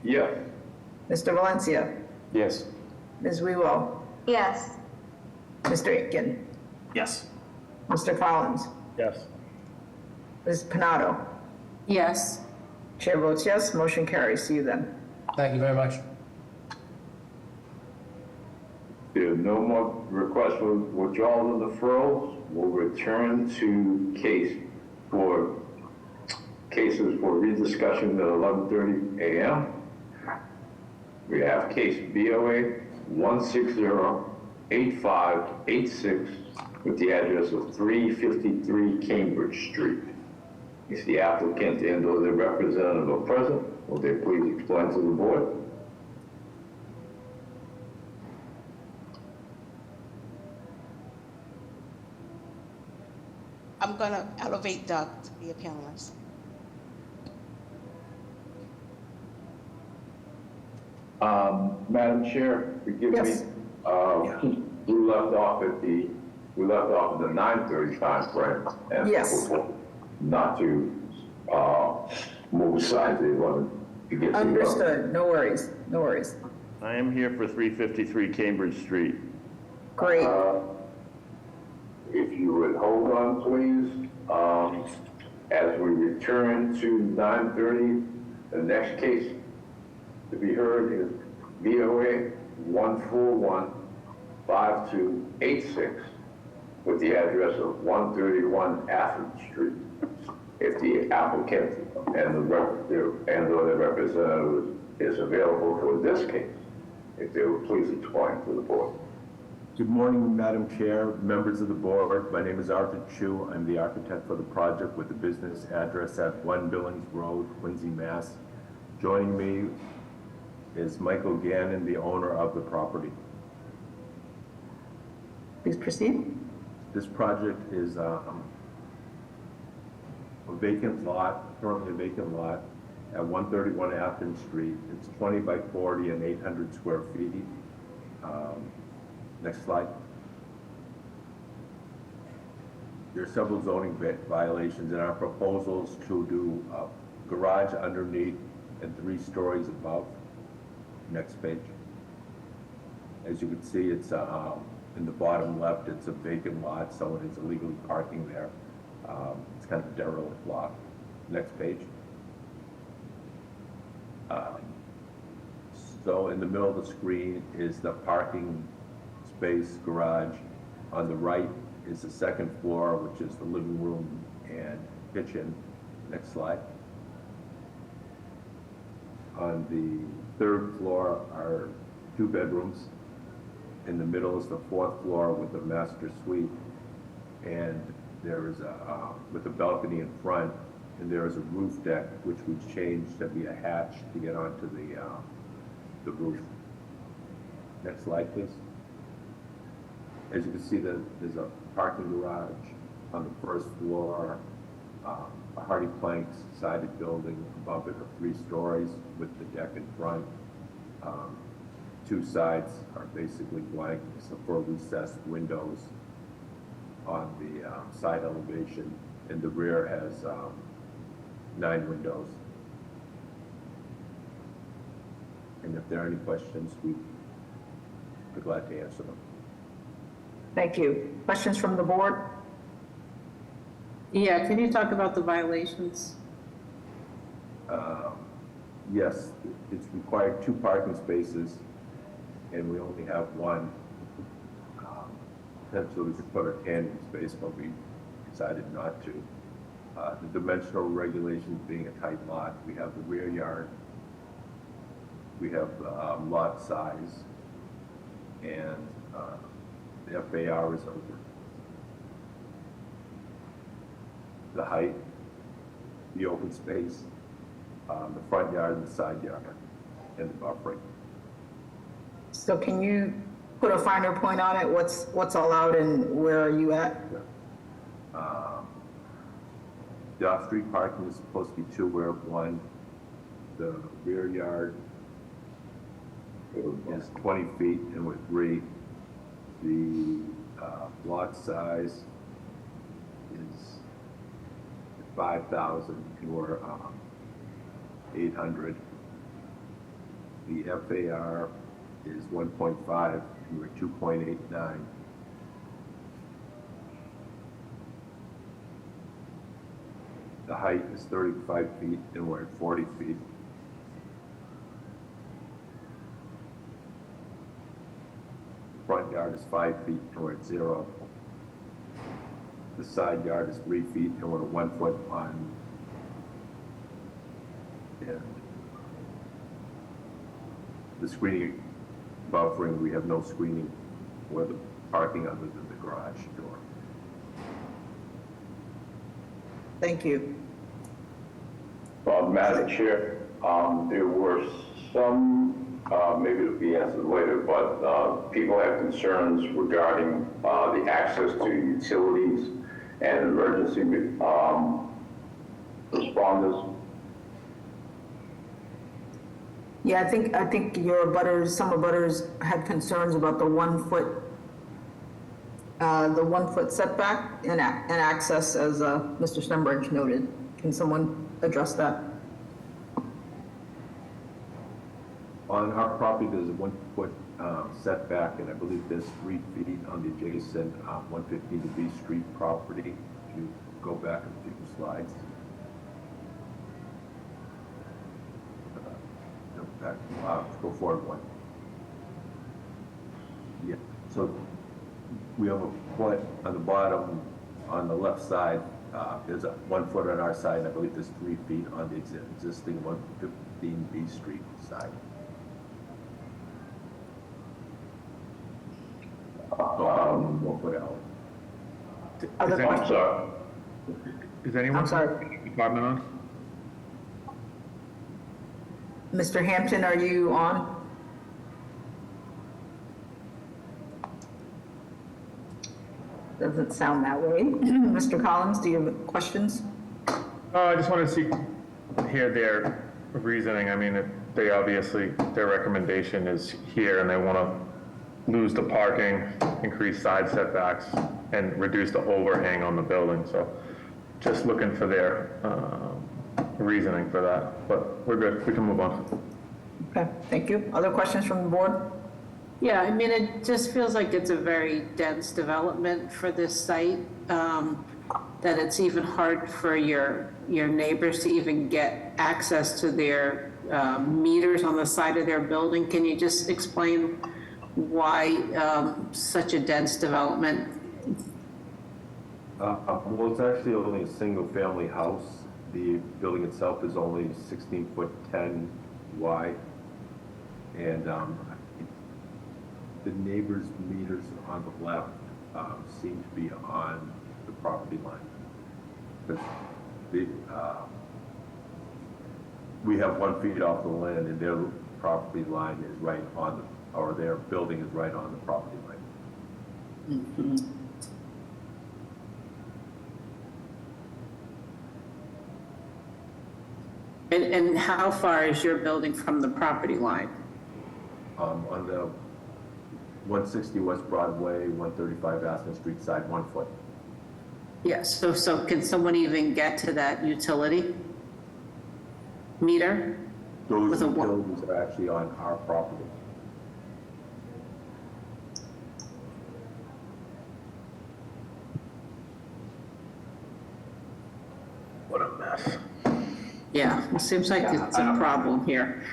Yes. Mr. Valencia? Yes. Ms. Wewell? Yes. Mr. Aiken? Yes. Mr. Collins? Yes. Ms. Pinato? Yes. Chair votes yes, motion carries. See you then. Thank you very much. There are no more requests for withdrawals and deferrals. We'll return to cases for rediscussion at 11:30 a.m. We have case BOA 1608586 with the address of 353 Cambridge Street. Is the applicant and or their representative present? Will they please explain to the board? I'm going to elevate Doug to be a panelist. Madam Chair, forgive me. We left off at the 9:30 time frame. And Yes. Not to move aside the 11 to get to. Understood, no worries, no worries. I am here for 353 Cambridge Street. Great. If you would hold on, please. As we return to 9:30, the next case to be heard is BOA 1415286 with the address of 131 Athens Street. If the applicant and or the representative is available for this case, if they would please explain to the board. Good morning, Madam Chair, members of the board. My name is Arthur Chu. I'm the architect for the project with the business address at 1 Billings Road, Quincy, Mass. Joining me is Michael Gannon, the owner of the property. Please proceed. This project is a vacant lot, currently a vacant lot at 131 Athens Street. It's 20 by 40 and 800 square feet. Next slide. There are several zoning violations in our proposals to do a garage underneath and 3 stories above. Next page. As you can see, it's in the bottom left, it's a vacant lot. Someone is illegally parking there. It's kind of a derelict lot. Next page. So in the middle of the screen is the parking space garage. On the right is the second floor, which is the living room and kitchen. Next slide. On the 3rd floor are 2 bedrooms. In the middle is the 4th floor with a master suite. And there is with a balcony in front, and there is a roof deck, which we've changed to be a hatch to get onto the roof. Next slide, please. As you can see, there's a parking garage on the 1st floor, a hardy planks sided building above it of 3 stories with the deck in front. 2 sides are basically blank, except for recessed windows on the side elevation, and the rear has 9 windows. And if there are any questions, we'd be glad to answer them. Thank you. Questions from the board? Yeah, can you talk about the violations? Yes, it's required 2 parking spaces, and we only have 1. Potentially we could put a tandem space, but we decided not to. The dimensional regulations being a tight lot, we have the rear yard, we have lot size, and the FAR is over. The height, the open space, the front yard and the side yard, and the buffering. So can you put a finer point on it? What's allowed and where are you at? The off-street parking is supposed to be 2, we're at 1. The rear yard is 20 feet and we're 3. The lot size is 5,000 and we're 800. The FAR is 1.5 and we're 2.89. The height is 35 feet and we're at 40 feet. Front yard is 5 feet and we're at 0. The side yard is 3 feet and we're at 1 foot on. And the screening buffering, we have no screening for the parking other than the garage door. Thank you. Madam Chair, there were some, maybe it'll be answered later, but people have concerns regarding the access to utilities and emergency responders. Yeah, I think your abutters, some abutters had concerns about the 1 foot, setback and access, as Mr. Stenbridge noted. Can someone address that? On our property, there's a 1 foot setback, and I believe there's 3 feet on the adjacent 115 B Street property. If you go back a few slides. Go forward 1. Yeah, so we have a foot on the bottom on the left side. There's a 1 foot on our side, and I believe there's 3 feet on the existing 115 B Street side. We'll put out. Is anyone I'm sorry. from the department on? Mr. Hampton, are you on? Doesn't sound that way. Mr. Collins, do you have questions? I just want to hear their reasoning. I mean, they obviously, their recommendation is here and they want to lose the parking, increase side setbacks, and reduce the overhang on the building. So just looking for their reasoning for that, but we're good. We can move on. Okay, thank you. Other questions from the board? Yeah, I mean, it just feels like it's a very dense development for this site, that it's even hard for your neighbors to even get access to their meters on the side of their building. Can you just explain why such a dense development? Well, it's actually only a single-family house. The building itself is only 16 foot 10 wide, and the neighbors' meters on the left seem to be on the property line. Because we have 1 feet off the land, and their property line is right on the, or their building is right on the property line. Mm-hmm. And how far is your building from the property line? On the 160 West Broadway, 135 Aston Street side, 1 foot. Yes, so can someone even get to that utility meter? Those utilities are actually on our property. What a mess. Yeah, it seems like it's a problem here.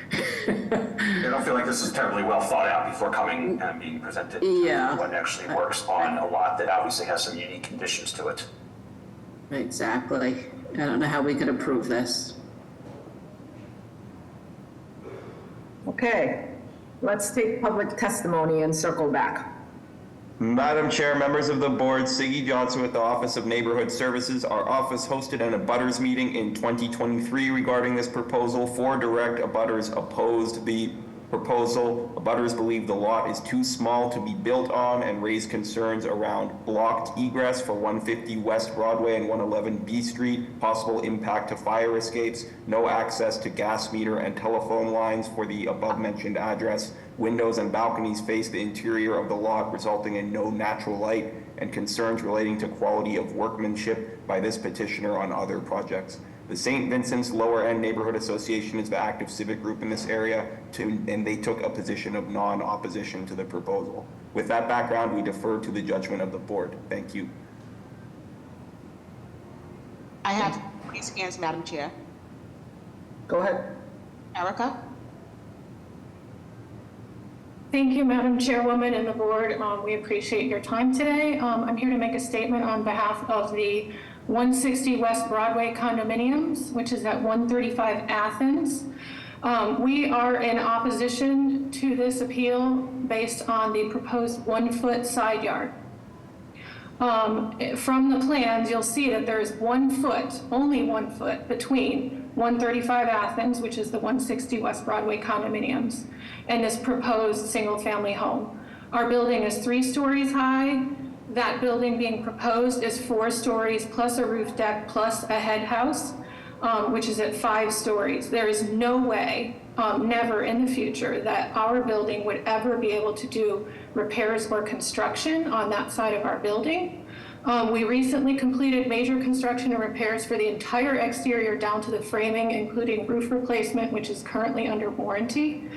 I don't feel like this is terribly well thought out before coming and being presented. Yeah. What actually works on a lot that obviously has some unique conditions to it. Exactly. I don't know how we could approve this. Okay, let's take public testimony and circle back. Madam Chair, members of the board, Siggy Johnson with the Office of Neighborhood Services. Our office hosted an abutters meeting in 2023 regarding this proposal. 4 direct abutters opposed the proposal. Abutters believe the lot is too small to be built on and raised concerns around blocked egress for 150 West Broadway and 111 B Street, possible impact to fire escapes, no access to gas meter and telephone lines for the above-mentioned address. Windows and balconies face the interior of the lot, resulting in no natural light, and concerns relating to quality of workmanship by this petitioner on other projects. The St. Vincent's Lower End Neighborhood Association is the active civic group in this area, and they took a position of non-opposition to the proposal. With that background, we defer to the judgment of the board. Thank you. I have 3 scans, Madam Chair. Go ahead. Erica? Thank you, Madam Chairwoman and the board. We appreciate your time today. I'm here to make a statement on behalf of the 160 West Broadway condominiums, which is at 135 Athens. We are in opposition to this appeal based on the proposed 1-foot side yard. From the plans, you'll see that there's 1 foot, only 1 foot, between 135 Athens, which is the 160 West Broadway condominiums, and this proposed single-family home. Our building is 3 stories high. That building being proposed is 4 stories plus a roof deck plus a head house, which is at 5 stories. There is no way, never in the future, that our building would ever be able to do repairs or construction on that side of our building. We recently completed major construction and repairs for the entire exterior down to the framing, including roof replacement, which is currently under warranty.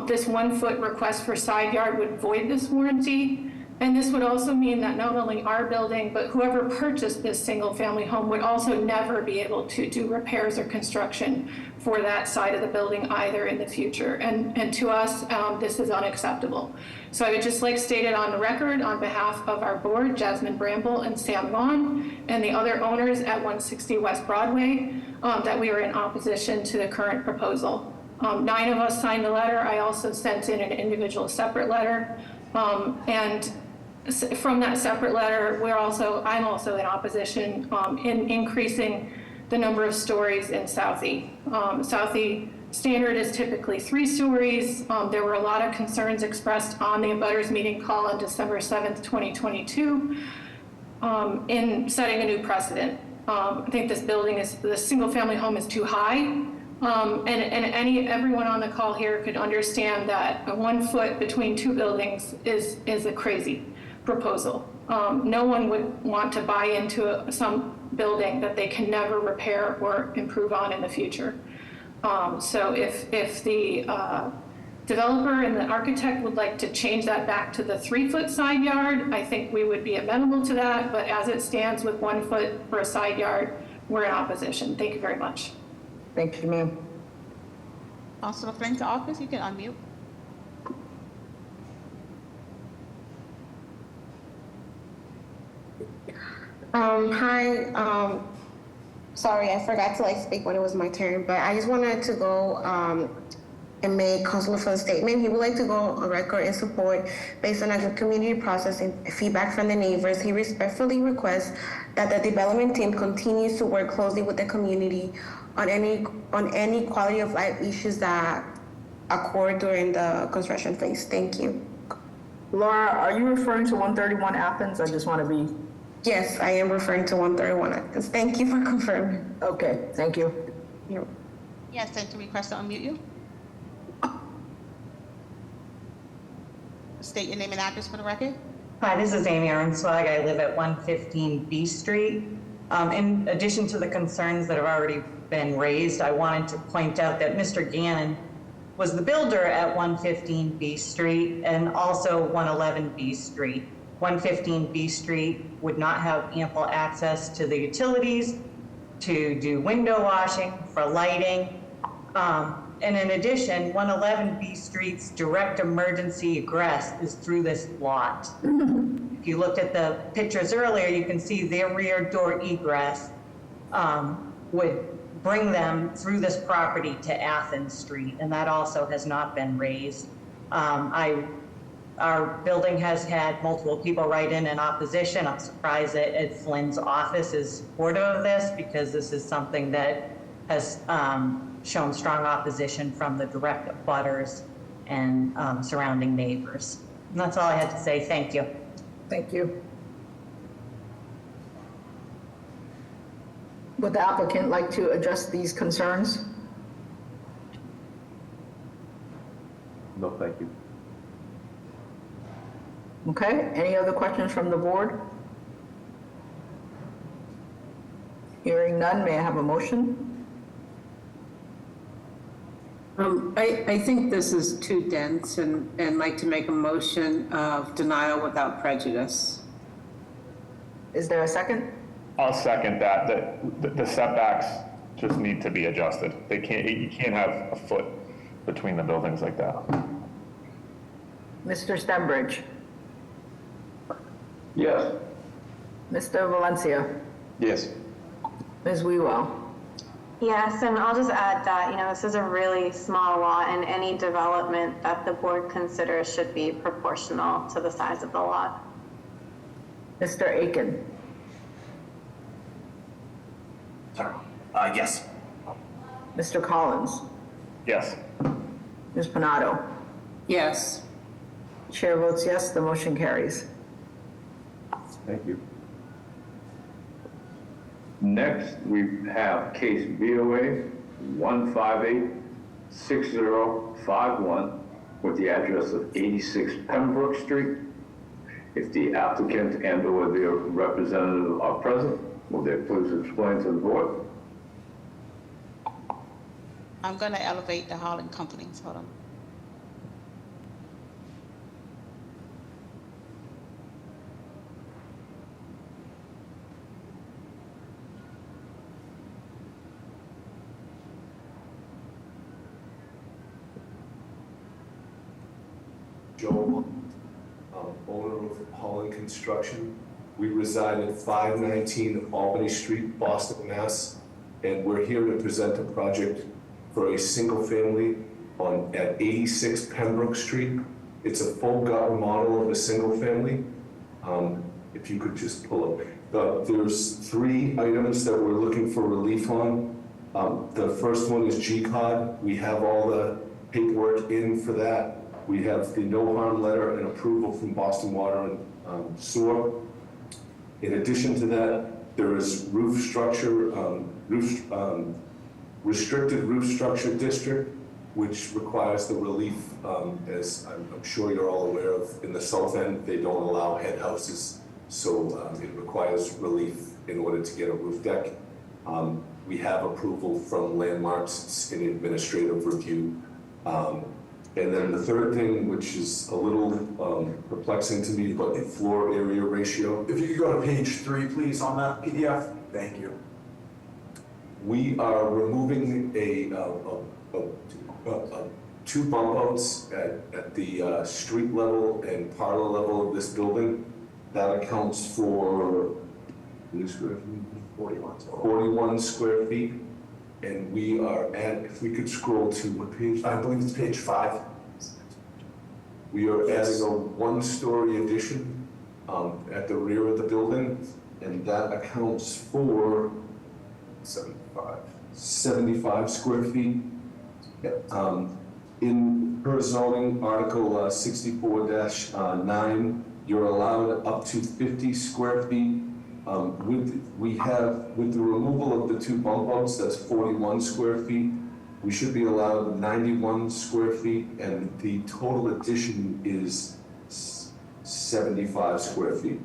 This 1-foot request for side yard would void this warranty. And this would also mean that not only our building, but whoever purchased this single-family home would also never be able to do repairs or construction for that side of the building either in the future. And to us, this is unacceptable. So I would just like stated on the record on behalf of our board, Jasmine Bramble and Sam Vaughn, and the other owners at 160 West Broadway, that we are in opposition to the current proposal. 9 of us signed the letter. I also sent in an individual separate letter. And from that separate letter, I'm also in opposition in increasing the number of stories in Southie. Southie standard is typically 3 stories. There were a lot of concerns expressed on the abutters meeting call on December 7th, 2022. in setting a new precedent. I think the single-family home is too high. And everyone on the call here could understand that a 1 foot between two buildings is a crazy proposal. No one would want to buy into some building that they can never repair or improve on in the future. So if the developer and the architect would like to change that back to the 3 foot side yard, I think we would be amenable to that. But as it stands with 1 foot for a side yard, we're in opposition. Thank you very much. Thank you, ma'am. Councilor Flynn to office, you can unmute. Hi, sorry, I forgot to speak when it was my turn, but I just wanted to go and make Councilor Flynn's statement. He would like to go on record in support based on a good community process and feedback from the neighbors. He respectfully requests that the development team continues to work closely with the community on any quality of life issues that occur during the construction phase. Thank you. Laura, are you referring to 131 Athens? I just want to be... Yes, I am referring to 131 Athens. Thank you for confirming. Okay, thank you. Yes, sent a request to unmute you. State your name and address for the record. Hi, this is Amy Arnswag. I live at 115 B Street. In addition to the concerns that have already been raised, I wanted to point out that Mr. Gannon was the builder at 115 B Street and also 111 B Street. 115 B Street would not have ample access to the utilities, to do window washing, for lighting. And in addition, 111 B Street's direct emergency egress is through this lot. If you looked at the pictures earlier, you can see their rear door egress would bring them through this property to Athens Street, and that also has not been raised. Our building has had multiple people write in opposition. I'm surprised that Ed Flynn's office is supportive of this, because this is something that has shown strong opposition from the direct abutters and surrounding neighbors. And that's all I had to say. Thank you. Thank you. Would the applicant like to address these concerns? No, thank you. Okay, any other questions from the board? Hearing none, may I have a motion? I think this is too dense and like to make a motion of denial without prejudice. Is there a second? I'll second that. The setbacks just need to be adjusted. You can't have a foot between the buildings like that. Mr. Stenbridge? Yes. Mr. Valencia? Yes. Ms. Wewell? Yes, and I'll just add that, this is a really small lot, and any development that the board considers should be proportional to the size of the lot. Mr. Aiken? Sorry. Yes. Mr. Collins? Yes. Ms. Panado? Yes. Chair votes yes, the motion carries. Thank you. Next, we have case BOA 1586051 with the address of 86 Pembroke Street. If the applicant and/or their representative are present, will they please explain to the board? I'm going to elevate the Holland Companies. Hold on. Joel, owner of Holland Construction. We reside at 519 Albany Street, Boston, Mass. And we're here to present a project for a single family at 86 Pembroke Street. It's a full gut remodel of a single family. If you could just pull up. There's 3 items that we're looking for relief on. The first one is GCOD. We have all the paperwork in for that. We have the no harm letter and approval from Boston Water and Sewer. In addition to that, there is roof structure, restricted roof structure district, which requires the relief, as I'm sure you're all aware of, in the south end, they don't allow head houses. So it requires relief in order to get a roof deck. We have approval from Landmarks, it's in administrative review. And then the third thing, which is a little perplexing to me, but the floor area ratio. If you could go to page 3, please, on that PDF. Thank you. We are removing two bump outs at the street level and parlor level of this building. That accounts for 41 square feet. And we are at, if we could scroll to what page? I believe it's page 5. We are adding a one-story addition at the rear of the building, and that accounts for 75 square feet. In per zoning article 64-9, you're allowed up to 50 square feet. With the removal of the two bump outs, that's 41 square feet. We should be allowed 91 square feet, and the total addition is 75 square feet,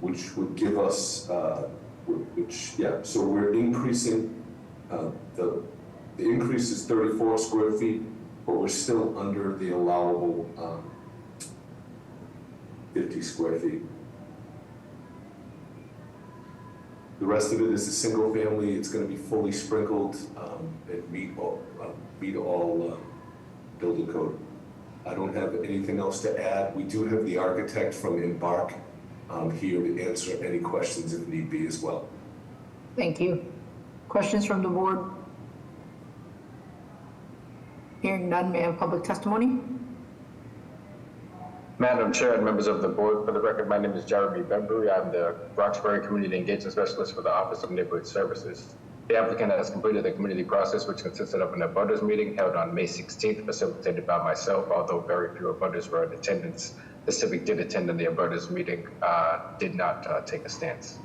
which would give us, so we're increasing, the increase is 34 square feet, but we're still under the allowable 50 square feet. The rest of it is a single family. It's going to be fully sprinkled and meet all building code. I don't have anything else to add. We do have the architect from Embark here to answer any questions if need be as well. Thank you. Questions from the board? Hearing none, may I have public testimony? Madam Chair and members of the board, for the record, my name is Jeremy Benbury. I'm the Roxbury Community Engagement Specialist for the Office of Neighborhood Services. The applicant has completed the community process, which consisted of an abutters meeting held on May 16th, facilitated by myself, although very few abutters were in attendance. The civic did attend, and the abutters meeting did not take a stance.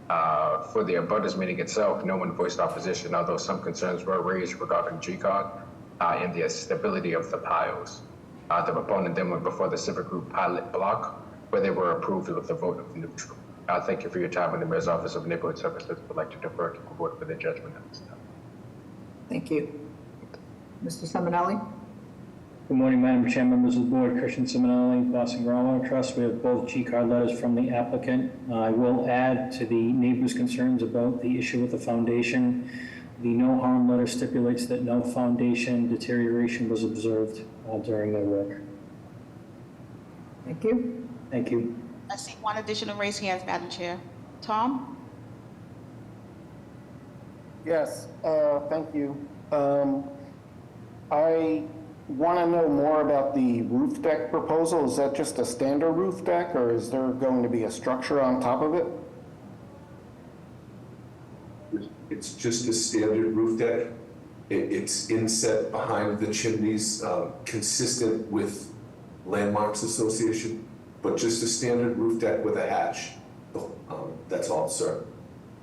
For the abutters meeting itself, no one voiced opposition, although some concerns were raised regarding GCOG and the stability of the piles. The proponent then went before the civic group pilot block, where they were approved with a vote of neutral. Thank you for your time, and the Mayor's Office of Neighborhood Services would like to defer to the board for their judgment at this time. Thank you. Mr. Seminelli? Good morning, Madam Chair, members of the board. Christian Seminelli, Boston Groundwater Trust. We have both G-card letters from the applicant. I will add to the neighbors' concerns about the issue with the foundation. The no harm letter stipulates that no foundation deterioration was observed during their work. Thank you. Thank you. I see one additional raised hands, Madam Chair. Tom? Yes, thank you. I want to know more about the roof deck proposal. Is that just a standard roof deck, or is there going to be a structure on top of it? It's just a standard roof deck. It's inset behind the chimneys, consistent with Landmarks Association, but just a standard roof deck with a hatch. That's all, sir.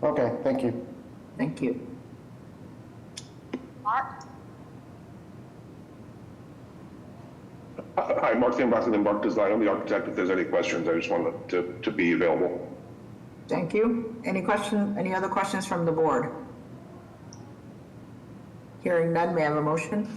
Okay, thank you. Thank you. Mark? Hi, Mark Ambassador, Embark Design. I'm the architect. If there's any questions, I just wanted to be available. Thank you. Any other questions from the board? Hearing none, may I have a motion?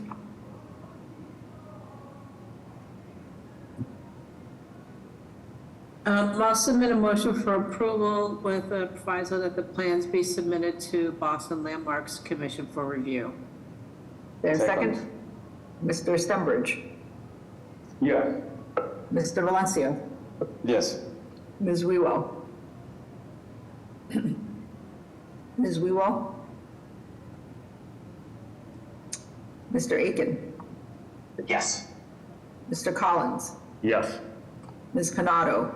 I'll submit a motion for approval with a proviso that the plans be submitted to Boston Landmarks Commission for review. There's a second. Mr. Stembridge? Yes. Mr. Valencia? Yes. Ms. Wewell? Ms. Wewell? Mr. Aiken? Yes. Mr. Collins? Yes. Ms. Canado?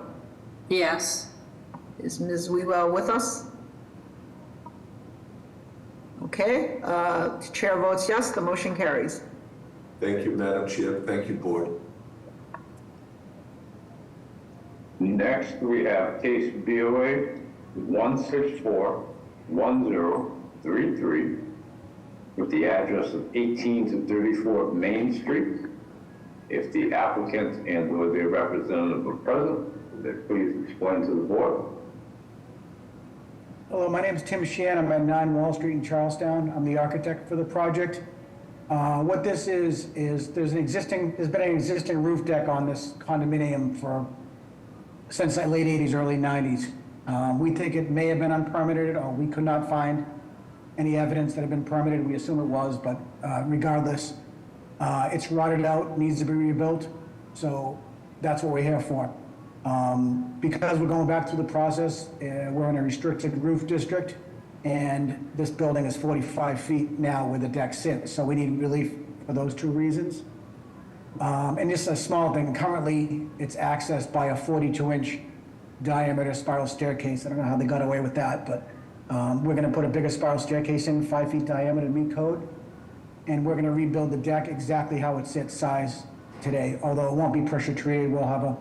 Yes. Is Ms. Wewell with us? Okay, chair votes yes, the motion carries. Thank you, Madam Chair. Thank you, board. Next, we have case BOA 1641033 with the address of 18 to 34 Main Street. If the applicant and/or their representative are present, they please explain to the board. Hello, my name is Tim Shan. I'm at 9 Wall Street in Charlestown. I'm the architect for the project. What this is there's been an existing roof deck on this condominium since the late 80s, early 90s. We think it may have been unpermitted, or we could not find any evidence that had been permitted. We assume it was, but regardless, it's rotted out, needs to be rebuilt. So that's what we're here for. Because we're going back through the process, we're in a restricted roof district, and this building is 45 feet now where the deck sits. So we need relief for those two reasons. And just a small thing, currently it's accessed by a 42-inch diameter spiral staircase. I don't know how they got away with that, but we're gonna put a bigger spiral staircase in, 5 feet diameter to meet code. And we're gonna rebuild the deck exactly how it sits size today. Although it won't be pressure treated, we'll have a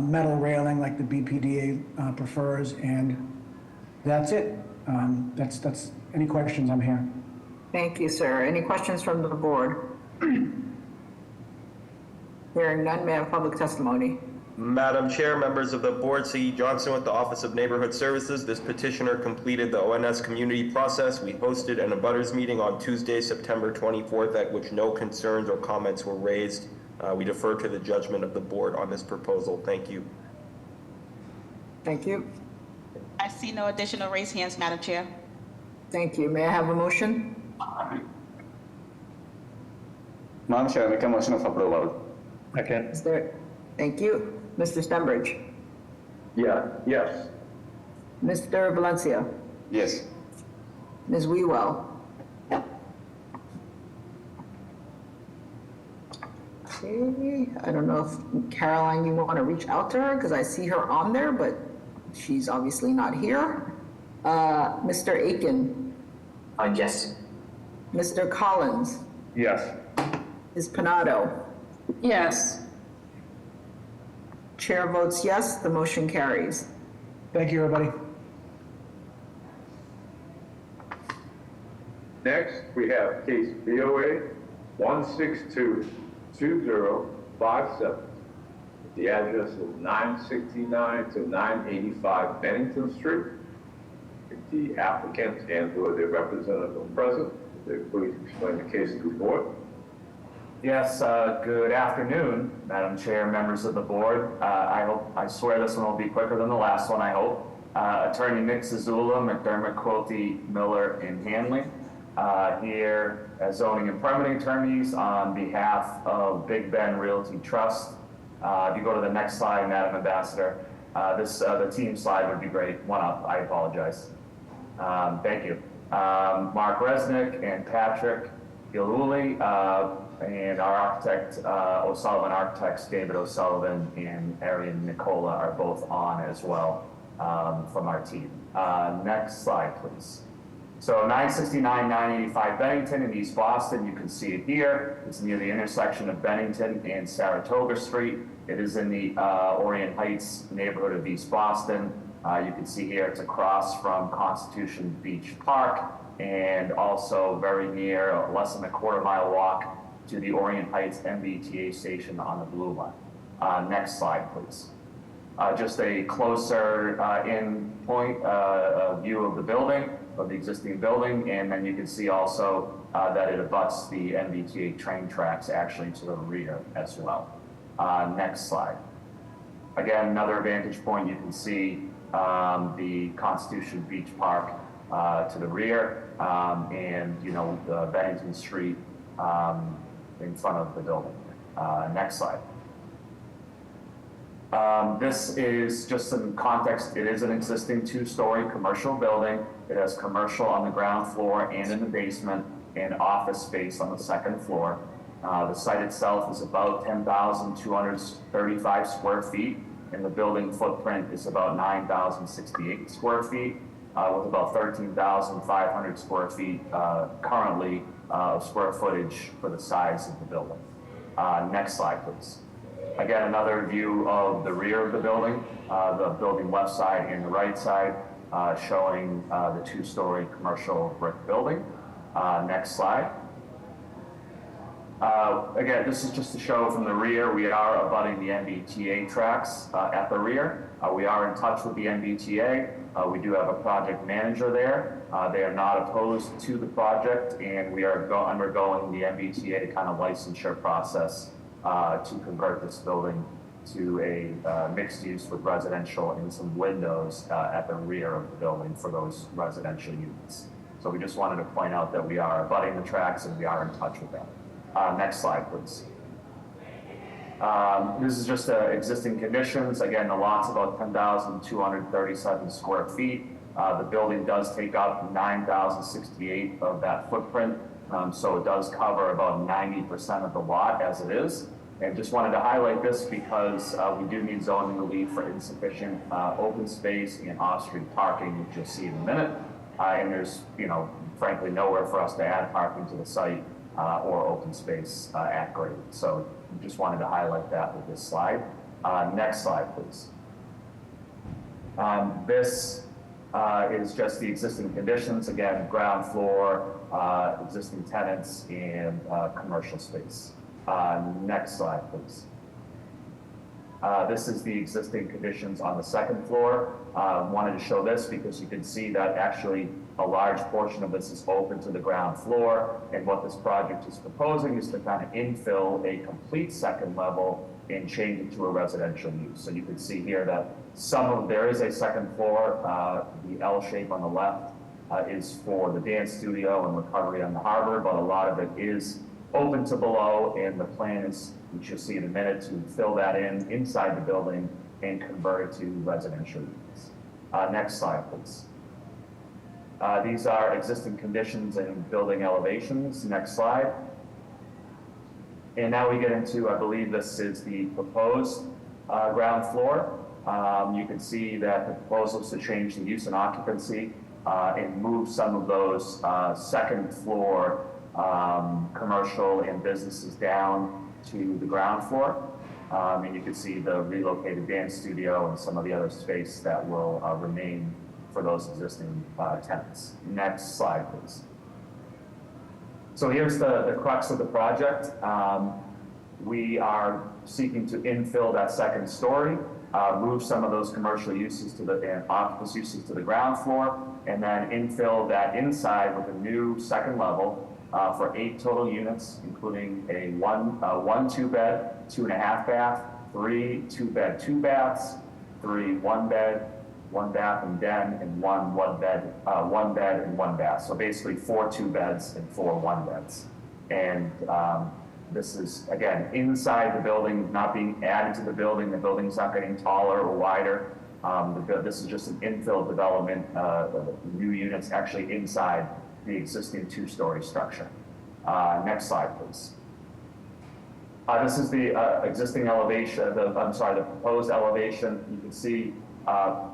metal railing like the BPDA prefers, and that's it. That's any questions, I'm here. Thank you, sir. Any questions from the board? Hearing none, may I have public testimony? Madam Chair, members of the board, C.E. Johnson with the Office of Neighborhood Services. This petitioner completed the ONS community process. We hosted an abutters meeting on Tuesday, September 24th, at which no concerns or comments were raised. We defer to the judgment of the board on this proposal. Thank you. Thank you. I see no additional raised hands, Madam Chair. Thank you. May I have a motion? Madam Chair, I make a motion of approval. Second. Thank you. Mr. Stenbridge? Yes. Mr. Valencia? Yes. Ms. Wewell? Okay, I don't know if Caroline, you want to reach out to her because I see her on there, but she's obviously not here. Mr. Aiken? Yes. Mr. Collins? Yes. Ms. Panado? Yes. Chair votes yes, the motion carries. Thank you, everybody. Next, we have case BOA 1622057. The address is 969 to 985 Bennington Street. If the applicant and/or their representative are present, they please explain the case to the board. Yes, good afternoon, Madam Chair, members of the board. I swear this one will be quicker than the last one, I hope. Attorney Nick Zazula, McDermott, Quilty, Miller, and Hanley, here as zoning and permitting attorneys on behalf of Big Ben Realty Trust. If you go to the next slide, Madam Ambassador, the team slide would be great. One up, I apologize. Thank you. Mark Resnick and Patrick Giluli, and our architect, O'Sullivan Architects, David O'Sullivan and Arian Nicola are both on as well from our team. Next slide, please. So 969, 985 Bennington in East Boston, you can see it here. It's near the intersection of Bennington and Saratoga Street. It is in the Orient Heights neighborhood of East Boston. You can see here it's across from Constitution Beach Park, and also very near, less than a quarter-mile walk to the Orient Heights MBTA station on the Blue Line. Next slide, please. Just a closer in point view of the building, of the existing building, and then you can see also that it abuts the MBTA train tracks actually to the rear as well. Next slide. Again, another vantage point, you can see the Constitution Beach Park to the rear, and the Bennington Street in front of the building. Next slide. This is just some context. It is an existing two-story commercial building. It has commercial on the ground floor and in the basement, and office space on the second floor. The site itself is about 10,235 square feet, and the building footprint is about 9,068 square feet, with about 13,500 square feet currently of square footage for the size of the building. Next slide, please. Again, another view of the rear of the building left side and the right side, showing the two-story commercial brick building. Next slide. Again, this is just to show from the rear, we are abutting the MBTA tracks at the rear. We are in touch with the MBTA. We do have a project manager there. They are not opposed to the project, and we are undergoing the MBTA kind of licensure process to convert this building to a mixed use with residential and some windows at the rear of the building for those residential units. So we just wanted to point out that we are abutting the tracks and we are in touch with them. Next slide, please. This is just existing conditions. Again, the lot's about 10,237 square feet. The building does take up 9,068 of that footprint. So it does cover about 90% of the lot as it is. And just wanted to highlight this because we do need zoning relief for insufficient open space and off-street parking, which you'll see in a minute. And there's, frankly, nowhere for us to add parking to the site or open space at grade. So just wanted to highlight that with this slide. Next slide, please. This is just the existing conditions. Again, ground floor, existing tenants, and commercial space. Next slide, please. This is the existing conditions on the second floor. Wanted to show this because you can see that actually a large portion of this is open to the ground floor, and what this project is proposing is to kind of infill a complete second level and change it to a residential use. So you can see here that there is a second floor. The L shape on the left is for the dance studio and recovery on the harbor, but a lot of it is open to below, and the plan is, which you'll see in a minute, to fill that inside the building and convert it to residential units. Next slide, please. These are existing conditions and building elevations. Next slide. And now we get into, I believe this is the proposed ground floor. You can see that the proposal is to change the use and occupancy and move some of those second floor commercial and businesses down to the ground floor. And you can see the relocated dance studio and some of the other space that will remain for those existing tenants. Next slide, please. So here's the crux of the project. We are seeking to infill that second story, move some of those commercial uses and office uses to the ground floor, and then infill that inside with a new second level for 8 total units, including a one 2-bed, 2.5 bath, 3 2-bed, 2 baths, 3 1-bed, 1 bath and den, and 1 bed and 1 bath. So basically 4 2-beds and 4 1-beds. And this is, again, inside the building, not being added to the building. The building's not getting taller or wider. This is just an infill development, new units actually inside the existing 2-story structure. Next slide, please. This is the existing elevation, the proposed elevation. You can see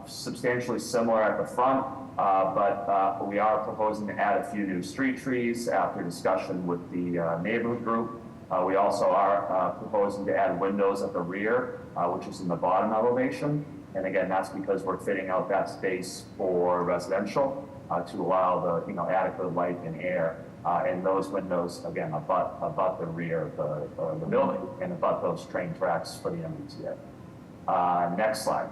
substantially similar at the front, but we are proposing to add a few new street trees after discussion with the neighborhood group. We also are proposing to add windows at the rear, which is in the bottom elevation. And again, that's because we're fitting out that space for residential to allow the adequate light and air. And those windows, again, abut the rear of the building and abut those train tracks for the MBTA. Next slide.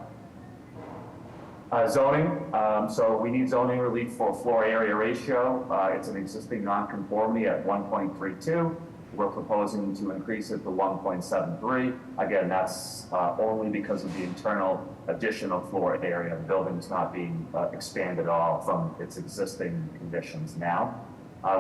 Zoning. So we need zoning relief for floor area ratio. It's an existing nonconformity at 1.32. We're proposing to increase it to 1.73. Again, that's only because of the internal additional floor area. The building is not being expanded at all from its existing conditions now.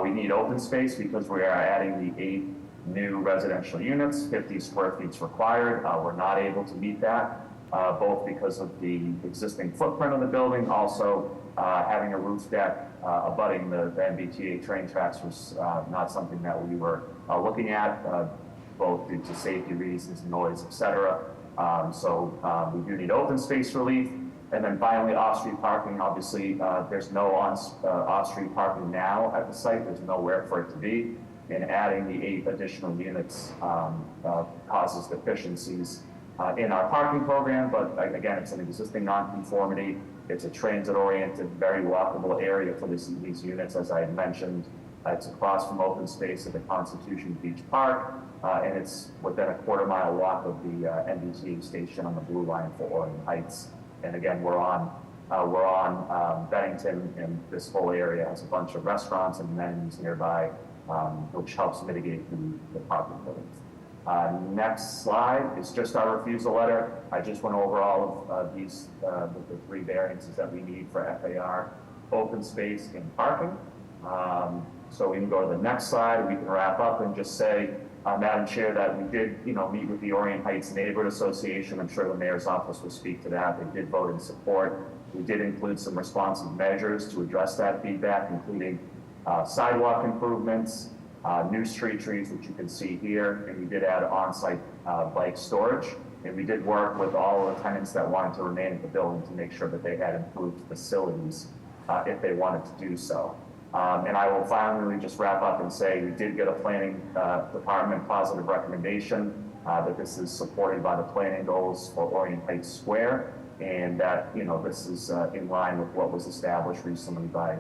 We need open space because we are adding the 8 new residential units. 50 square feet is required. We're not able to meet that, both because of the existing footprint of the building, also having a roof deck abutting the MBTA train tracks was not something that we were looking at, both due to safety reasons, noise, etc. So we do need open space relief. And then finally, off-street parking. Obviously, there's no off-street parking now at the site. There's nowhere for it to be. and adding the 8 additional units causes deficiencies in our parking program, but again, it's an existing nonconformity. It's a transit-oriented, very walkable area for these units, as I had mentioned. It's across from open space at the Constitution Beach Park, and it's within a quarter-mile walk of the MBTA station on the Blue Line for Orion Heights. And again, we're on Bennington, and this whole area has a bunch of restaurants and amenities nearby, which helps mitigate the parking burdens. Next slide is just our refusal letter. I just went over all of these, the 3 variances that we need for FAR, open space, and parking. So we can go to the next slide. We can wrap up and just say, Madam Chair, that we did, meet with the Orient Heights Neighborhood Association. I'm sure the mayor's office will speak to that. They did vote in support. We did include some responsive measures to address that feedback, including sidewalk improvements, new street trees, which you can see here, and we did add on-site bike storage. And we did work with all of the tenants that wanted to remain in the building to make sure that they had improved facilities if they wanted to do so. And I will finally just wrap up and say we did get a planning department positive recommendation that this is supported by the planning goals for Orient Heights Square, and that this is in line with what was established recently by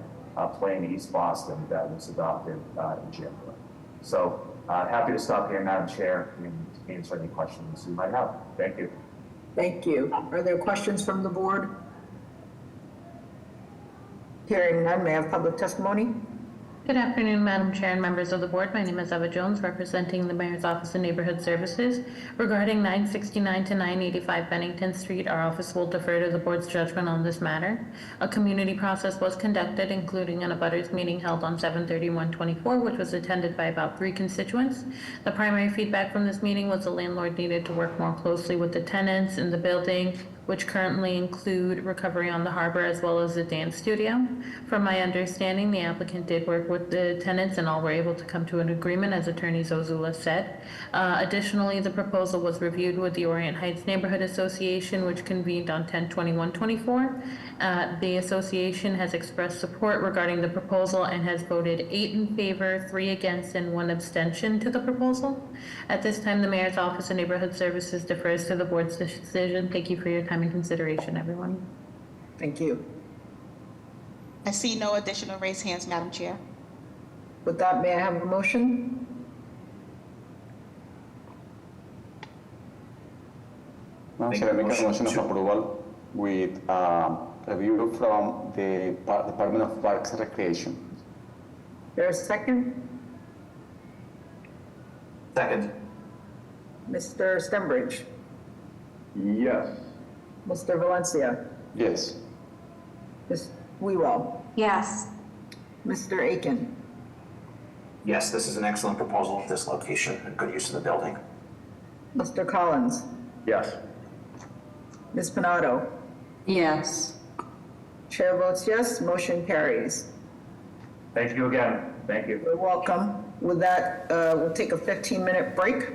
Plan East Boston that was adopted in January. So happy to stop here, Madam Chair, and answer any questions you might have. Thank you. Thank you. Are there questions from the board? Hearing none, may I have public testimony? Good afternoon, Madam Chair and members of the board. My name is Eva Jones, representing the Mayor's Office of Neighborhood Services. Regarding 969 to 985 Bennington Street, our office will defer to the board's judgment on this matter. A community process was conducted, including an abutters meeting held on 7/31/24, which was attended by about 3 constituents. The primary feedback from this meeting was the landlord needed to work more closely with the tenants in the building, which currently include Recovery on the Harbor as well as the dance studio. From my understanding, the applicant did work with the tenants and all were able to come to an agreement, as Attorney Zozula said. Additionally, the proposal was reviewed with the Orient Heights Neighborhood Association, which convened on 10/21/24. The association has expressed support regarding the proposal and has voted 8 in favor, 3 against, and 1 abstention to the proposal. At this time, the Mayor's Office of Neighborhood Services defers to the board's decision. Thank you for your time and consideration, everyone. Thank you. I see no additional raised hands, Madam Chair. With that, may I have a motion? Madam Chair, I make a motion of approval with review from the Department of Parks and Recreation. There's a second? Second. Mr. Stembridge? Yes. Mr. Valencia? Yes. Ms. Wewell? Yes. Mr. Aiken? Yes, this is an excellent proposal at this location and good use of the building. Mr. Collins? Yes. Ms. Panado? Yes. Chair votes yes, motion carries. Thank you again. Thank you. You're welcome. With that, we'll take a 15-minute break.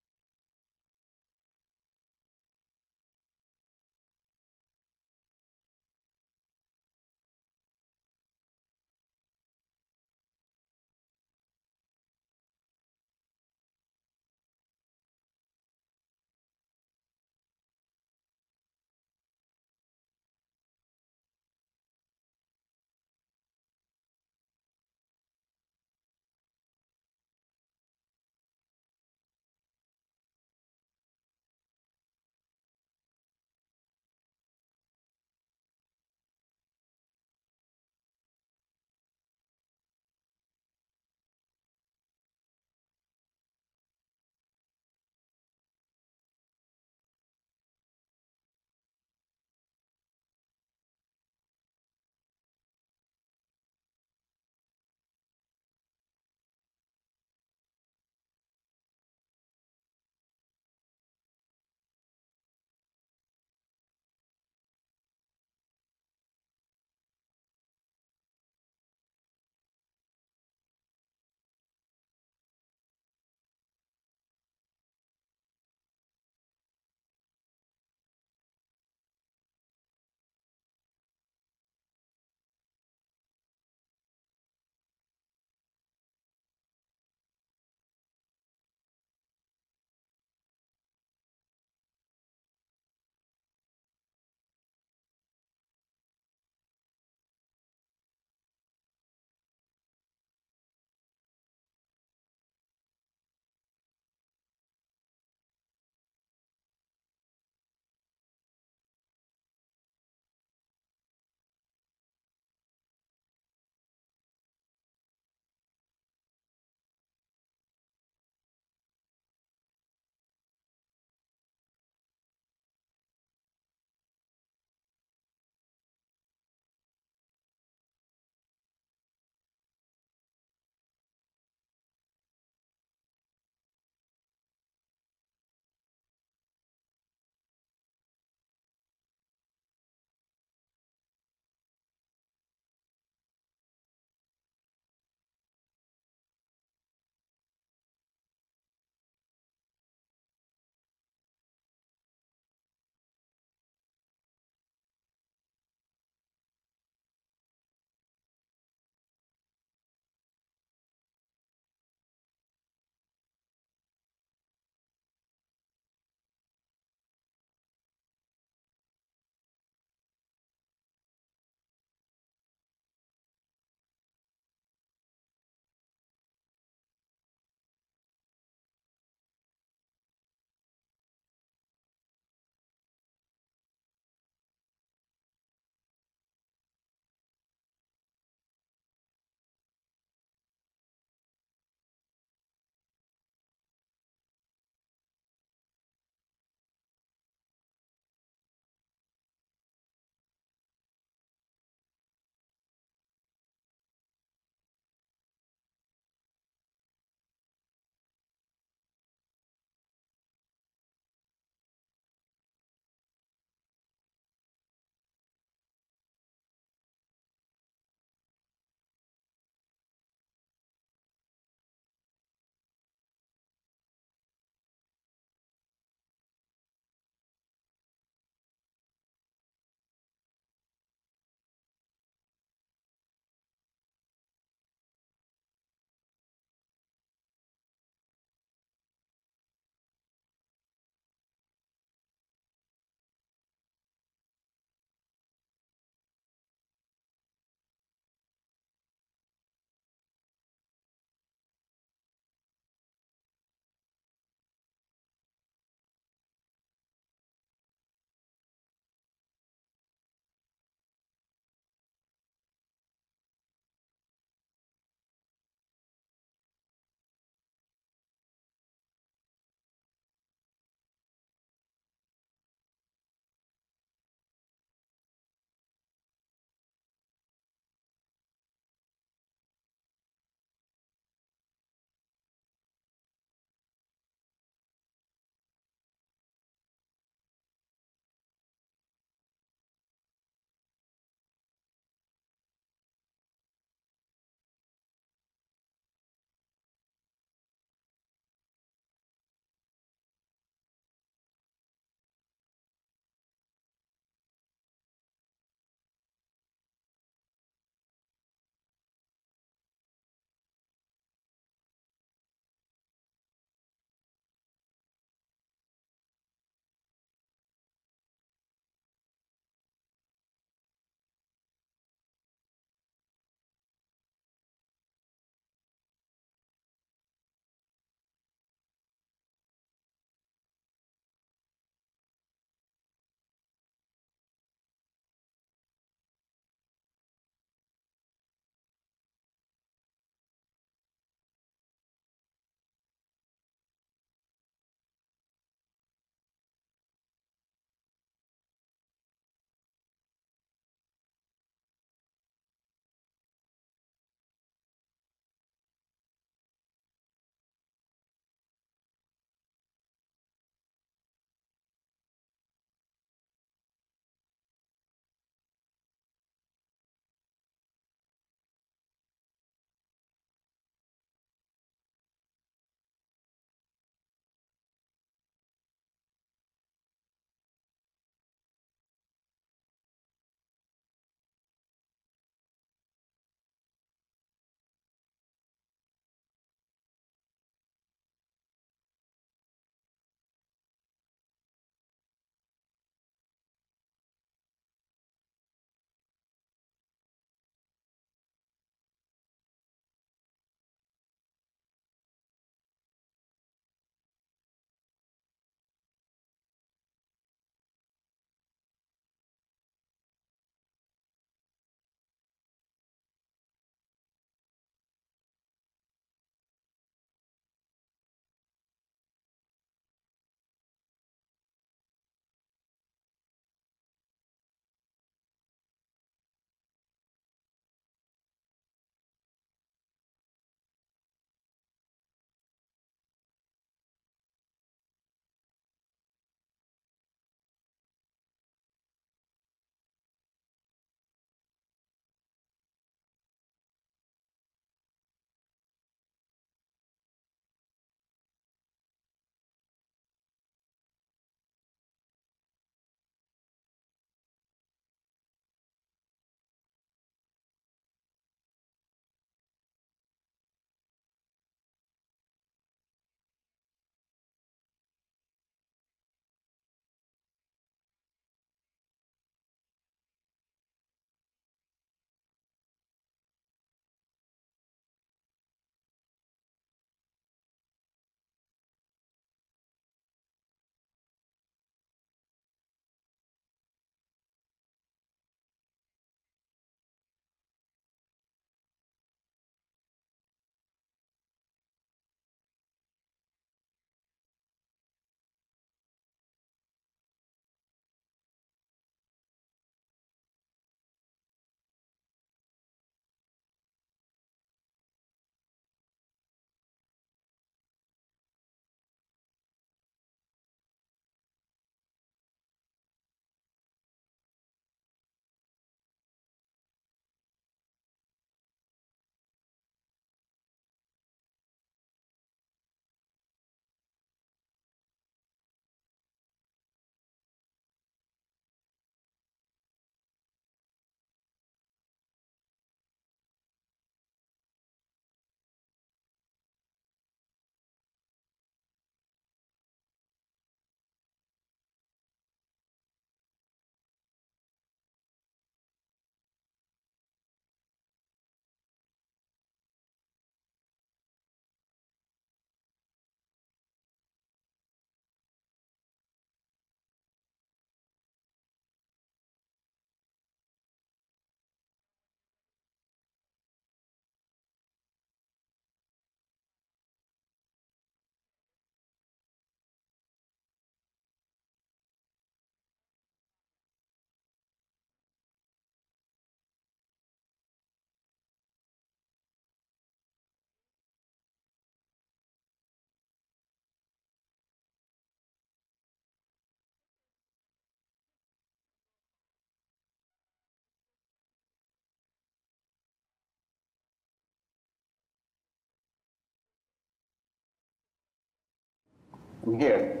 I'm here.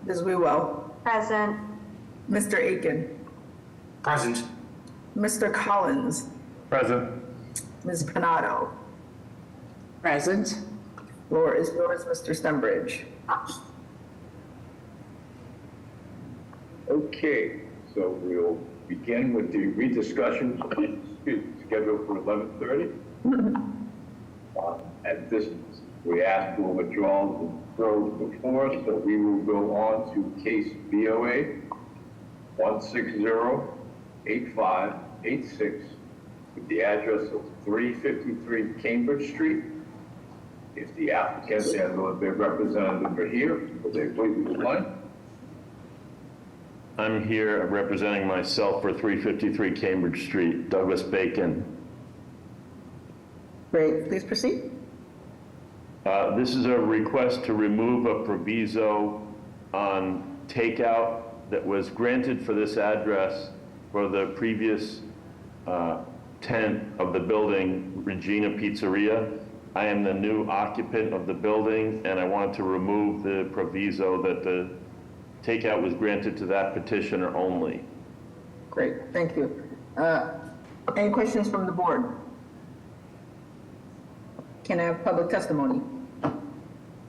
Ms. Wewell, Present. Mr. Aiken, Present. Mr. Collins, Present. Ms. Panado. Present. Floor is yours, Mr. Stenbridge. Okay, so we'll begin with the rediscussion scheduled for 11:30. At this, we asked for withdrawals and throws before, so we will go on to case BOA 1608586 with the address of 353 Cambridge Street. If the applicant and their representative are here, would they please explain? I'm here representing myself for 353 Cambridge Street, Douglas Bacon. Great, please proceed. This is a request to remove a proviso on takeout that was granted for this address for the previous tenant of the building, Regina Pizzeria. I am the new occupant of the building, and I wanted to remove the proviso that the takeout was granted to that petitioner only. Great, thank you. Any questions from the board? Can I have public testimony?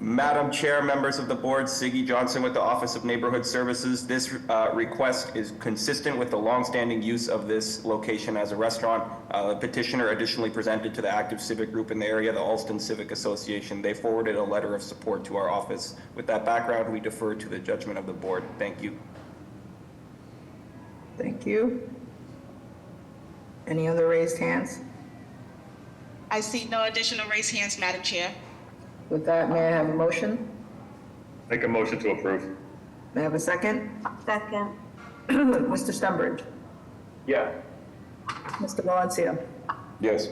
Madam Chair, members of the board, Siggy Johnson with the Office of Neighborhood Services. This request is consistent with the longstanding use of this location as a restaurant. The petitioner additionally presented to the active civic group in the area, the Alston Civic Association. They forwarded a letter of support to our office. With that background, we defer to the judgment of the board. Thank you. Thank you. Any other raised hands? I see no additional raised hands, Madam Chair. With that, may I have a motion? Make a motion to approve. May I have a second? Second. Mr. Stenbridge, Yeah. Mr. Valencia, Yes.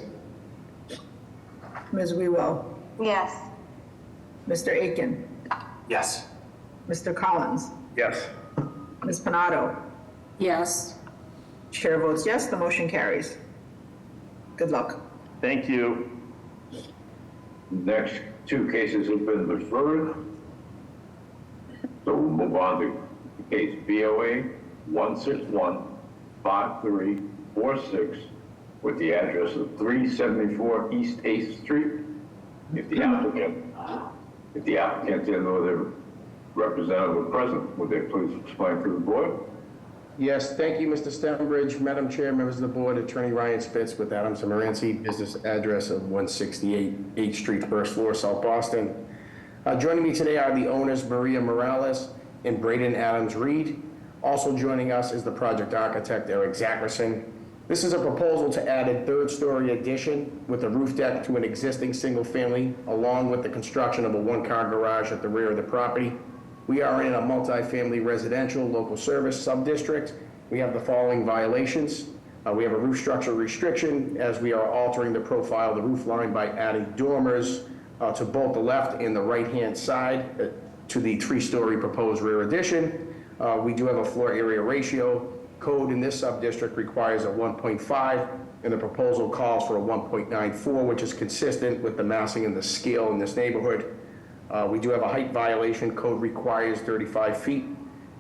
Ms. Wewell, Yes. Mr. Aiken, Yes. Mr. Collins, Yes. Ms. Panado. Yes. Chair votes yes, the motion carries. Good luck. Thank you. Next two cases have been referred. So we'll move on to case BOA 1615346 with the address of 374 East 8th Street. If the applicant and or their representative are present, would they please explain to the board? Yes, thank you, Mr. Stenbridge. Madam Chair, members of the board, Attorney Ryan Spitz with Adams and Moranci, business address of 168 8th Street, first floor, South Boston. Joining me today are the owners, Maria Morales and Braden Adams Reed. Also joining us is the project architect, Eric Zackerson. This is a proposal to add a third-story addition with a roof deck to an existing single-family, along with the construction of a one-car garage at the rear of the property. We are in a multi-family residential local service sub-district. We have the following violations. We have a roof structure restriction as we are altering the profile of the roof line by adding dormers to both the left and the right-hand side to the three-story proposed rear addition. We do have a floor area ratio. Code in this sub-district requires a 1.5, and the proposal calls for a 1.94, which is consistent with the massing and the scale in this neighborhood. We do have a height violation. Code requires 35 feet,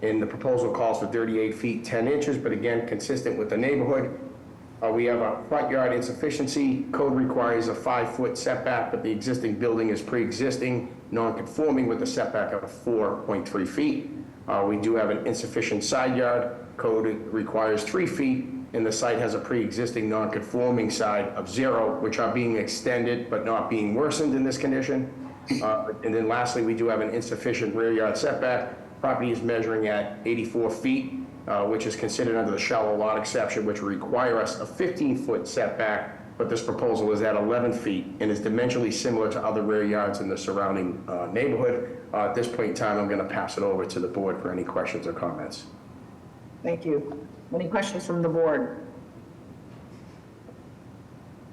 and the proposal calls for 38 feet 10 inches, but again, consistent with the neighborhood. We have a front yard insufficiency. Code requires a 5-foot setback, but the existing building is pre-existing, non-conforming with a setback of 4.3 feet. We do have an insufficient side yard. Code requires 3 feet, and the site has a pre-existing non-conforming side of 0, which are being extended but not being worsened in this condition. And then lastly, we do have an insufficient rear yard setback. Property is measuring at 84 feet, which is considered under the shallow lot exception, which will require us a 15-foot setback, but this proposal is at 11 feet and is dimensionally similar to other rear yards in the surrounding neighborhood. At this point in time, I'm going to pass it over to the board for any questions or comments. Thank you. Any questions from the board?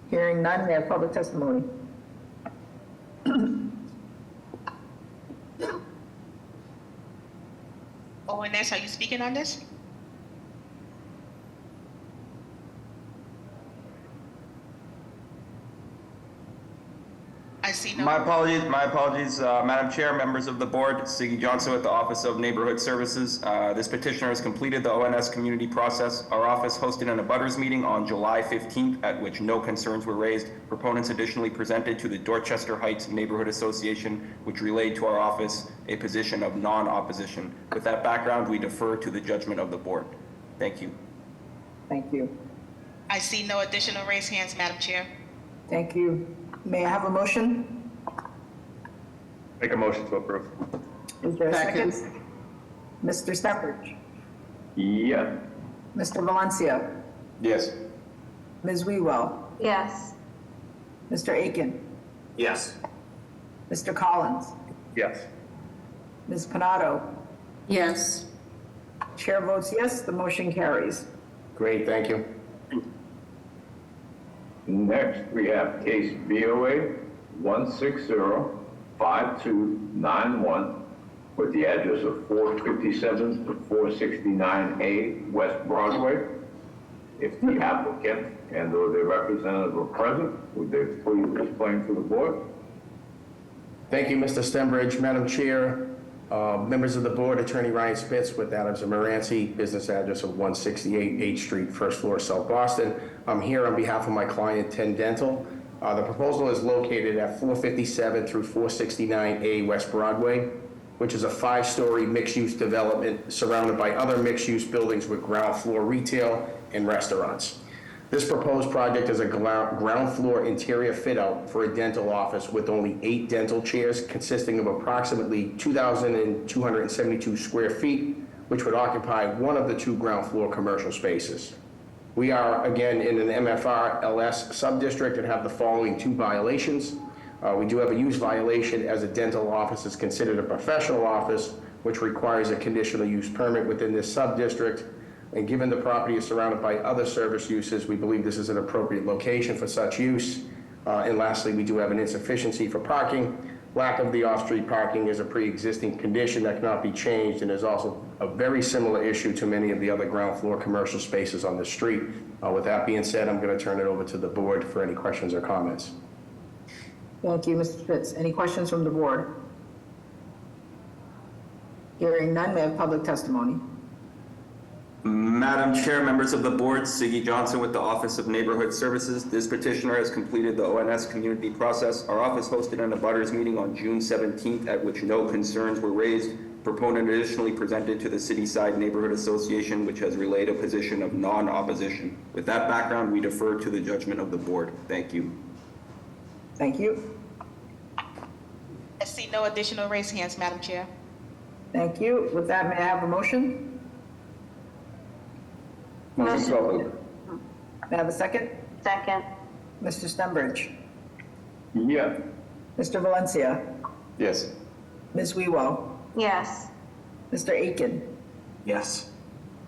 Hearing none, we have public testimony. ONS, are you speaking on this? I see see no. My apologies, Madam Chair, members of the board, Siggy Johnson with the Office of Neighborhood Services. This petitioner has completed the ONS community process. Our office hosted an abutters meeting on July 15th, at which no concerns were raised. Proponents additionally presented to the Dorchester Heights Neighborhood Association, which relayed to our office a position of non-opposition. With that background, we defer to the judgment of the board. Thank you. Thank you. I see no additional raised hands, Madam Chair. Thank you. May I have a motion? Make a motion to approve. Is there a second? Second. Mr. Sturbridge? Yes. Mr. Valencia? Yes. Ms. Wewell? Yes. Mr. Aiken? Yes. Mr. Collins? Yes. Ms. Panado? Yes. Chair votes yes, the motion carries. Great, thank you. Next, we have case BOA 1605291 with the address of 457 to 469A West Broadway. If the applicant and/or their representative are present, would they please explain to the board? Thank you, Mr. Stembridge. Madam Chair, members of the board, Attorney Ryan Spitz with Adams and Moranci, business address of 168 8th Street, first floor, South Boston. I'm here on behalf of my client, 10 Dental. The proposal is located at 457 through 469A West Broadway, which is a 5-story mixed-use development surrounded by other mixed-use buildings with ground floor retail and restaurants. This proposed project is a ground floor interior fit-out for a dental office with only 8 dental chairs consisting of approximately 2,272 square feet, which would occupy one of the 2 ground floor commercial spaces. We are, again, in an MFR LS subdistrict and have the following 2 violations. We do have a use violation as a dental office is considered a professional office, which requires a conditional use permit within this subdistrict. And given the property is surrounded by other service uses, we believe this is an appropriate location for such use. And lastly, we do have an insufficiency for parking. Lack of the off-street parking is a pre-existing condition that cannot be changed and is also a very similar issue to many of the other ground floor commercial spaces on the street. With that being said, I'm going to turn it over to the board for any questions or comments. Thank you, Mr. Spitz. Any questions from the board? Hearing none, may I have public testimony? Madam Chair, members of the board, Siggy Johnson with the Office of Neighborhood Services. This petitioner has completed the ONS community process. Our office hosted an abutters meeting on June 17th, at which no concerns were raised. Proponent additionally presented to the Cityside Neighborhood Association, which has relayed a position of non-opposition. With that background, we defer to the judgment of the board. Thank you. Thank you. I see no additional raised hands, Madam Chair. Thank you. With that, may I have a motion? Motion to approve. May I have a second? Second. Mr. Stumbridge? Yes. Mr. Valencia? Yes. Ms. Wewell? Yes. Mr. Aiken? Yes.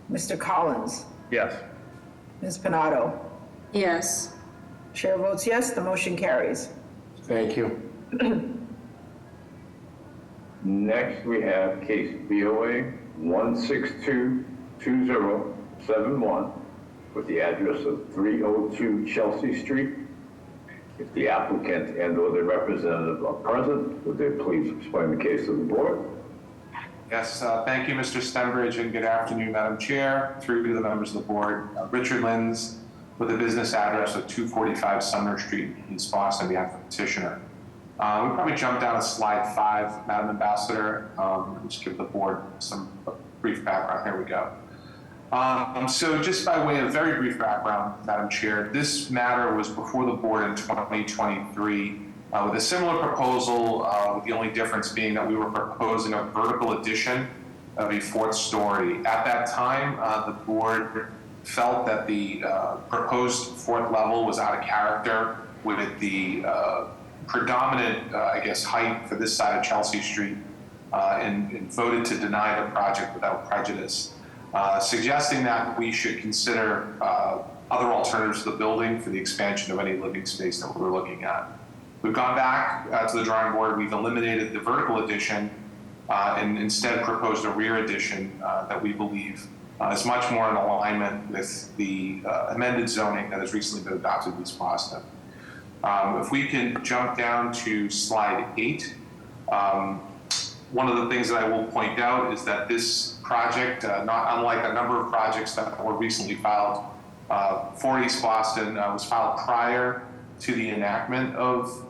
Mr. Collins? Yes. Ms. Panado? Yes. Chair votes yes, the motion carries. Thank you. Next, we have case BOA 1622071 with the address of 302 Chelsea Street. If the applicant and/or their representative are present, would they please explain the case to the board? Yes, thank you, Mr. Stembridge, and good afternoon, Madam Chair, through to the members of the board. Richard Lins with a business address of 245 Sumner Street in East Boston on behalf of the petitioner. We probably jump down to slide 5, Madam Ambassador, and just give the board some brief background. Here we go. So just by way of very brief background, Madam Chair, this matter was before the board in 2023 with a similar proposal, with the only difference being that we were proposing a vertical addition of a 4th story. At that time, the board felt that the proposed 4th level was out of character with the predominant, height for this side of Chelsea Street, and voted to deny the project without prejudice, suggesting that we should consider other alternatives to the building for the expansion of any living space that we're looking at. We've gone back to the drawing board. We've eliminated the vertical addition and instead proposed a rear addition that we believe is much more in alignment with the amended zoning that has recently been adopted in East Boston. If we can jump down to slide 8, one of the things that I will point out is that this project, not unlike a number of projects that were recently filed for East Boston, was filed prior to the enactment of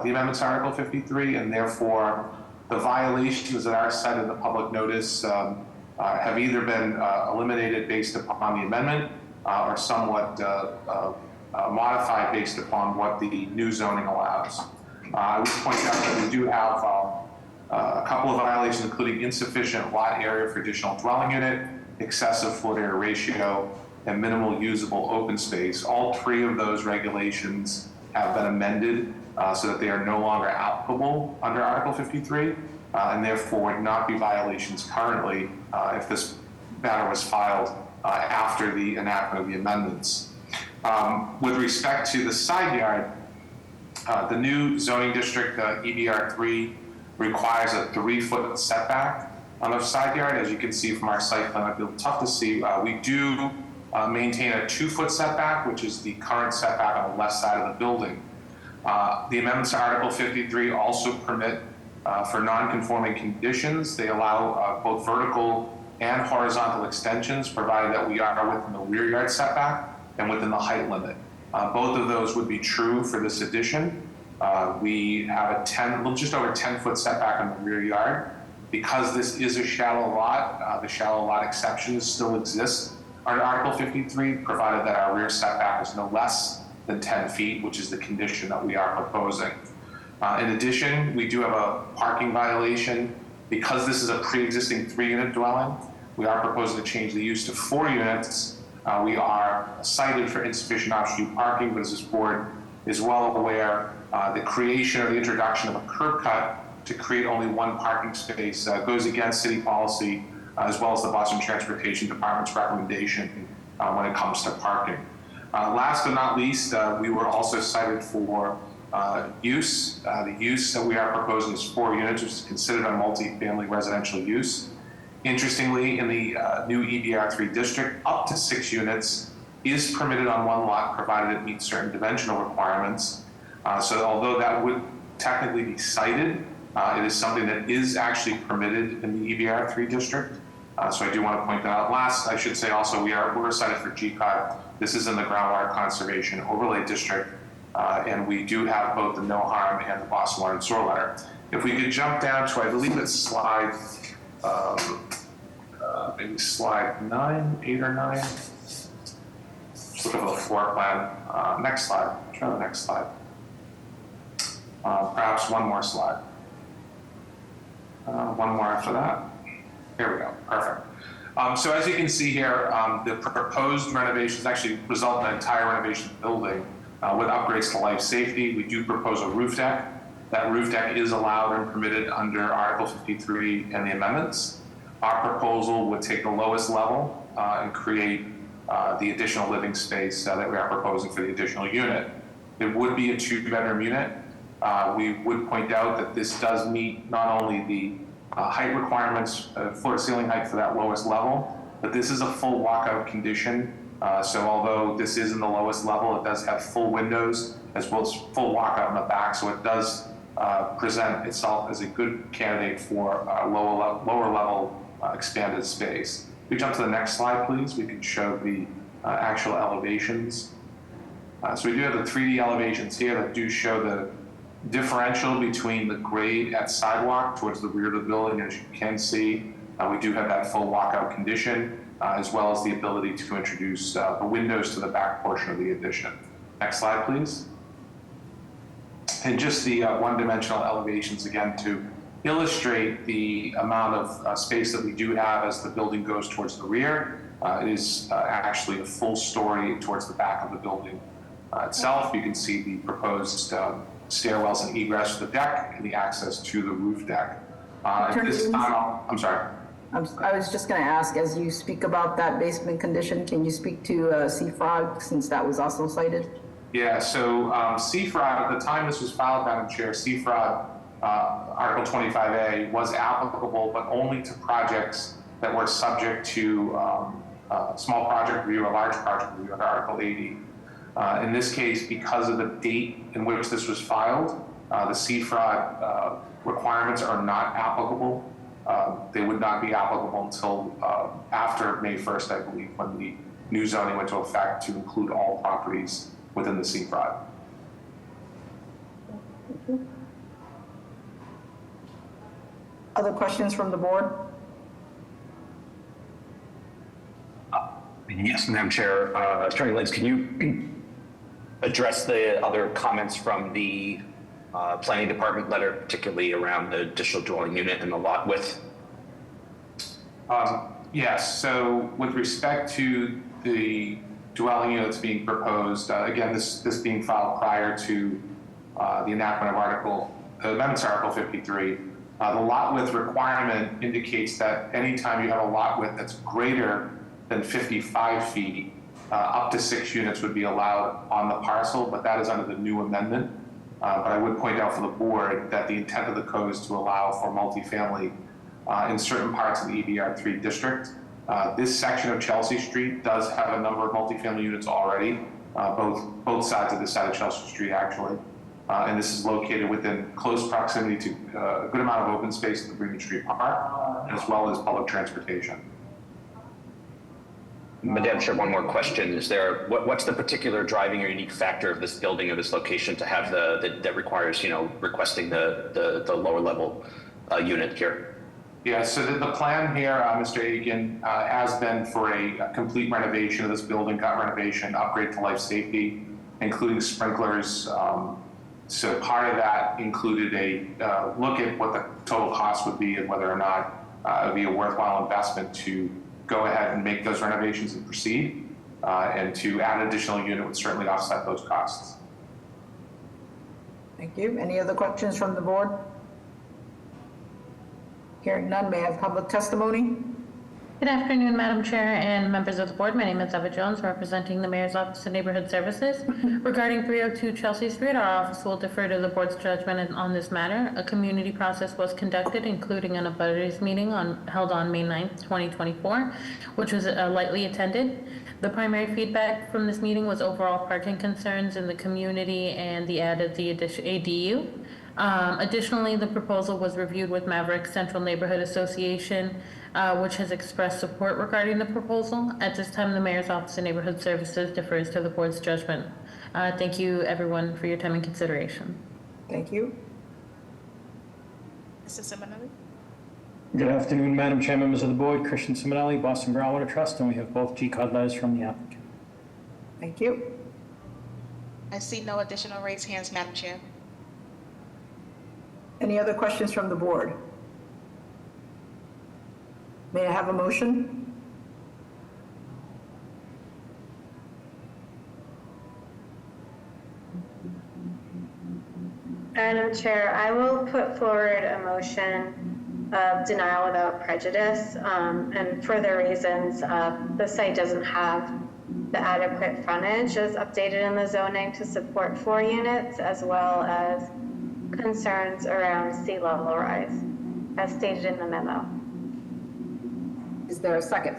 the amendments to Article 53, and therefore the violations that are cited in the public notice have either been eliminated based upon the amendment or somewhat modified based upon what the new zoning allows. I would point out that we do have a couple of violations, including insufficient lot area for additional dwelling unit, excessive floor area ratio, and minimal usable open space. All 3 of those regulations have been amended so that they are no longer applicable under Article 53, and therefore would not be violations currently if this matter was filed after the enactment of the amendments. With respect to the side yard, the new zoning district, EBR3, requires a 3-foot setback on the side yard. As you can see from our site plan, it'd be tough to see. We do maintain a 2-foot setback, which is the current setback on the left side of the building. The amendments to Article 53 also permit for non-conforming conditions. They allow both vertical and horizontal extensions, provided that we are within the rear yard setback and within the height limit. Both of those would be true for this addition. We have a just over 10-foot setback on the rear yard. Because this is a shallow lot, the shallow lot exceptions still exist under Article 53, provided that our rear setback is no less than 10 feet, which is the condition that we are proposing. In addition, we do have a parking violation. Because this is a pre-existing 3-unit dwelling, we are proposing to change the use to 4 units. We are cited for insufficient off-street parking, but as this board is well aware, the creation or the introduction of a curb cut to create only 1 parking space goes against city policy, as well as the Boston Transportation Department's recommendation when it comes to parking. Last but not least, we were also cited for use. The use that we are proposing is 4 units, which is considered a multi-family residential use. Interestingly, in the new EBR3 district, up to 6 units is permitted on 1 lot, provided it meets certain dimensional requirements. So although that would technically be cited, it is something that is actually permitted in the EBR3 district. So I do want to point that out. Last, I should say also, we're cited for GCOT. This is in the Groundwater Conservation Overlay District, and we do have both the no harm and the Boston Water and Sewer letter. If we could jump down to, I believe it's slide, maybe slide 9, 8 or 9. Just look at the floor plan. Next slide. Try the next slide. Perhaps one more slide. One more after that. Here we go. Perfect. So as you can see here, the proposed renovations actually result in an entire renovation of the building with upgrades to life safety. We do propose a roof deck. That roof deck is allowed and permitted under Article 53 and the amendments. Our proposal would take the lowest level and create the additional living space that we are proposing for the additional unit. It would be a 2-bedroom unit. We would point out that this does meet not only the height requirements, floor to ceiling height for that lowest level, but this is a full walkout condition. So although this is in the lowest level, it does have full windows as well as full walkout in the back. So it does present itself as a good candidate for lower level expanded space. If we jump to the next slide, please, we can show the actual elevations. So we do have the 3D elevations here that do show the differential between the grade at sidewalk towards the rear of the building. As you can see, we do have that full walkout condition, as well as the ability to introduce the windows to the back portion of the addition. Next slide, please. And just the one-dimensional elevations again to illustrate the amount of space that we do have as the building goes towards the rear. It is actually a full story towards the back of the building itself. You can see the proposed stairwells and egress to the deck and the access to the roof deck. At this time, I'm sorry. I was just going to ask, as you speak about that basement condition, can you speak to Sea Frog, since that was also cited? Yeah, so Sea Frog, at the time this was filed, Madam Chair, Sea Frog, Article 25A was applicable, but only to projects that were subject to small project review or large project review under Article 80. In this case, because of the date in which this was filed, the CFROD requirements are not applicable. They would not be applicable until after May 1st, I believe, when the new zoning went into effect to include all properties within the CFROD. Other questions from the board? Yes, Madam Chair. Attorney Lenz, can you address the other comments from the planning department letter, particularly around the additional dwelling unit and the lot width? Yes, so with respect to the dwelling units being proposed, again, this being filed prior to the enactment of amendments to Article 53, the lot width requirement indicates that anytime you have a lot width that's greater than 55 feet, up to 6 units would be allowed on the parcel, but that is under the new amendment. But I would point out for the board that the intent of the code is to allow for multifamily in certain parts of the EBR3 district. This section of Chelsea Street does have a number of multifamily units already, both sides of this side of Chelsea Street actually. And this is located within close proximity to a good amount of open space in the Greenwood Street Park, as well as public transportation. Madam Chair, one more question. What's the particular driving or unique factor of this building or this location to have that requires, requesting the lower level unit here? Yeah, so the plan here, Mr. Aiken, has been for a complete renovation of this building, gut renovation, upgrade to life safety, including sprinklers. So part of that included a look at what the total cost would be and whether or not it would be a worthwhile investment to go ahead and make those renovations and proceed, and to add an additional unit would certainly offset those costs. Thank you. Any other questions from the board? Hearing none, may I have public testimony? Good afternoon, Madam Chair and members of the board. My name is Eva Jones, representing the Mayor's Office of Neighborhood Services. Regarding 302 Chelsea Street, our office will defer to the board's judgment on this matter. A community process was conducted, including an abutters meeting held on May 9th, 2024, which was lightly attended. The primary feedback from this meeting was overall parking concerns in the community and the add of the ADU. Additionally, the proposal was reviewed with Maverick Central Neighborhood Association, which has expressed support regarding the proposal. At this time, the Mayor's Office of Neighborhood Services defers to the board's judgment. Thank you, everyone, for your time and consideration. Thank you. Mr. Simonelli? Good afternoon, Madam Chair, members of the board. Christian Simonelli, Boston Groundwater Trust, and we have both G-card letters from the applicant. Thank you. I see no additional raised hands, Madam Chair. Any other questions from the board? May I have a motion? Madam Chair, I will put forward a motion of denial without prejudice, and for the reasons the site doesn't have the adequate frontage as updated in the zoning to support 4 units, as well as concerns around sea level rise, as stated in the memo. Is there a second?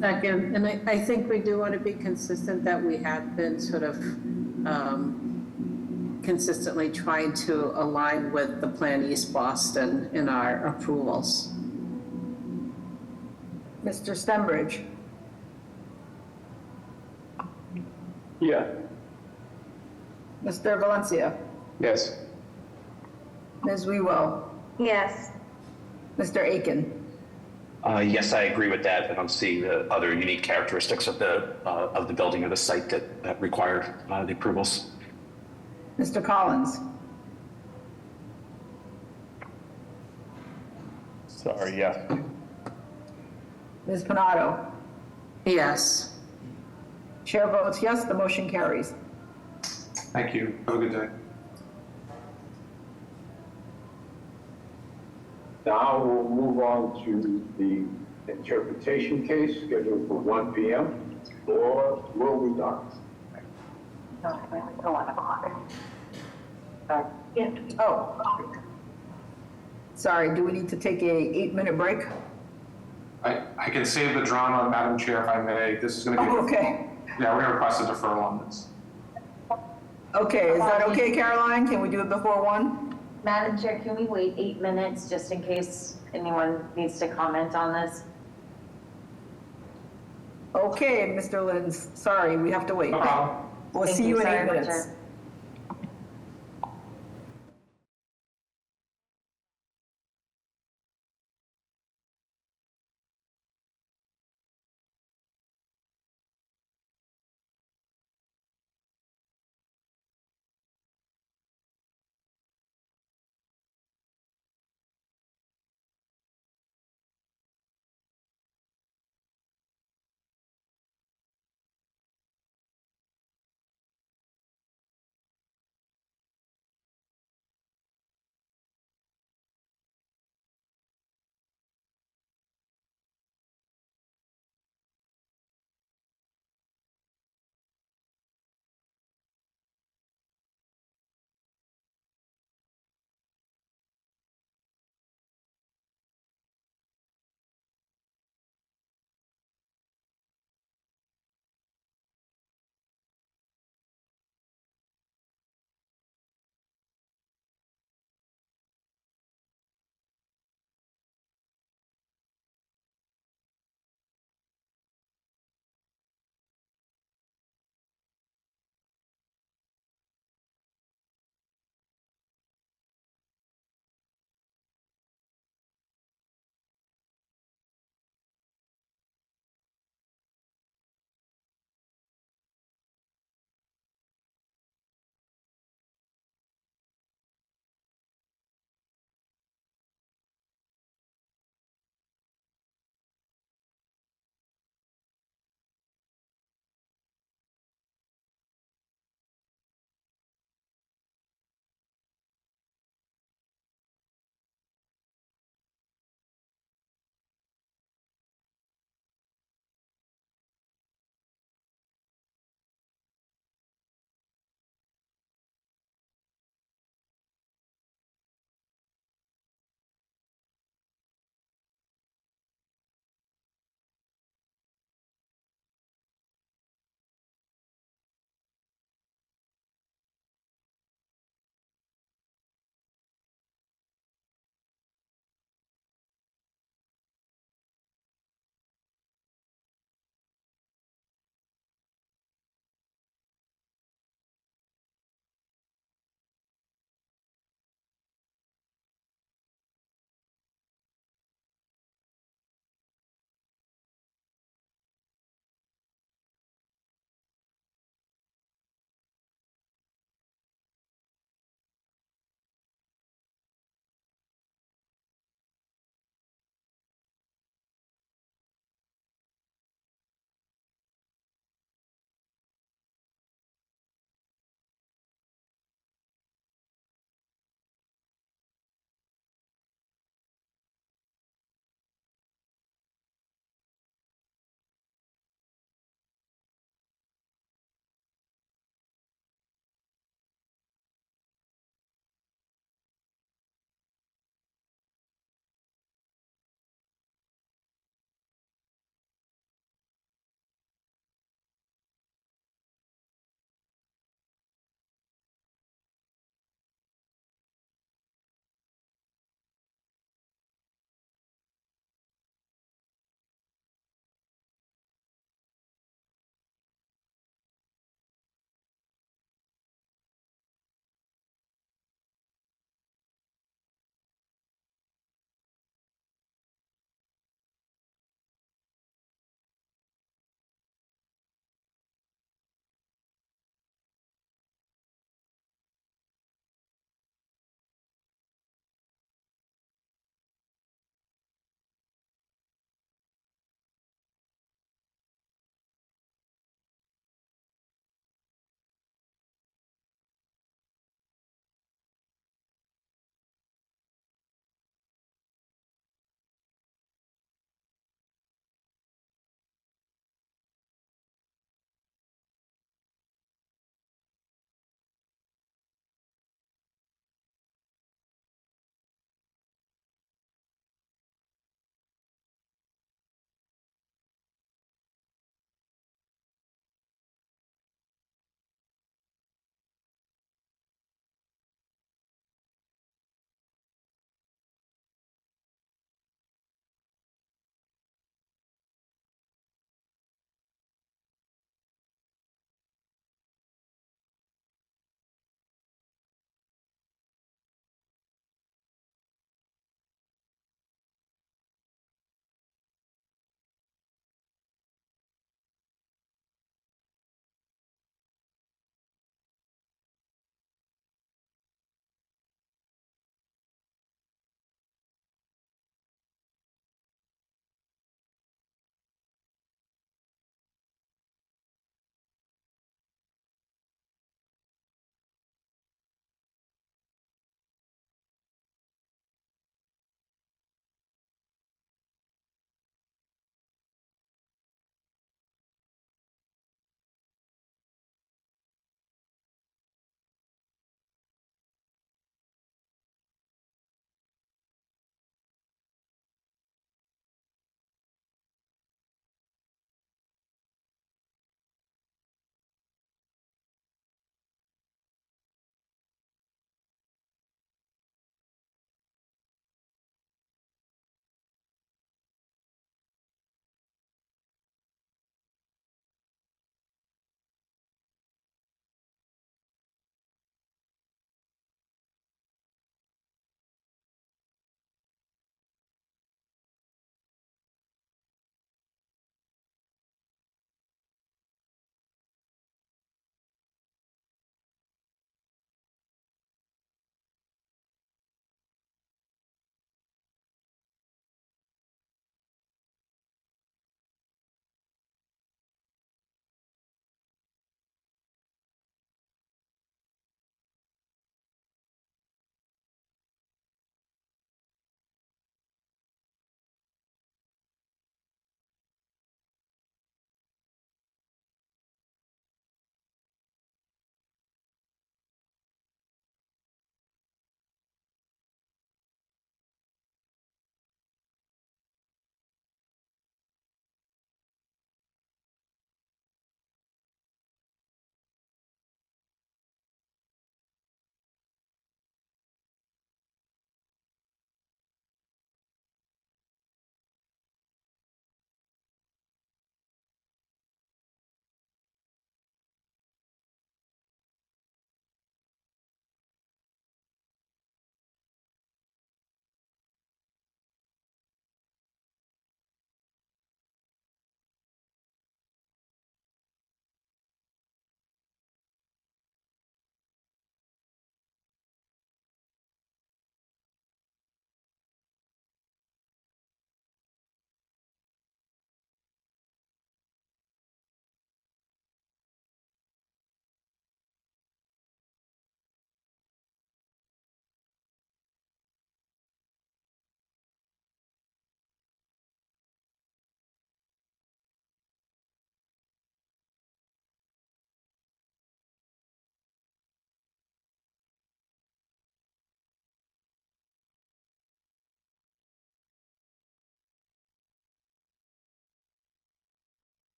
Second, and I think we do want to be consistent that we have been sort of consistently trying to align with the Plan East Boston in our approvals. Mr. Stenbridge? Yeah. Mr. Valencia? Yes. Ms. Wewell? Yes. Mr. Aiken? Yes, I agree with that. I don't see the other unique characteristics of the building or the site that require the approvals. Mr. Collins? Sorry, yes. Ms. Panado? Yes. Chair votes yes, the motion carries. Thank you. Have a good day. Now we'll move on to the interpretation case scheduled for 1 p.m. Or will we, Doctor? Oh. Sorry, do we need to take a 8-minute break? I can save the drama, Madam Chair, if I may. This is going to be Oh, okay. Yeah, we're gonna request a deferral on this. Okay, is that okay, Caroline? Can we do it before 1? Madam Chair, can we wait 8 minutes just in case anyone needs to comment on this? Okay, Mr. Lenz, sorry, we have to wait. No problem. We'll Thank see you in Sorry, 8 Madam minutes. Chair.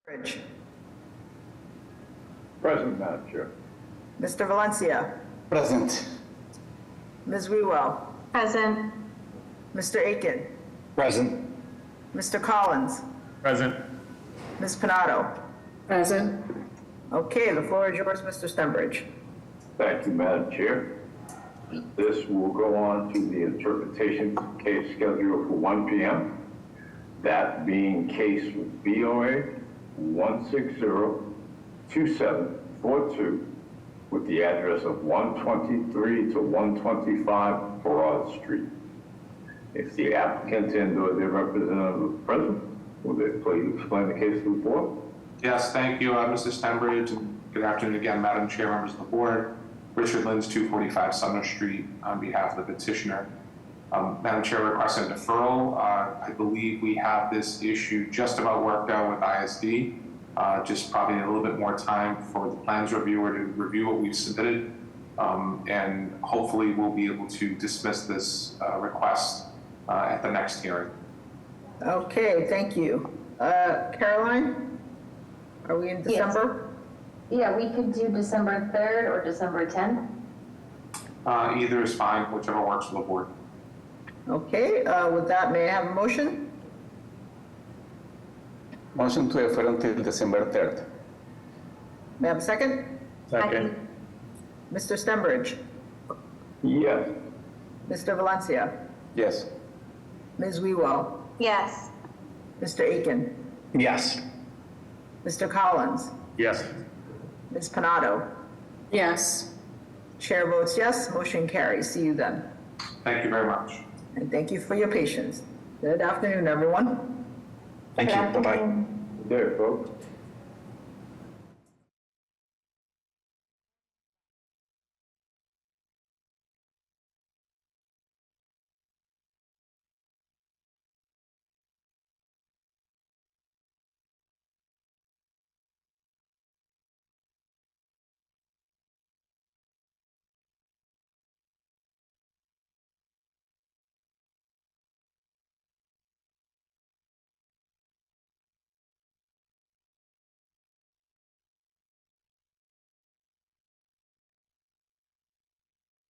Bridge. Present, Madam Chair. Mr. Valencia. Present. Ms. Wewell. Present. Mr. Aiken. Present. Mr. Collins. Present. Ms. Pinato. Present. Okay, the floor is yours, Mr. Stenbridge. Thank you, Madam Chair. This will go on to the interpretation case scheduled for 1 p.m. That being case BOA 1602742 with the address of 123 to 125 Broad Street. If the applicant and/or their representative is present, will they please explain the case to the board? Yes, thank you, Mr. Stenbridge, and good afternoon again, Madam Chair, members of the board. Richard Lins, 245 Sumner Street, on behalf of the petitioner. Madam Chair, requesting a deferral. I believe we have this issue just about worked out with ISD. Just probably a little bit more time for the plans reviewer to review what we've submitted. And hopefully we'll be able to dismiss this request at the next hearing. Okay, thank you. Caroline, are we in December? Yeah, we could do December 3rd or December 10th. Either is fine, whichever works for the board. Okay, with that, may I have a motion? Motion to defer until December 3rd. May I have a second? Second. Mr. Stenbridge. Yes. Mr. Valencia. Yes. Ms. Wewell. Yes. Mr. Aiken. Yes. Mr. Collins. Yes. Ms. Pinato. Yes. Chair votes yes, motion carries. See you then. Thank you very much. And thank you for your patience. Good afternoon, everyone. Thank you. Bye-bye. Good day, folks.